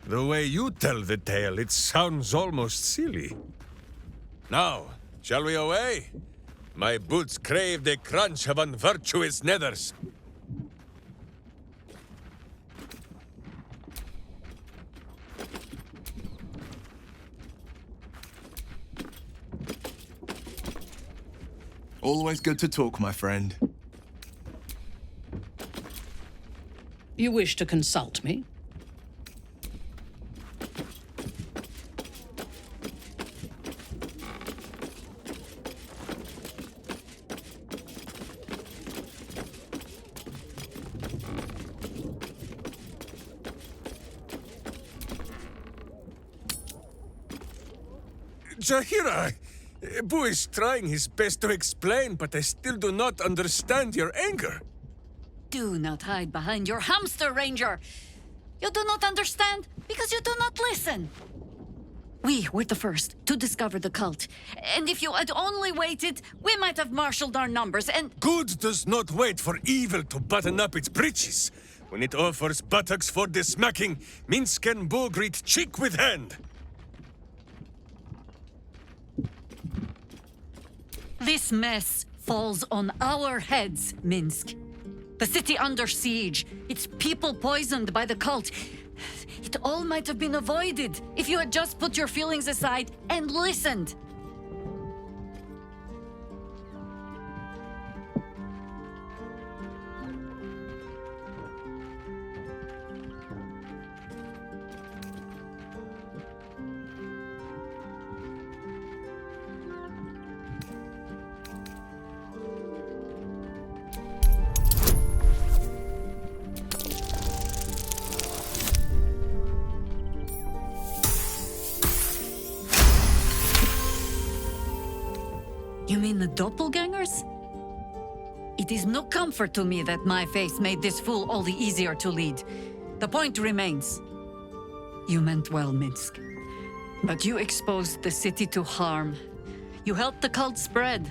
The way you tell the tale, it sounds almost silly. Now, shall we away? My boots crave the crunch of unvirtuous nethers. Always good to talk, my friend. You wish to consult me? Jaheira! Boo is trying his best to explain, but I still do not understand your anger. Do not hide behind your hamster, Ranger. You do not understand because you do not listen. We were the first to discover the cult. And if you had only waited, we might have marshaled our numbers and... Good does not wait for evil to button up its breeches. When it offers buttocks for the smacking, Minsk and Boo greet cheek with hand. This mess falls on our heads, Minsk. The city under siege, its people poisoned by the cult. It all might have been avoided if you had just put your feelings aside and listened. You mean the doppelgangers? It is no comfort to me that my face made this fool all the easier to lead. The point remains. You meant well, Minsk. But you exposed the city to harm. You helped the cult spread.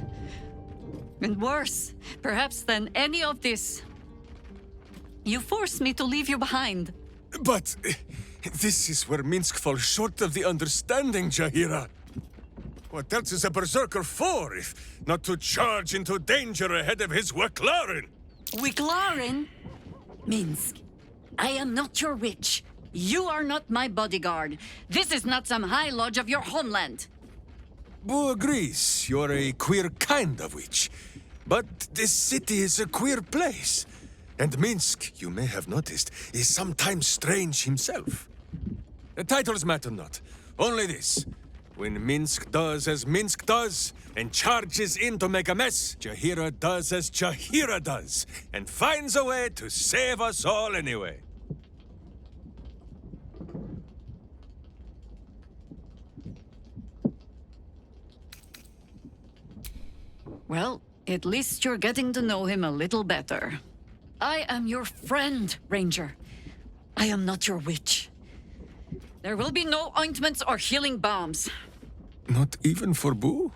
And worse, perhaps than any of this, you forced me to leave you behind. But this is where Minsk falls short of the understanding, Jaheira. What else is a berserker for, if not to charge into danger ahead of his Wicklaren? Wicklaren? Minsk, I am not your witch. You are not my bodyguard. This is not some high lodge of your homeland. Boo agrees you're a queer kind of witch. But this city is a queer place. And Minsk, you may have noticed, is sometimes strange himself. The titles matter not. Only this. When Minsk does as Minsk does, and charges in to make a mess, Jaheira does as Jaheira does, and finds a way to save us all anyway. Well, at least you're getting to know him a little better. I am your friend, Ranger. I am not your witch. There will be no ointments or healing balms. Not even for Boo?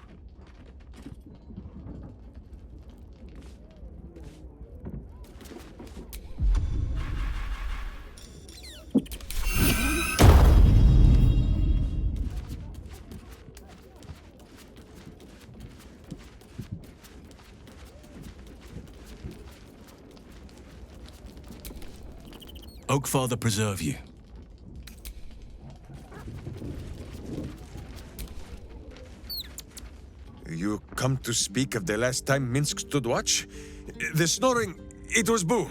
Oakfather preserve you. You come to speak of the last time Minsk stood watch? The snoring, it was Boo.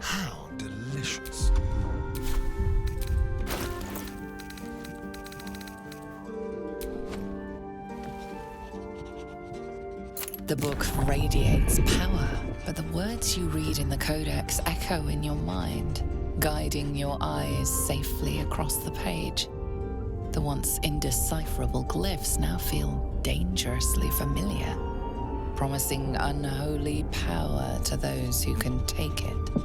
How delicious. The book radiates power, but the words you read in the Codex echo in your mind, guiding your eyes safely across the page. The once indecipherable glyphs now feel dangerously familiar, promising unholy power to those who can take it.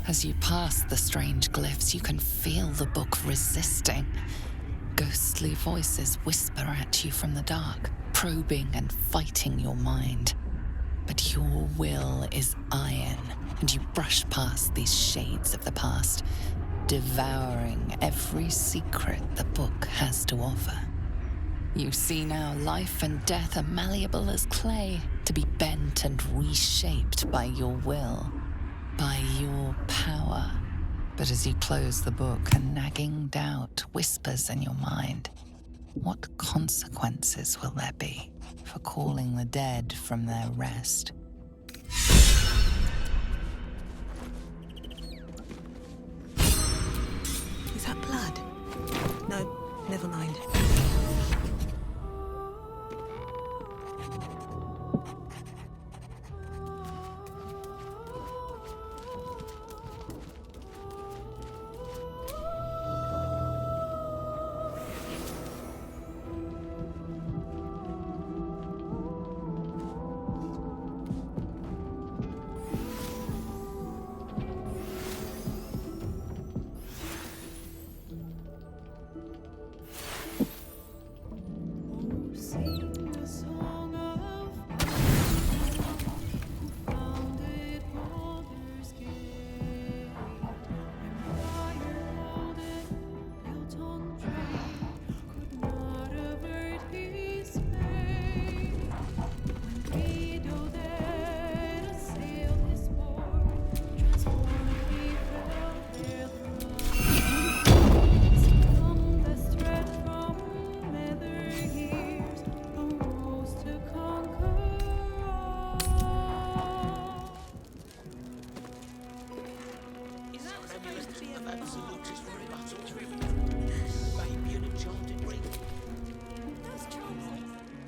As you pass the strange glyphs, you can feel the book resisting. Ghostly voices whisper at you from the dark, probing and fighting your mind. But your will is iron, and you brush past these shades of the past, devouring every secret the book has to offer. You see now life and death are malleable as clay, to be bent and reshaped by your will. By your power. But as you close the book, a nagging doubt whispers in your mind. What consequences will there be for calling the dead from their rest? Is that blood? No, never mind.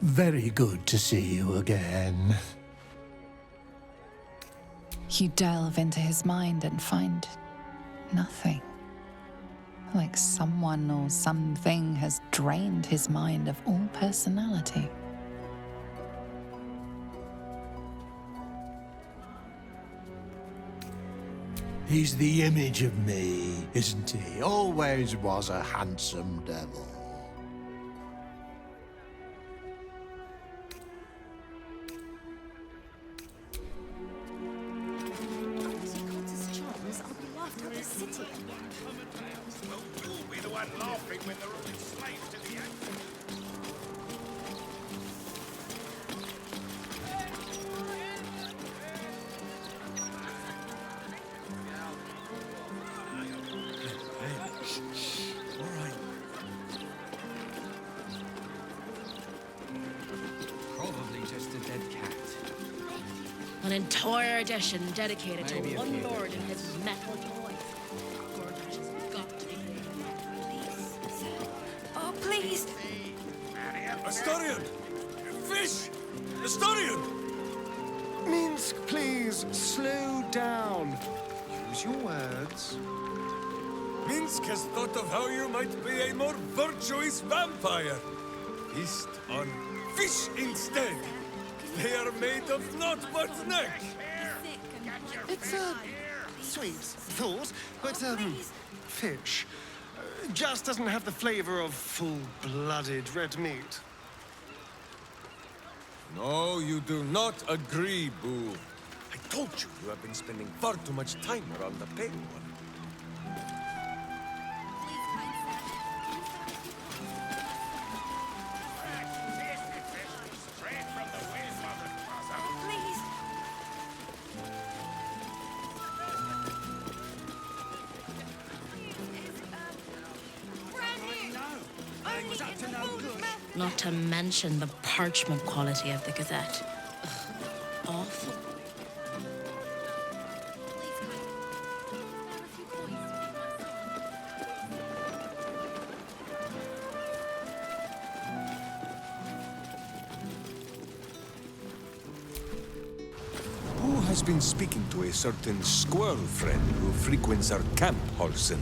Very good to see you again. You delve into his mind and find nothing. Like someone or something has drained his mind of all personality. He's the image of me, isn't he? Always was a handsome devil. An entire edition dedicated to one lord and his metal toys. Gortash has got to be paid. Oh, please! Astarion! Fish! Astarion! Minsk, please, slow down. Use your words. Minsk has thought of how you might be a more virtuous vampire. Feast on fish instead. They are made of naught but neck. It's a sweet thought, but fish just doesn't have the flavor of full-blooded red meat. No, you do not agree, Boo. I told you you have been spending far too much time around the pale one. Not to mention the parchment quality of the Gazette. Ugh, awful. Who has been speaking to a certain squirrel friend who frequents our camp, Halsen?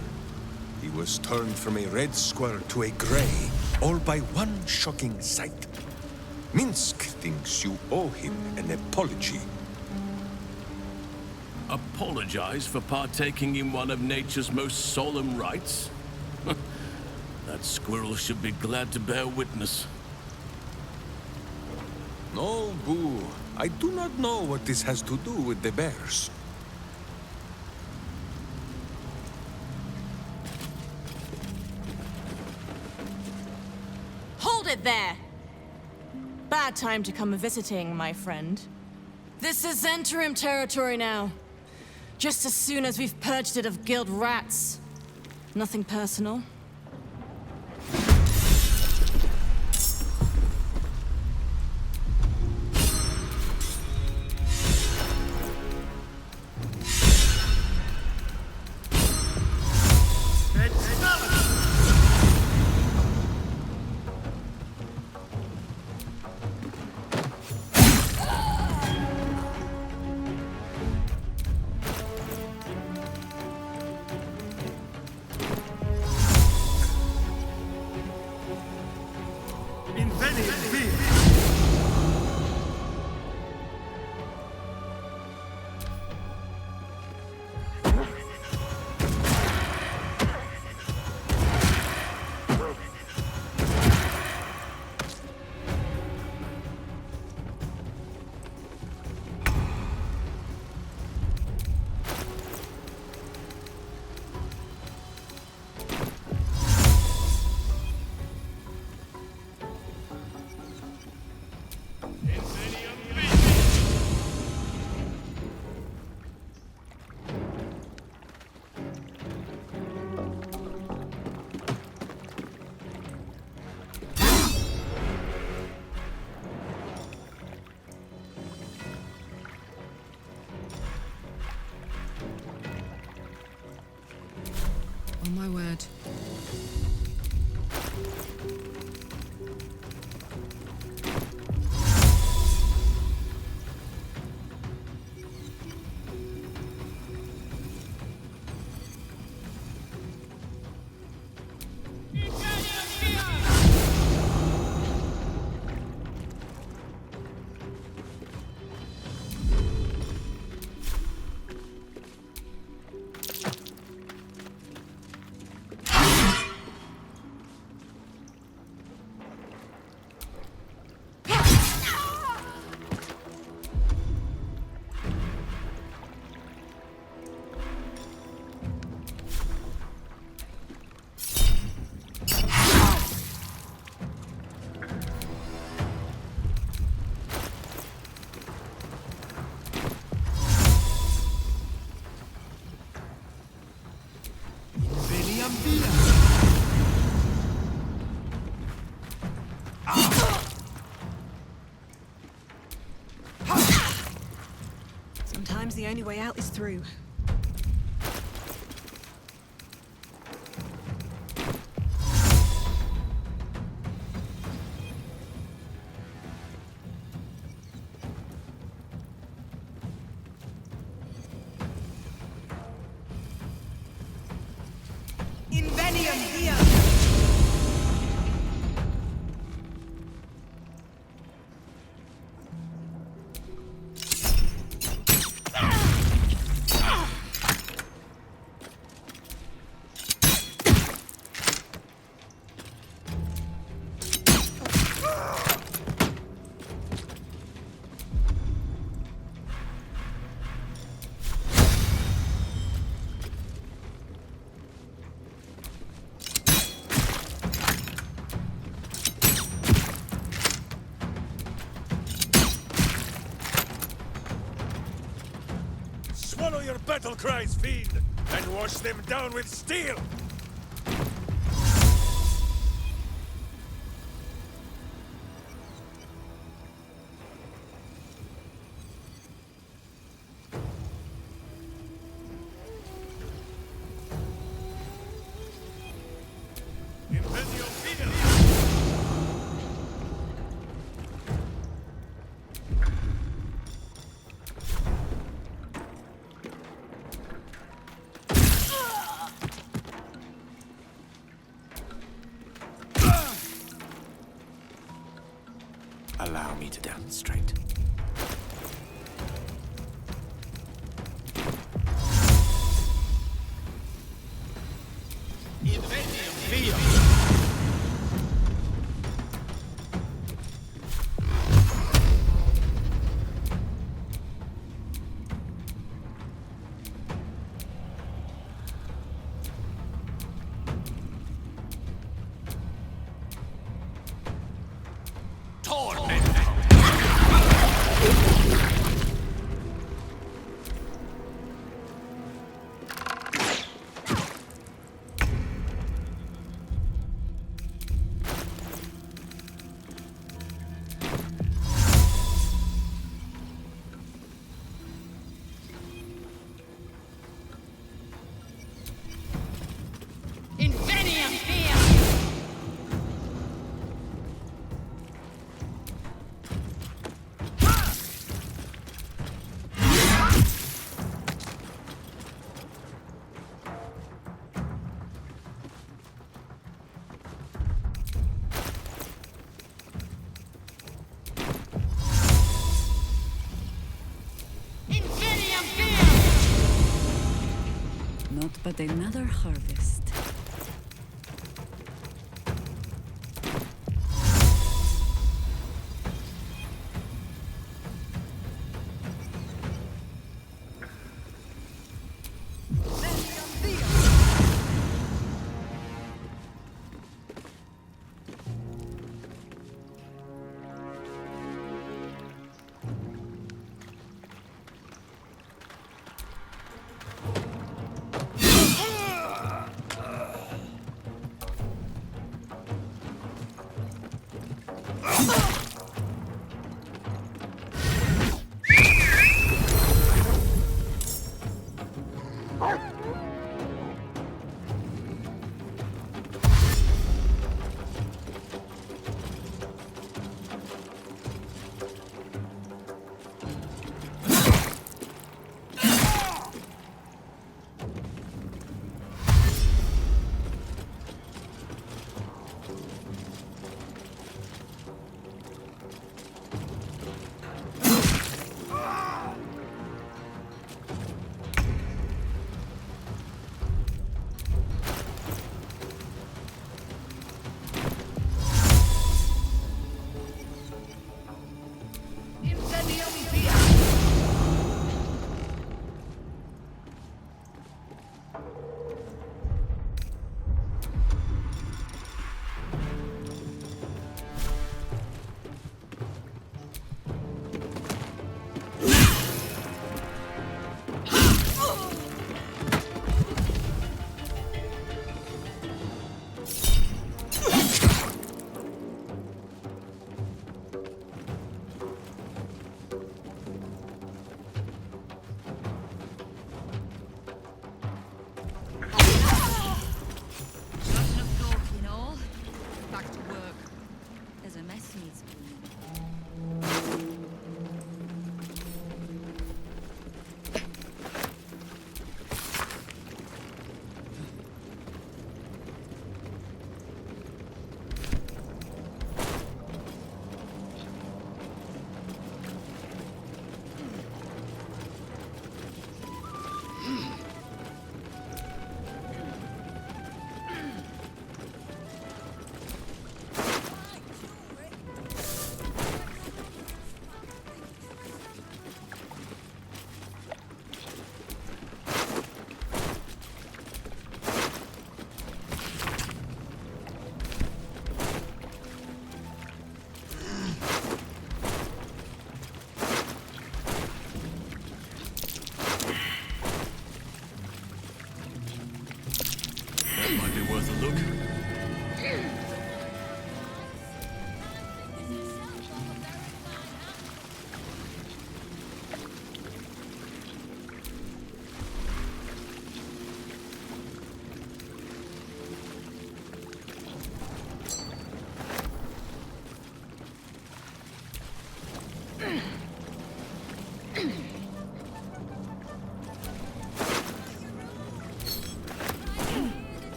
He was turned from a red squirrel to a gray, all by one shocking sight. Minsk thinks you owe him an apology. Apologize for partaking in one of nature's most solemn rites? That squirrel should be glad to bear witness. No, Boo. I do not know what this has to do with the bears. Hold it there! Bad time to come visiting, my friend. This is Zhentarim territory now. Just as soon as we've purged it of guild rats. Nothing personal. Oh my word. Seems the only way out is through. Invenium here! Swallow your battle cries, fiend, and wash them down with steel! Allow me to demonstrate. Not but another harvest.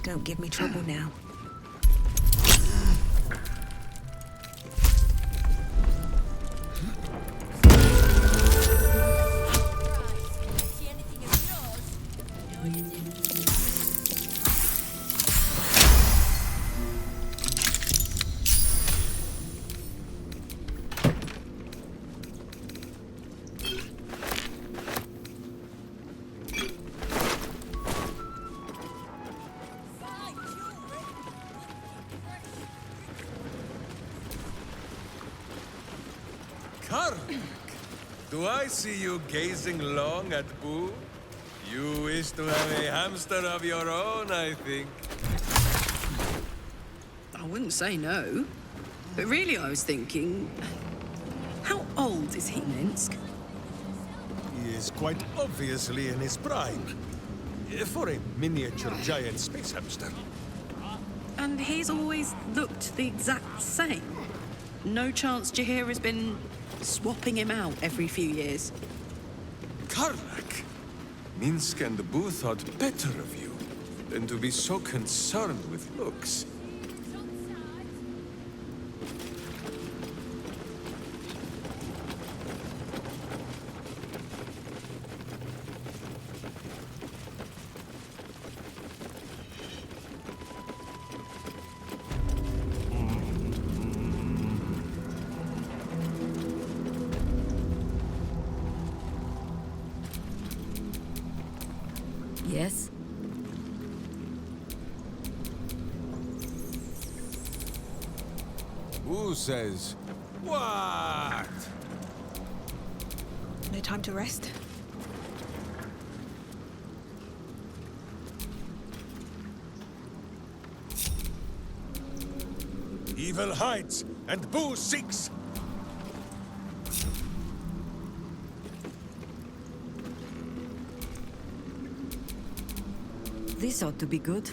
Don't give me trouble now. Karlach, do I see you gazing long at Boo? You wish to have a hamster of your own, I think. I wouldn't say no. But really, I was thinking... How old is he, Minsk? He is quite obviously in his prime. For a miniature giant space hamster. And he's always looked the exact same. No chance Jahir has been swapping him out every few years. Karlach, Minsk and Boo thought better of you than to be so concerned with looks. Yes? Who says what? No time to rest? Evil hides and Boo seeks. This ought to be good.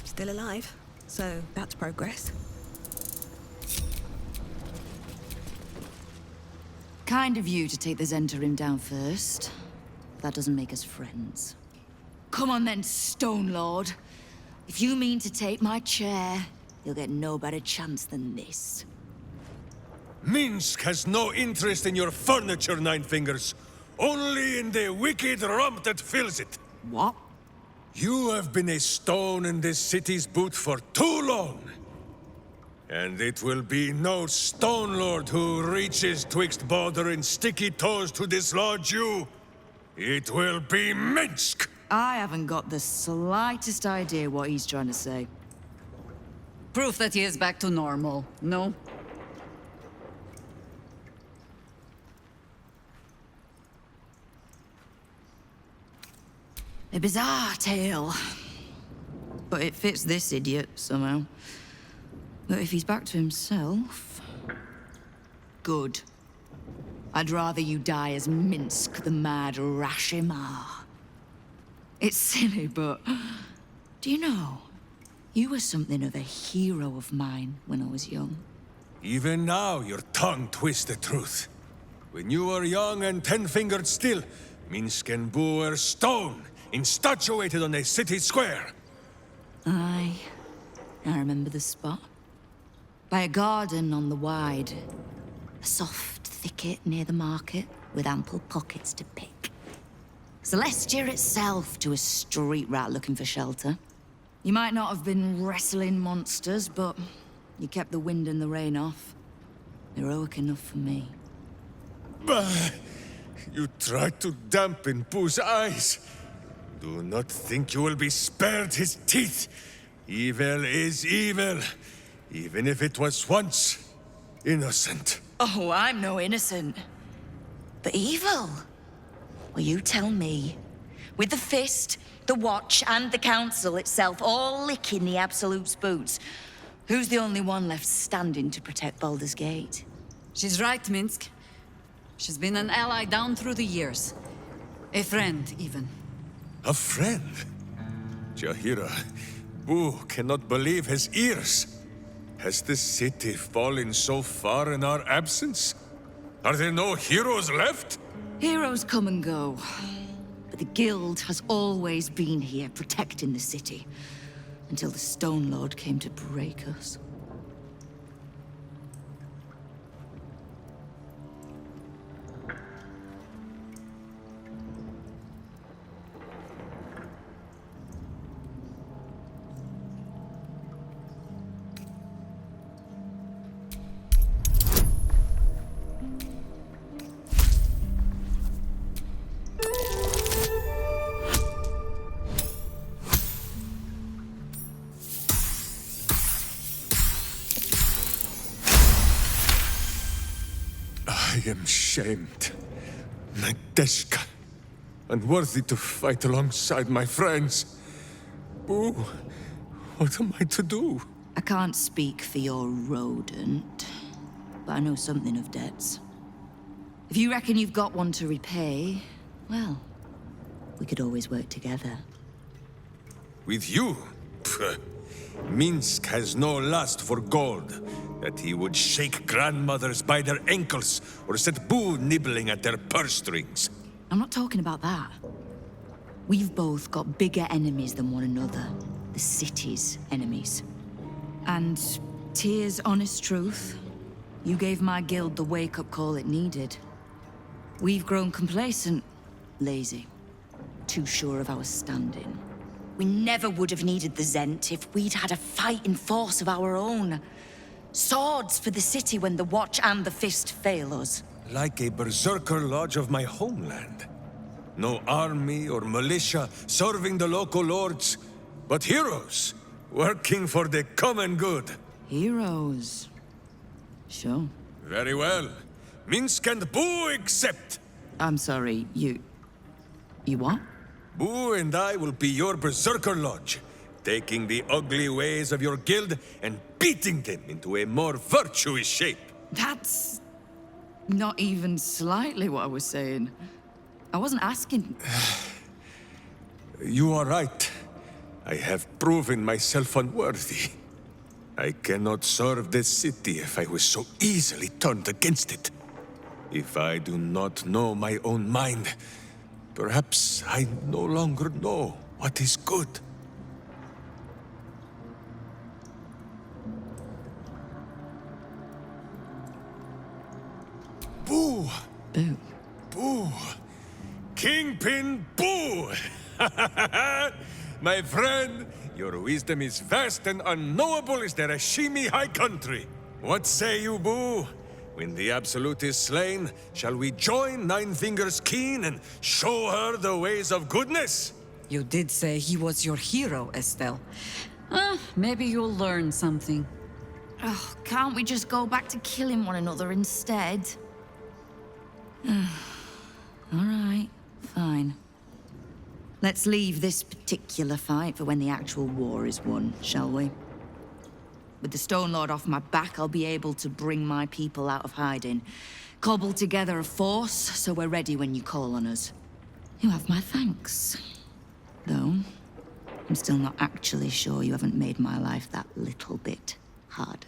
Still alive, so that's progress. Kind of you to take the Zentarim down first. That doesn't make us friends. Come on then, Stone Lord. If you mean to take my chair, you'll get no better chance than this. Minsk has no interest in your furniture, Nine Fingers. Only in the wicked rump that fills it. What? You have been a stone in this city's boot for too long. And it will be no Stone Lord who reaches twixt Baldur and sticky toes to dislodge you. It will be Minsk! I haven't got the slightest idea what he's trying to say. Proof that he is back to normal, no? A bizarre tale. But it fits this idiot, somehow. But if he's back to himself... Good. I'd rather you die as Minsk, the mad Rashimar. It's silly, but... Do you know? You were something of a hero of mine when I was young. Even now, your tongue twists the truth. When you were young and 10-fingered still, Minsk and Boo were stone, instatuated on a city square. Aye. I remember the spot. By a garden on the Wide. A soft thicket near the market, with ample pockets to pick. Celestia itself to a street rat looking for shelter. You might not have been wrestling monsters, but you kept the wind and the rain off. Heroic enough for me. Bah! You tried to dampen Boo's eyes. Do not think you will be spared his teeth. Evil is evil, even if it was once innocent. Oh, I'm no innocent. But evil? Well, you tell me. With the Fist, the Watch, and the Council itself all licking the Absolute's boots, who's the only one left standing to protect Baldur's Gate? She's right, Minsk. She's been an ally down through the years. A friend, even. A friend? Jahira, Boo cannot believe his ears. Has the city fallen so far in our absence? Are there no heroes left? Heroes come and go. But the Guild has always been here, protecting the city. Until the Stone Lord came to break us. I am shamed. Nadeshka. Unworthy to fight alongside my friends. Boo, what am I to do? I can't speak for your rodent, but I know something of debts. If you reckon you've got one to repay, well, we could always work together. With you? Pfft. Minsk has no lust for gold. That he would shake grandmothers by their ankles, or set Boo nibbling at their purse strings. I'm not talking about that. We've both got bigger enemies than one another. The city's enemies. And, Tyr's honest truth, you gave my guild the wake-up call it needed. We've grown complacent, lazy, too sure of our standing. We never would have needed the Zent if we'd had a fighting force of our own. Swords for the city when the Watch and the Fist fail us. Like a berserker lodge of my homeland. No army or militia serving the local lords, but heroes working for the common good. Heroes. Sure. Very well. Minsk and Boo accept. I'm sorry, you what? Boo and I will be your berserker lodge, taking the ugly ways of your guild and beating them into a more virtuous shape. That's not even slightly what I was saying. I wasn't asking. You are right. I have proven myself unworthy. I cannot serve this city if I was so easily turned against it. If I do not know my own mind, perhaps I no longer know what is good. Boo! Boo. Boo! Kingpin Boo! My friend, your wisdom is vast and unknowable as the Rashimi High Country. What say you, Boo? When the Absolute is slain, shall we join Nine Fingers Keen and show her the ways of goodness? You did say he was your hero, Estelle. Maybe you'll learn something. Oh, can't we just go back to killing one another instead? All right, fine. Let's leave this particular fight for when the actual war is won, shall we? With the Stone Lord off my back, I'll be able to bring my people out of hiding. Cobble together a force, so we're ready when you call on us. You have my thanks. Though, I'm still not actually sure you haven't made my life that little bit harder.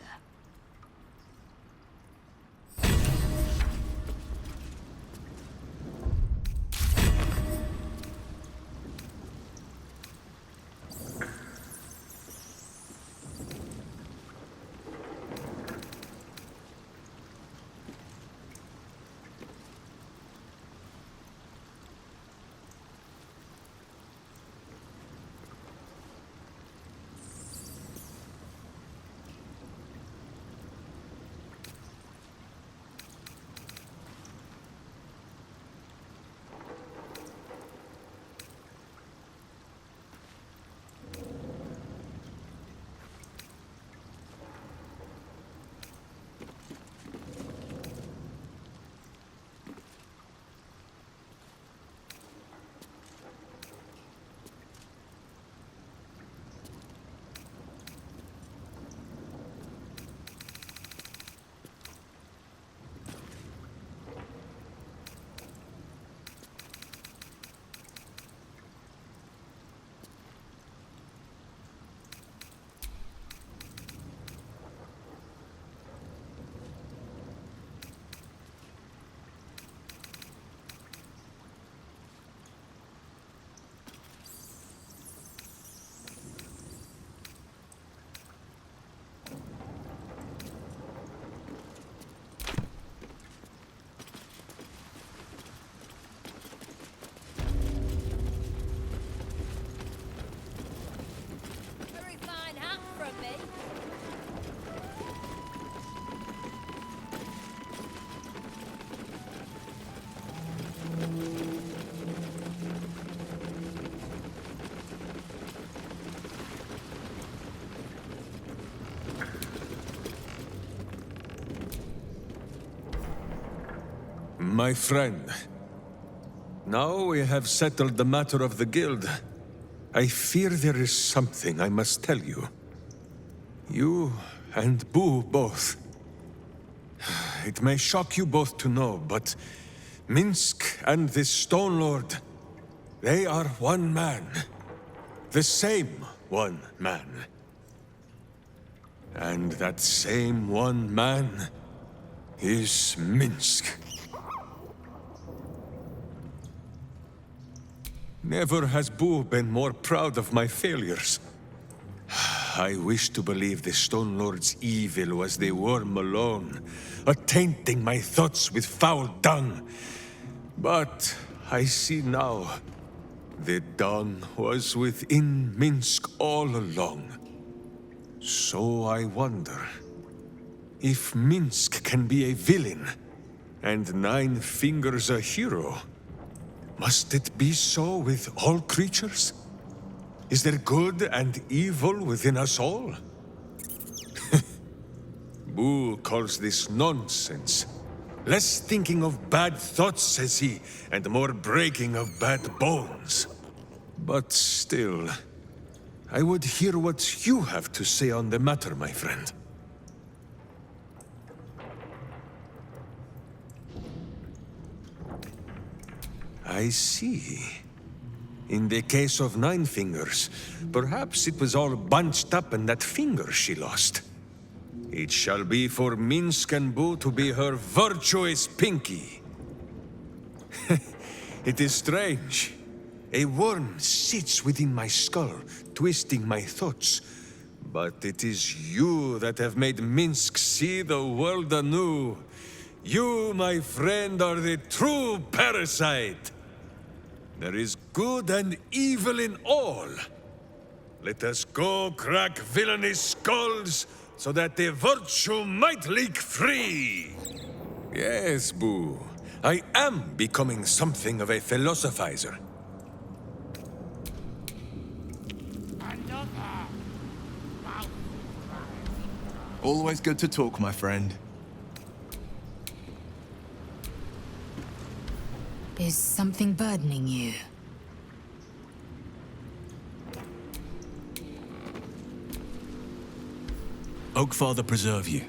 My friend, now we have settled the matter of the guild. I fear there is something I must tell you. You and Boo both. It may shock you both to know, but Minsk and this Stone Lord, they are one man. The same one man. And that same one man is Minsk. Never has Boo been more proud of my failures. I wish to believe the Stone Lord's evil was the worm alone, attainting my thoughts with foul dung. But I see now, the dung was within Minsk all along. So I wonder, if Minsk can be a villain, and Nine Fingers a hero, must it be so with all creatures? Is there good and evil within us all? Boo calls this nonsense. Less thinking of bad thoughts, says he, and more breaking of bad bones. But still, I would hear what you have to say on the matter, my friend. I see. In the case of Nine Fingers, perhaps it was all bunched up in that finger she lost. It shall be for Minsk and Boo to be her virtuous pinky. It is strange. A worm sits within my skull, twisting my thoughts. But it is you that have made Minsk see the world anew. You, my friend, are the true parasite. There is good and evil in all. Let us go crack villainous skulls, so that the virtue might leak free. Yes, Boo. I am becoming something of a philosophizer. Always good to talk, my friend. Is something burdening you? Oakfather preserve you.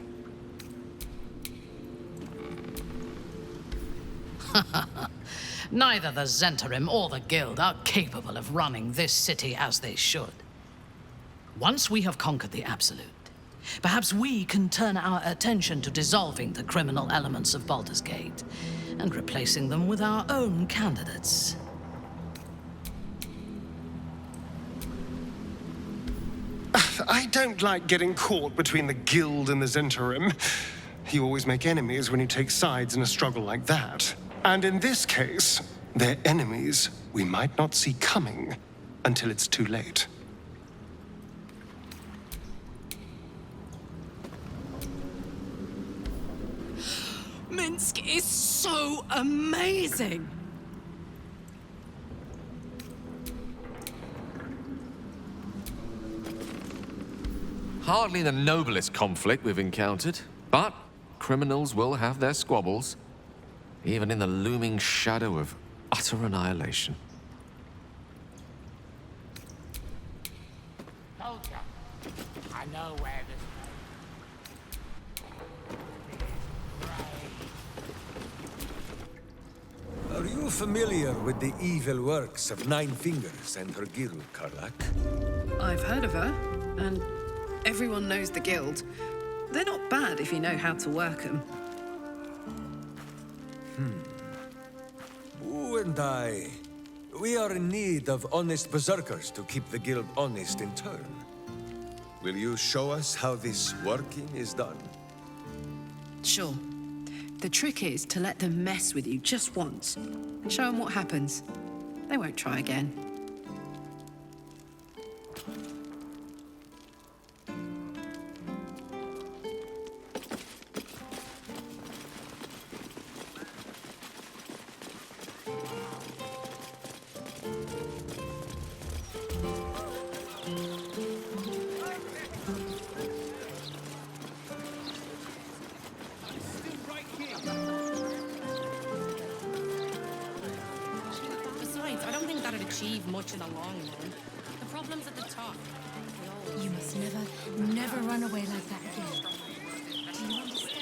Neither the Zentarim or the Guild are capable of running this city as they should. Once we have conquered the Absolute, perhaps we can turn our attention to dissolving the criminal elements of Baldur's Gate and replacing them with our own candidates. I don't like getting caught between the Guild and the Zentarim. You always make enemies when you take sides in a struggle like that. And in this case, they're enemies we might not see coming until it's too late. Minsk is so amazing! Hardly the noblest conflict we've encountered, but criminals will have their squabbles, even in the looming shadow of utter annihilation. Soldier, I know where this Are you familiar with the evil works of Nine Fingers and her Giru, Karlach? I've heard of her, and everyone knows the Guild. They're not bad if you know how to work them. Boo and I, we are in need of honest berserkers to keep the Guild honest in turn. Will you show us how this working is done? Sure. The trick is to let them mess with you just once, and show them what happens. They won't try again. achieve much in the long run. The problem's at the top. You must never run away like that again. Do you understand?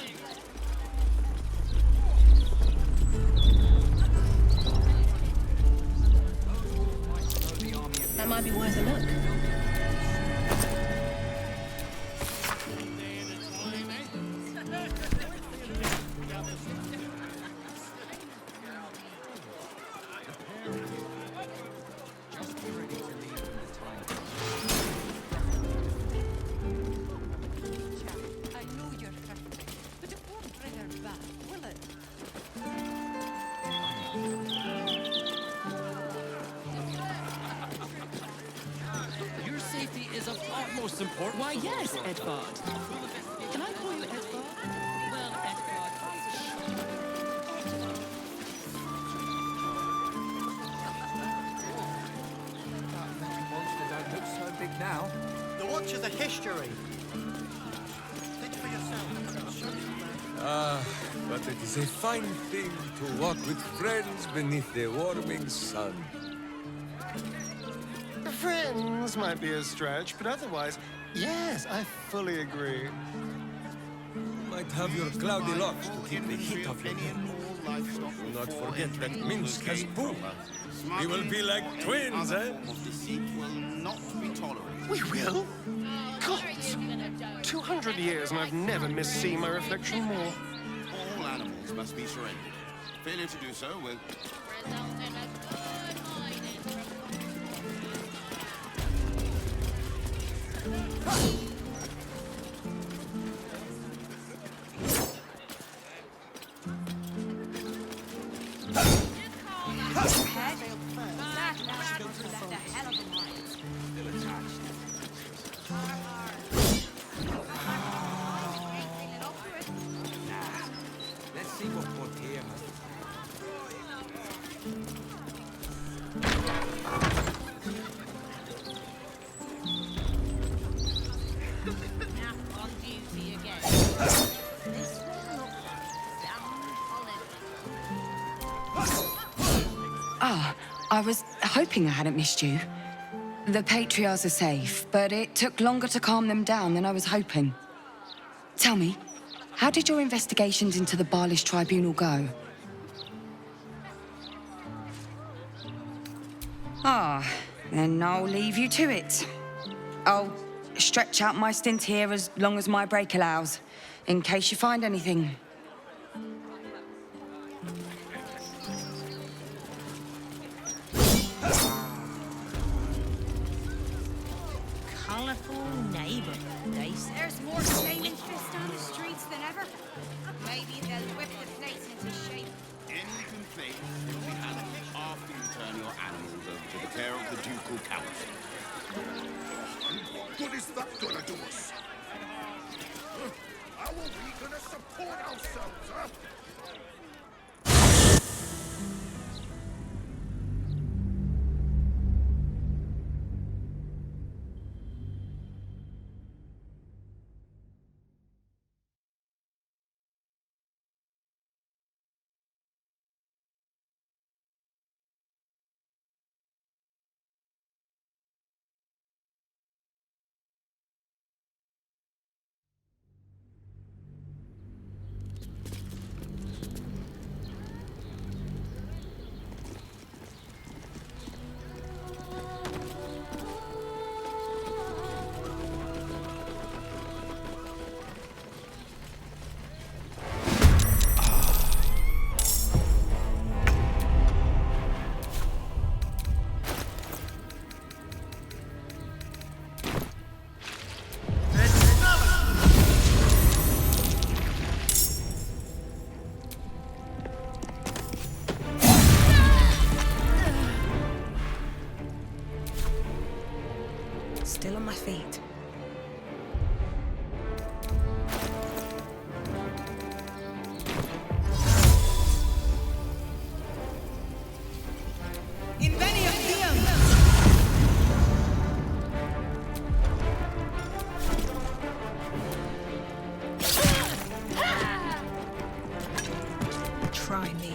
That might be worth a look. Why, yes, Edvard. Can I call you Edvard? Well, Edvard. Monster don't look so big now. The Watch is a history. Think for yourself. But it is a fine thing to walk with friends beneath the warming sun. Friends might be a stretch, but otherwise, yes, I fully agree. You might have your cloudy locks to keep the heat off your head. Do not forget that Minsk has poo. We will be like twins, eh? We will? God! 200 years and I've never misseen my reflection more. All animals must be surrendered. Failure to do so will... Let's see what Portier has I was hoping I hadn't missed you. The Patriarchs are safe, but it took longer to calm them down than I was hoping. Tell me, how did your investigations into the Baalish Tribunal go? Then I'll leave you to it. I'll stretch out my stint here as long as my break allows, in case you find anything. Colourful neighbourhood, they say. There's more flaming fists on the streets than ever. Maybe they'll whip the place into shape. Any complaint will be handled after you turn your animals over to the care of the Ducal Council. What is that gonna do us? How are we gonna support ourselves, huh? Still on my feet. Try me.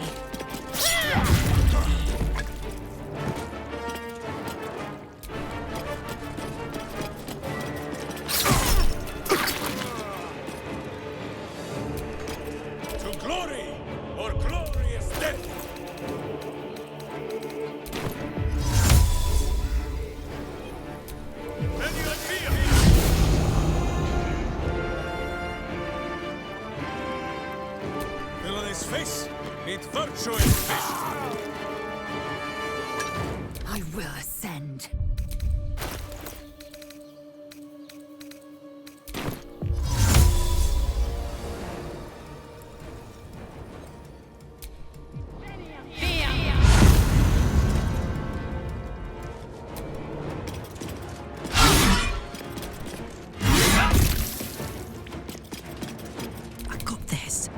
choice, fish. I will ascend. I got this.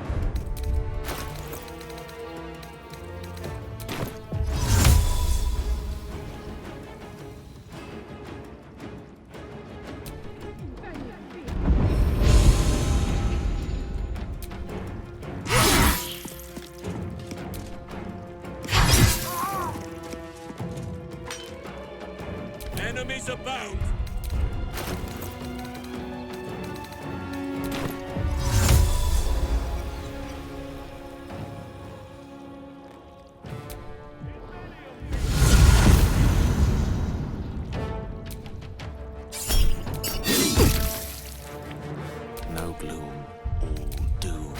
Enemies abound. No gloom, all doom.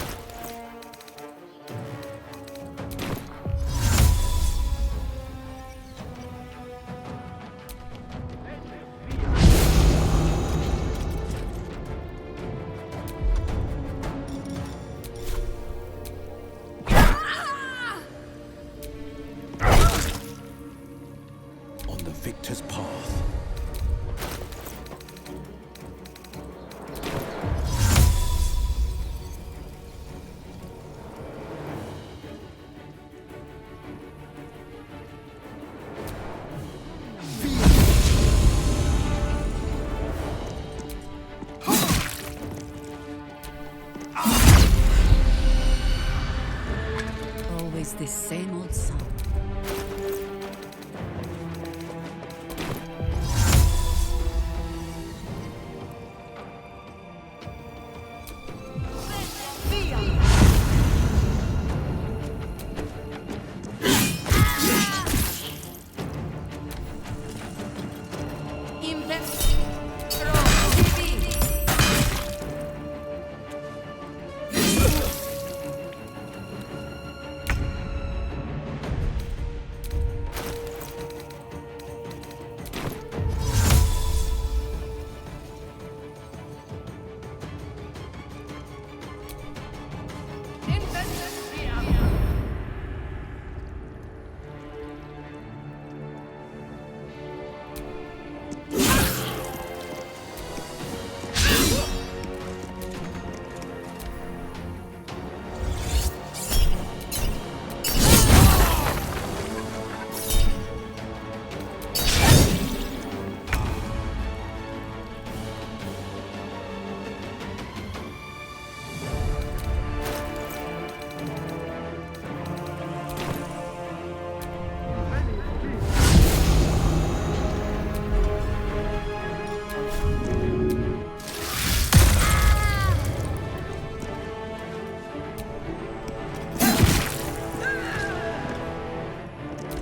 On the victor's path. Always this same old song.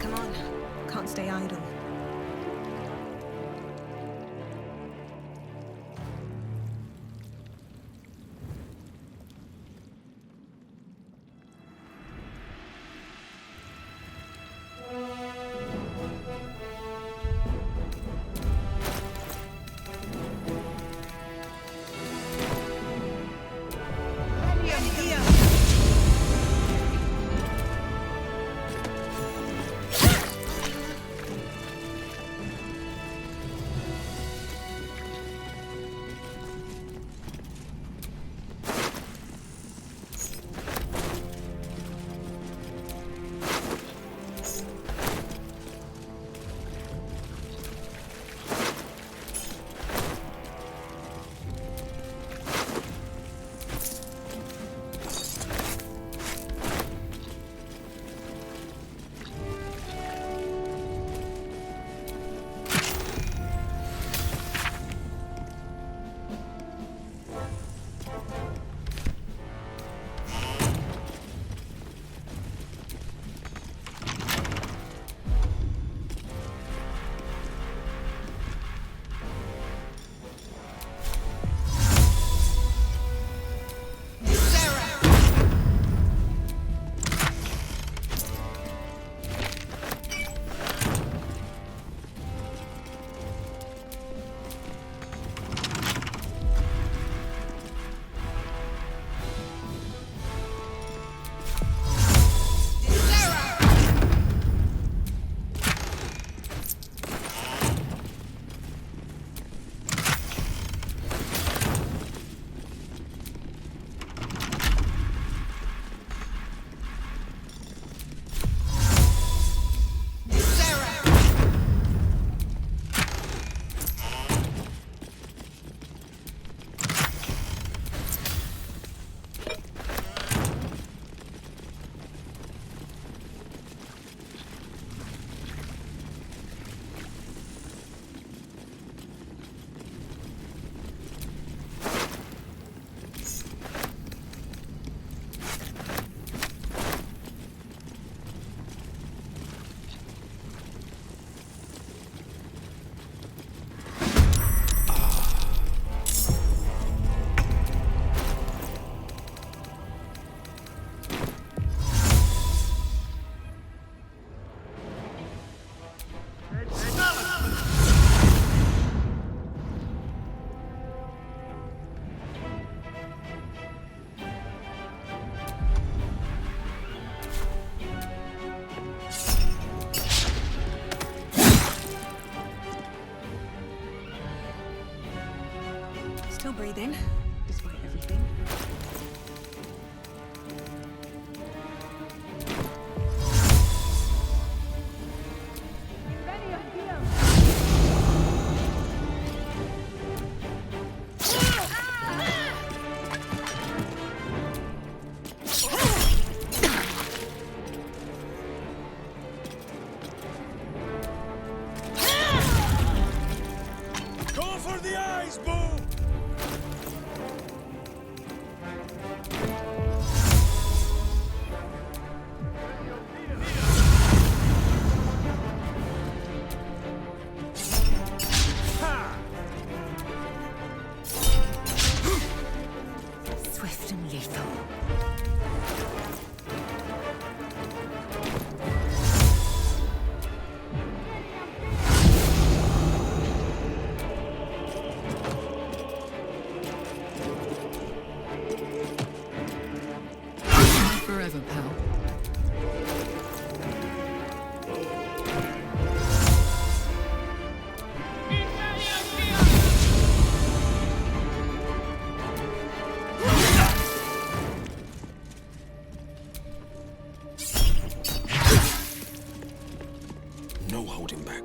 Come on, can't stay idle. breathe in, despite everything. Go for the eyes, Boo! Swift and lethal. Forever, pal. No holding back.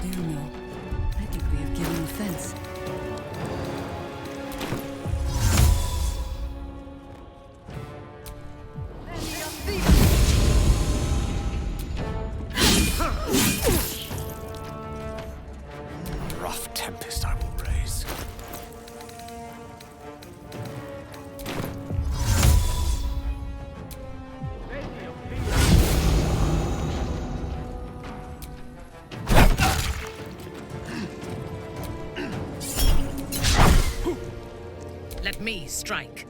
Do you know? I think we have given offense. Rough tempest I will raise. Let me strike.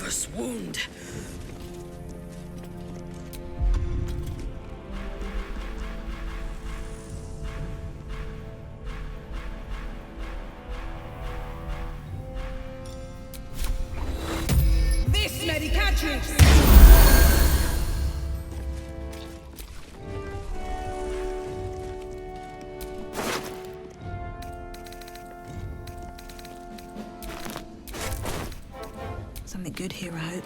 grievous wound. This medicatrix! Something good here, I hope.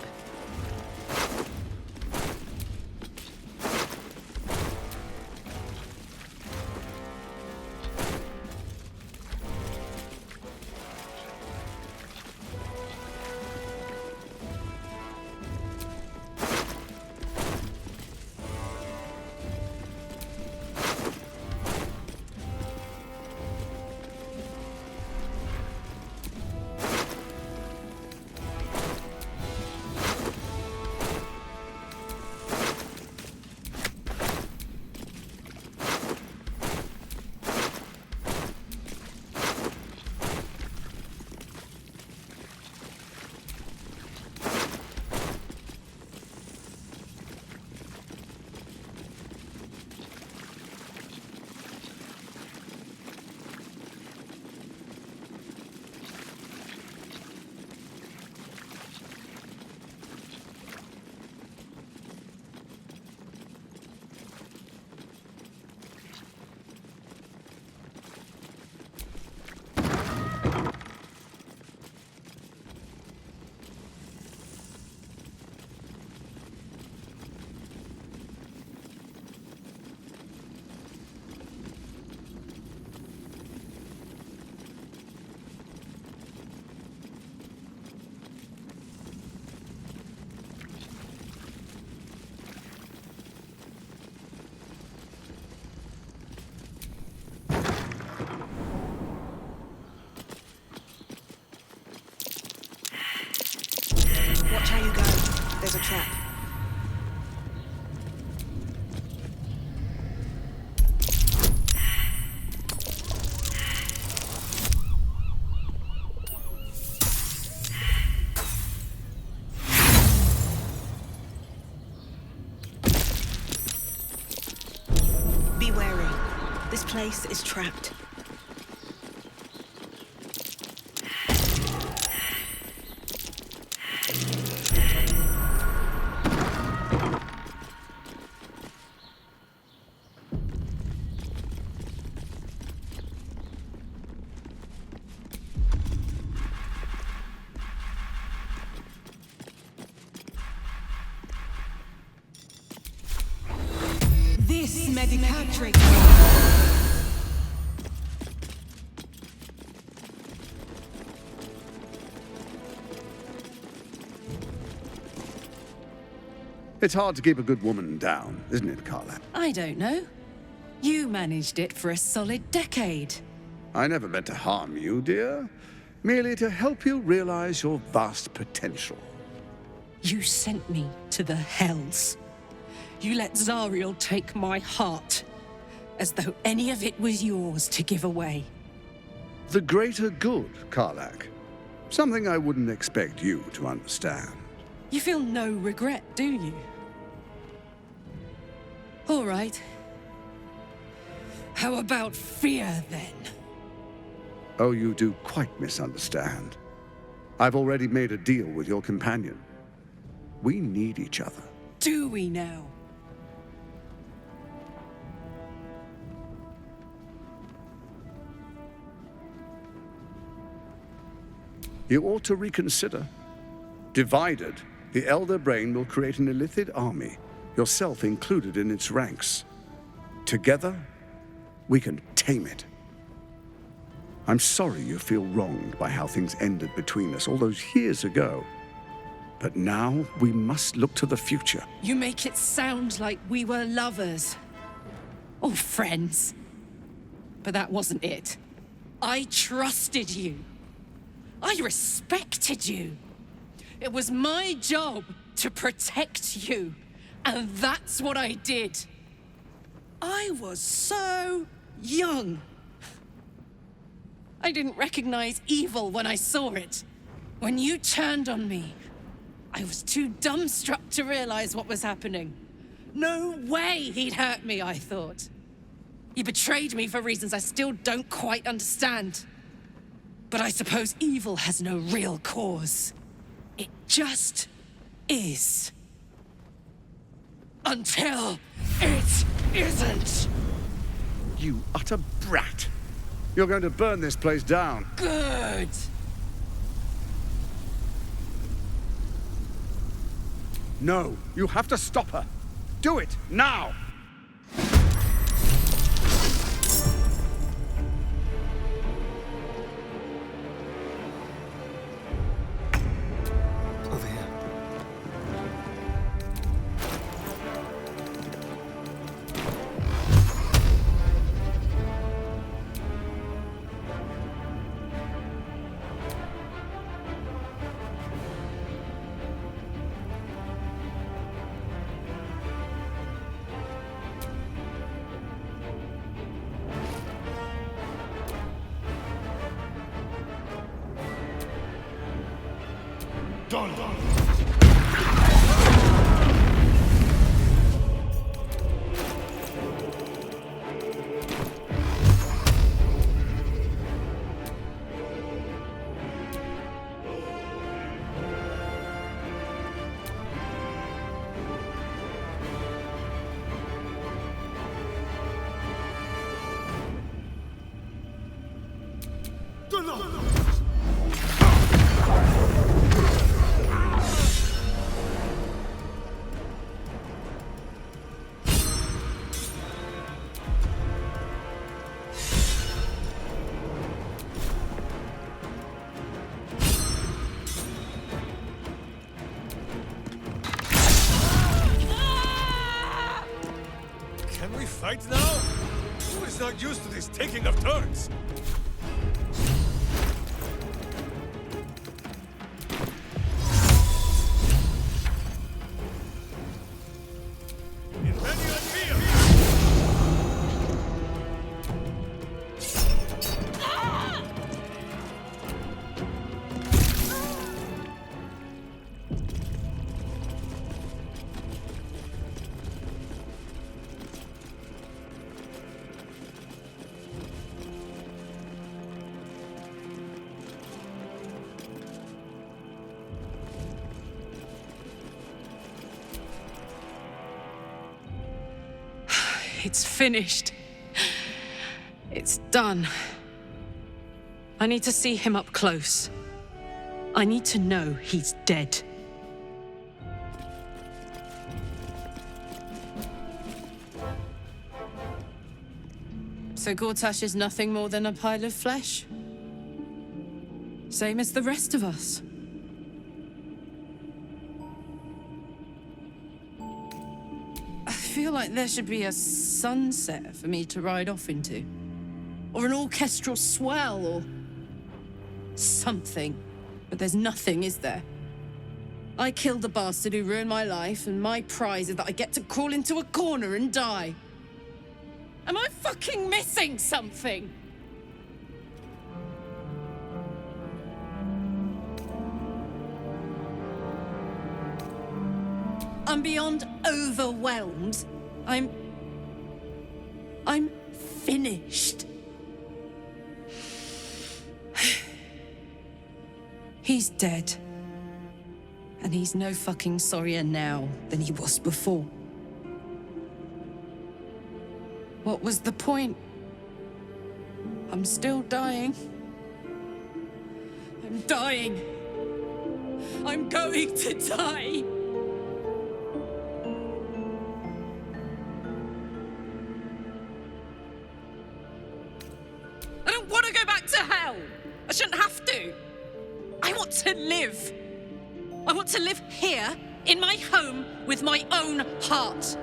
Watch how you go. There's a trap. Be wary. This place is trapped. This medicatrix. It's hard to keep a good woman down, isn't it, Karlach? I don't know. You managed it for a solid decade. I never meant to harm you, dear. Merely to help you realize your vast potential. You sent me to the hells. You let Zariel take my heart, as though any of it was yours to give away. The greater good, Karlach. Something I wouldn't expect you to understand. You feel no regret, do you? All right. How about fear, then? Oh, you do quite misunderstand. I've already made a deal with your companion. We need each other. Do we now? You ought to reconsider. Divided, the Elder Brain will create an Illithid army, yourself included in its ranks. Together, we can tame it. I'm sorry you feel wronged by how things ended between us all those years ago. But now, we must look to the future. You make it sound like we were lovers. Or friends. But that wasn't it. I trusted you. I respected you. It was my job to protect you. And that's what I did. I was so young. I didn't recognize evil when I saw it. When you turned on me, I was too dumbstruck to realize what was happening. No way he'd hurt me, I thought. He betrayed me for reasons I still don't quite understand. But I suppose evil has no real cause. It just is. Until it isn't. You utter brat. You're going to burn this place down. Good. No, you have to stop her. Do it, now! Over here. Can we fight now? Who is not used to this taking of turns? It's finished. It's done. I need to see him up close. I need to know he's dead. So Gortash is nothing more than a pile of flesh? Same as the rest of us. I feel like there should be a sunset for me to ride off into. Or an orchestral swell, or something. But there's nothing, is there? I killed the bastard who ruined my life, and my prize is that I get to crawl into a corner and die. Am I fucking missing something? I'm beyond overwhelmed. I'm finished. He's dead. And he's no fucking sorrier now than he was before. What was the point? I'm still dying. I'm dying. I'm going to die. I don't want to go back to hell. I shouldn't have to. I want to live. I want to live here, in my home, with my own heart.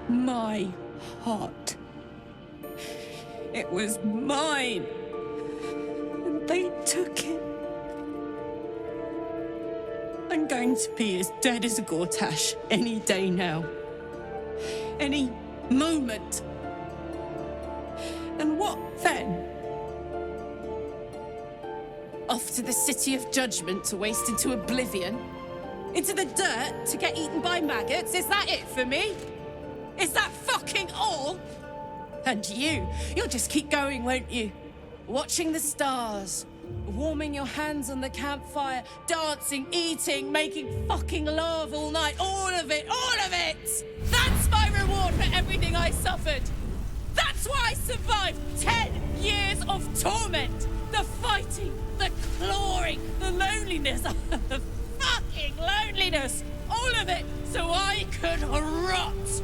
My heart. It was mine. And they took it. I'm going to be as dead as a Gortash any day now. Any moment. And what then? Off to the City of Judgment to waste into oblivion? Into the dirt to get eaten by maggots? Is that it for me? Is that fucking all? And you'll just keep going, won't you? Watching the stars, warming your hands on the campfire, dancing, eating, making fucking love all night. All of it, all of it! That's my reward for everything I suffered. That's why I survived 10 years of torment. The fighting, the clawing, the loneliness, the fucking loneliness. All of it so I could rot.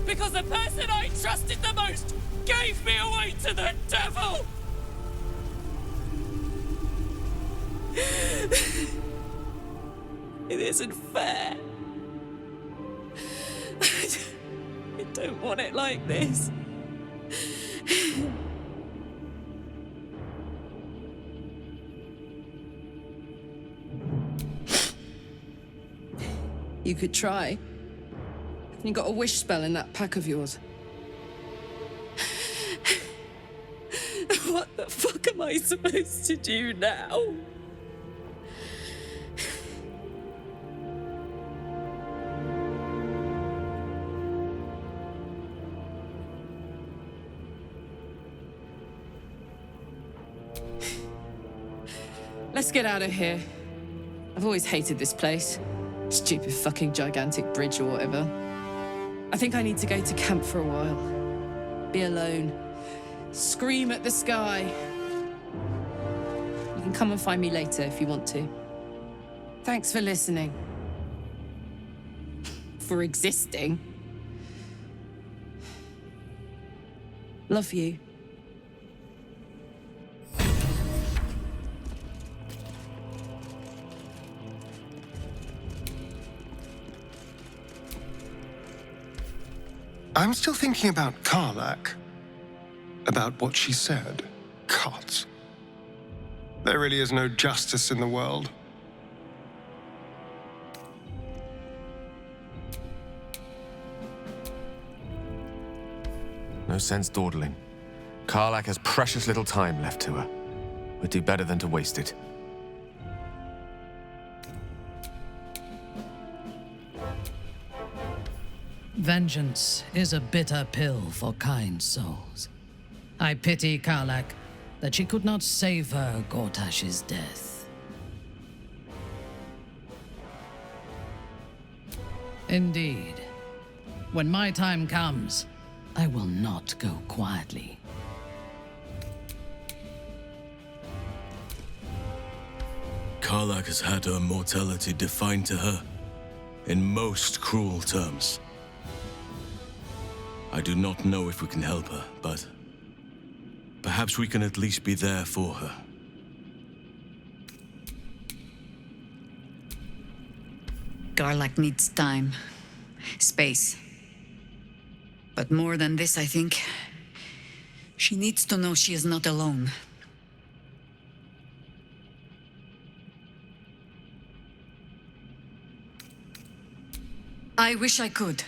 Because the person I trusted the most gave me away to the devil. It isn't fair. I don't want it like this. You could try. You got a wish spell in that pack of yours. What the fuck am I supposed to do now? Let's get out of here. I've always hated this place. Stupid fucking gigantic bridge or whatever. I think I need to go to camp for a while. Be alone. Scream at the sky. You can come and find me later if you want to. Thanks for listening. For existing. Love you. I'm still thinking about Karlach. About what she said. God. There really is no justice in the world. No sense dawdling. Karlach has precious little time left to her. We'd do better than to waste it. Vengeance is a bitter pill for kind souls. I pity Karlach that she could not savor Gortash's death. Indeed. When my time comes, I will not go quietly. Karlach has had her mortality defined to her in most cruel terms. I do not know if we can help her, but perhaps we can at least be there for her. Karlach needs time, space. But more than this, I think, she needs to know she is not alone. I wish I could.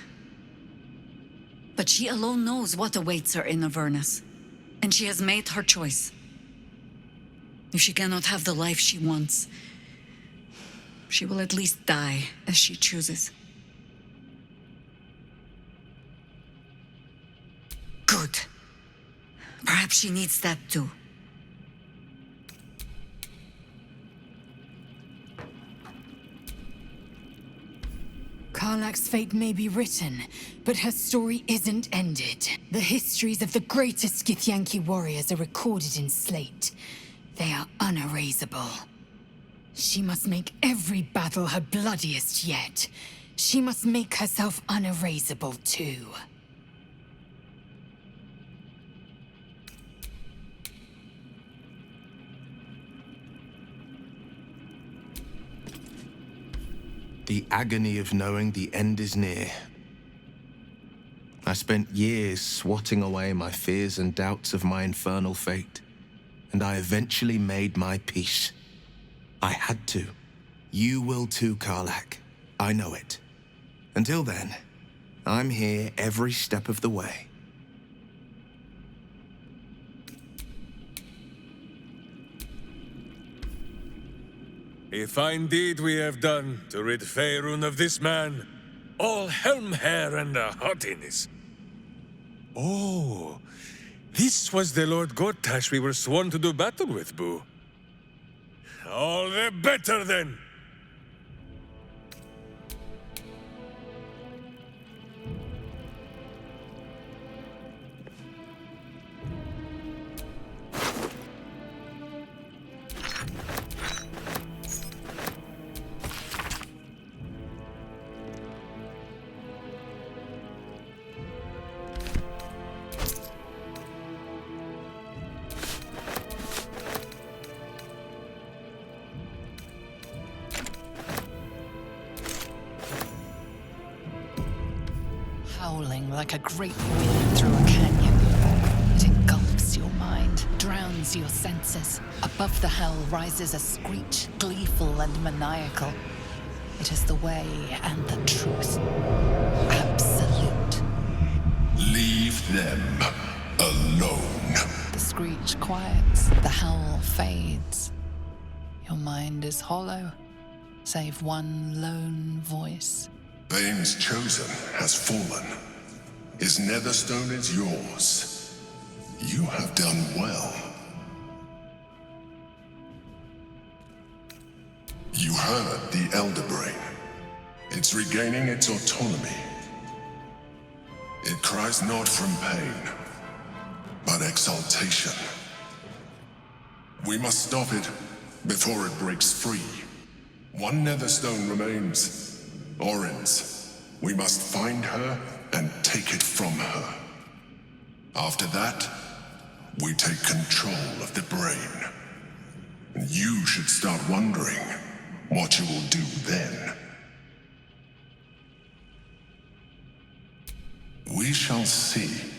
But she alone knows what awaits her in Avernus. And she has made her choice. If she cannot have the life she wants, she will at least die as she chooses. Good. Perhaps she needs that too. Karlach's fate may be written, but her story isn't ended. The histories of the greatest Githyanki warriors are recorded in slate. They are unerasable. She must make every battle her bloodiest yet. She must make herself unerasable too. The agony of knowing the end is near. I spent years swatting away my fears and doubts of my infernal fate, and I eventually made my peace. I had to. You will too, Karlach. I know it. Until then, I'm here every step of the way. A fine deed we have done to rid Faerun of this man. All helm hair and a haughtiness. Oh, this was the Lord Gortash we were sworn to do battle with, Boo. All the better, then! Howling like a great wind through a canyon. It engulfs your mind, drowns your senses. Above the hell rises a screech, gleeful and maniacal. It is the way and the truth. Absolute. Leave them alone. The screech quiets, the howl fades. Your mind is hollow, save one lone voice. Bane's chosen has fallen. His netherstone is yours. You have done well. You heard the Elder Brain. It's regaining its autonomy. It cries not from pain, but exaltation. We must stop it before it breaks free. One netherstone remains. Orin's. We must find her and take it from her. After that, we take control of the brain. And you should start wondering what you will do then. We shall see.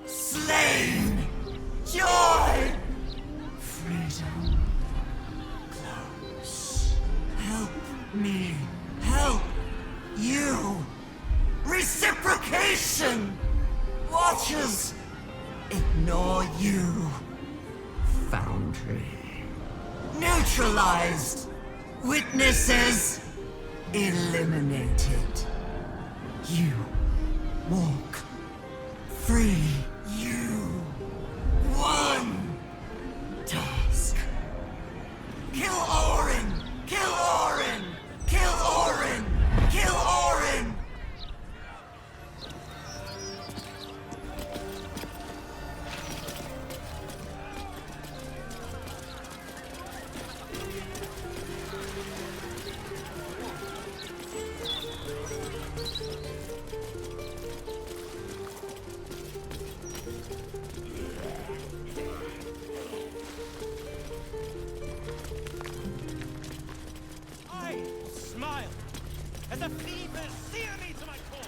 Slain! Joy! Freedom. Close. Help me. Help you. Reciprocation! nor you. Foundry. Neutralized. Witnesses eliminated. You walk free. You won. Task. Kill Orin! Kill Orin! Kill Orin! Kill Orin! I will smile as the fever sear me to my core.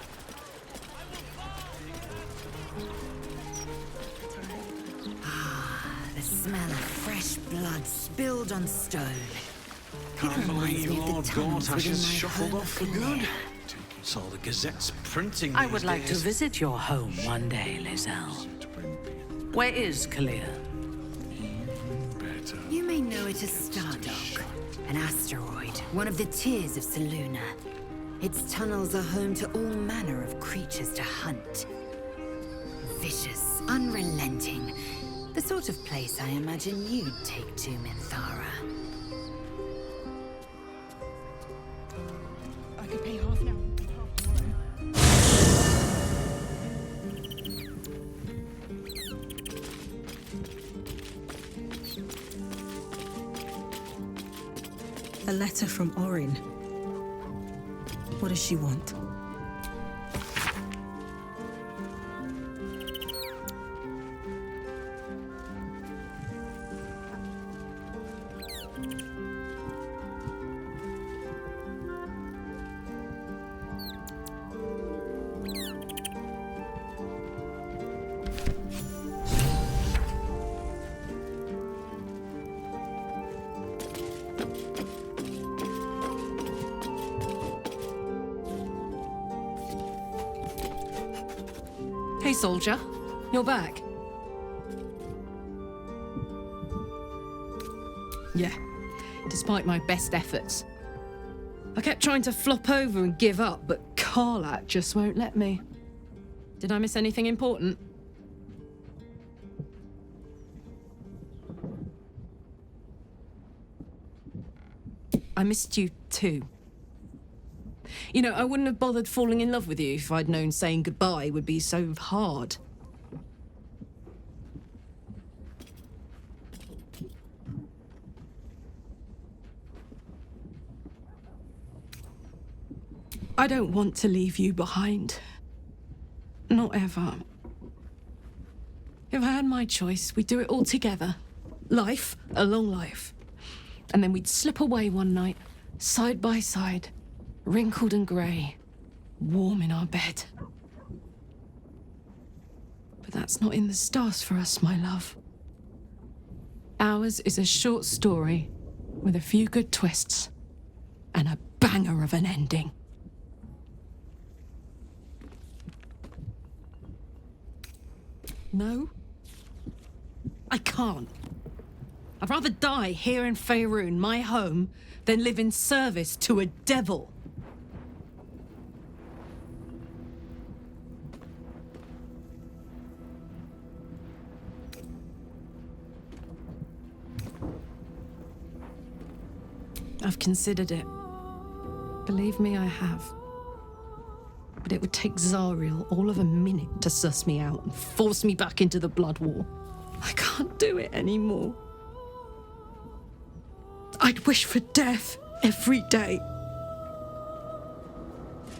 The smell of fresh blood spilled on stone. Can't believe Lord Gortash has shuffled off for good. Saw the Gazette's printing. I would like to visit your home one day, Lizelle. Where is Kalia? You may know it as Stardock, an asteroid, one of the tears of Selûne. Its tunnels are home to all manner of creatures to hunt. Vicious, unrelenting, the sort of place I imagine you'd take to, Minthara. I could pay half now. A letter from Orin. What does she want? Hey, soldier. You're back. Yeah, despite my best efforts. I kept trying to flop over and give up, but Karlach just won't let me. Did I miss anything important? I missed you too. You know, I wouldn't have bothered falling in love with you if I'd known saying goodbye would be so hard. I don't want to leave you behind. Not ever. If I had my choice, we'd do it all together. Life, a long life. And then we'd slip away one night, side by side, wrinkled and grey, warm in our bed. But that's not in the stars for us, my love. Ours is a short story with a few good twists and a banger of an ending. No? I can't. I'd rather die here in Faerun, my home, than live in service to a devil. I've considered it. Believe me, I have. But it would take Zariel all of a minute to suss me out and force me back into the Blood War. I can't do it anymore. I'd wish for death every day.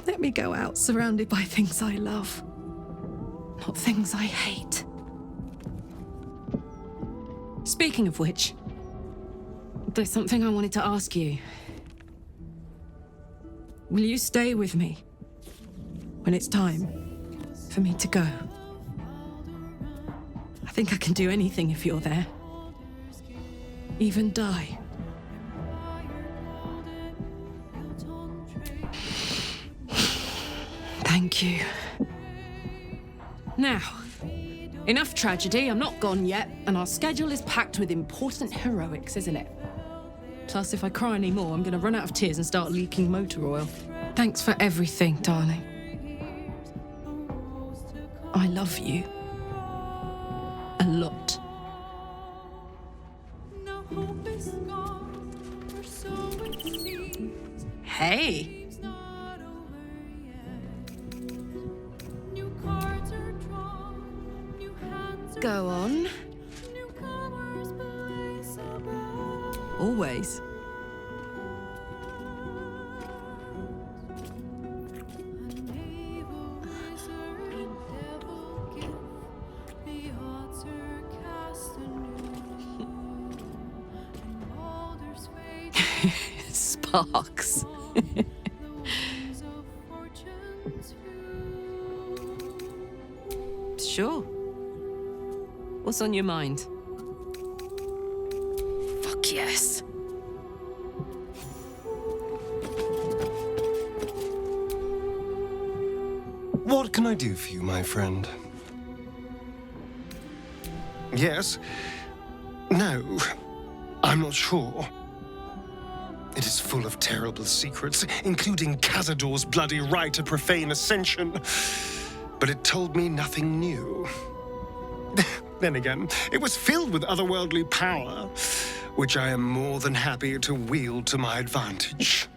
Let me go out surrounded by things I love, not things I hate. Speaking of which, there's something I wanted to ask you. Will you stay with me when it's time for me to go? I think I can do anything if you're there. Even die. Thank you. Now, Enough tragedy, I'm not gone yet, and our schedule is packed with important heroics, isn't it? Plus, if I cry any more, I'm gonna run out of tears and start leaking motor oil. Thanks for everything, darling. I love you. A lot. Hey! Go on. Always. Sparks. Sure. What's on your mind? Fuck yes. What can I do for you, my friend? Yes? No. I'm not sure. It is full of terrible secrets, including Cazador's bloody right to profane ascension. But it told me nothing new. Then again, it was filled with otherworldly power, which I am more than happy to wield to my advantage.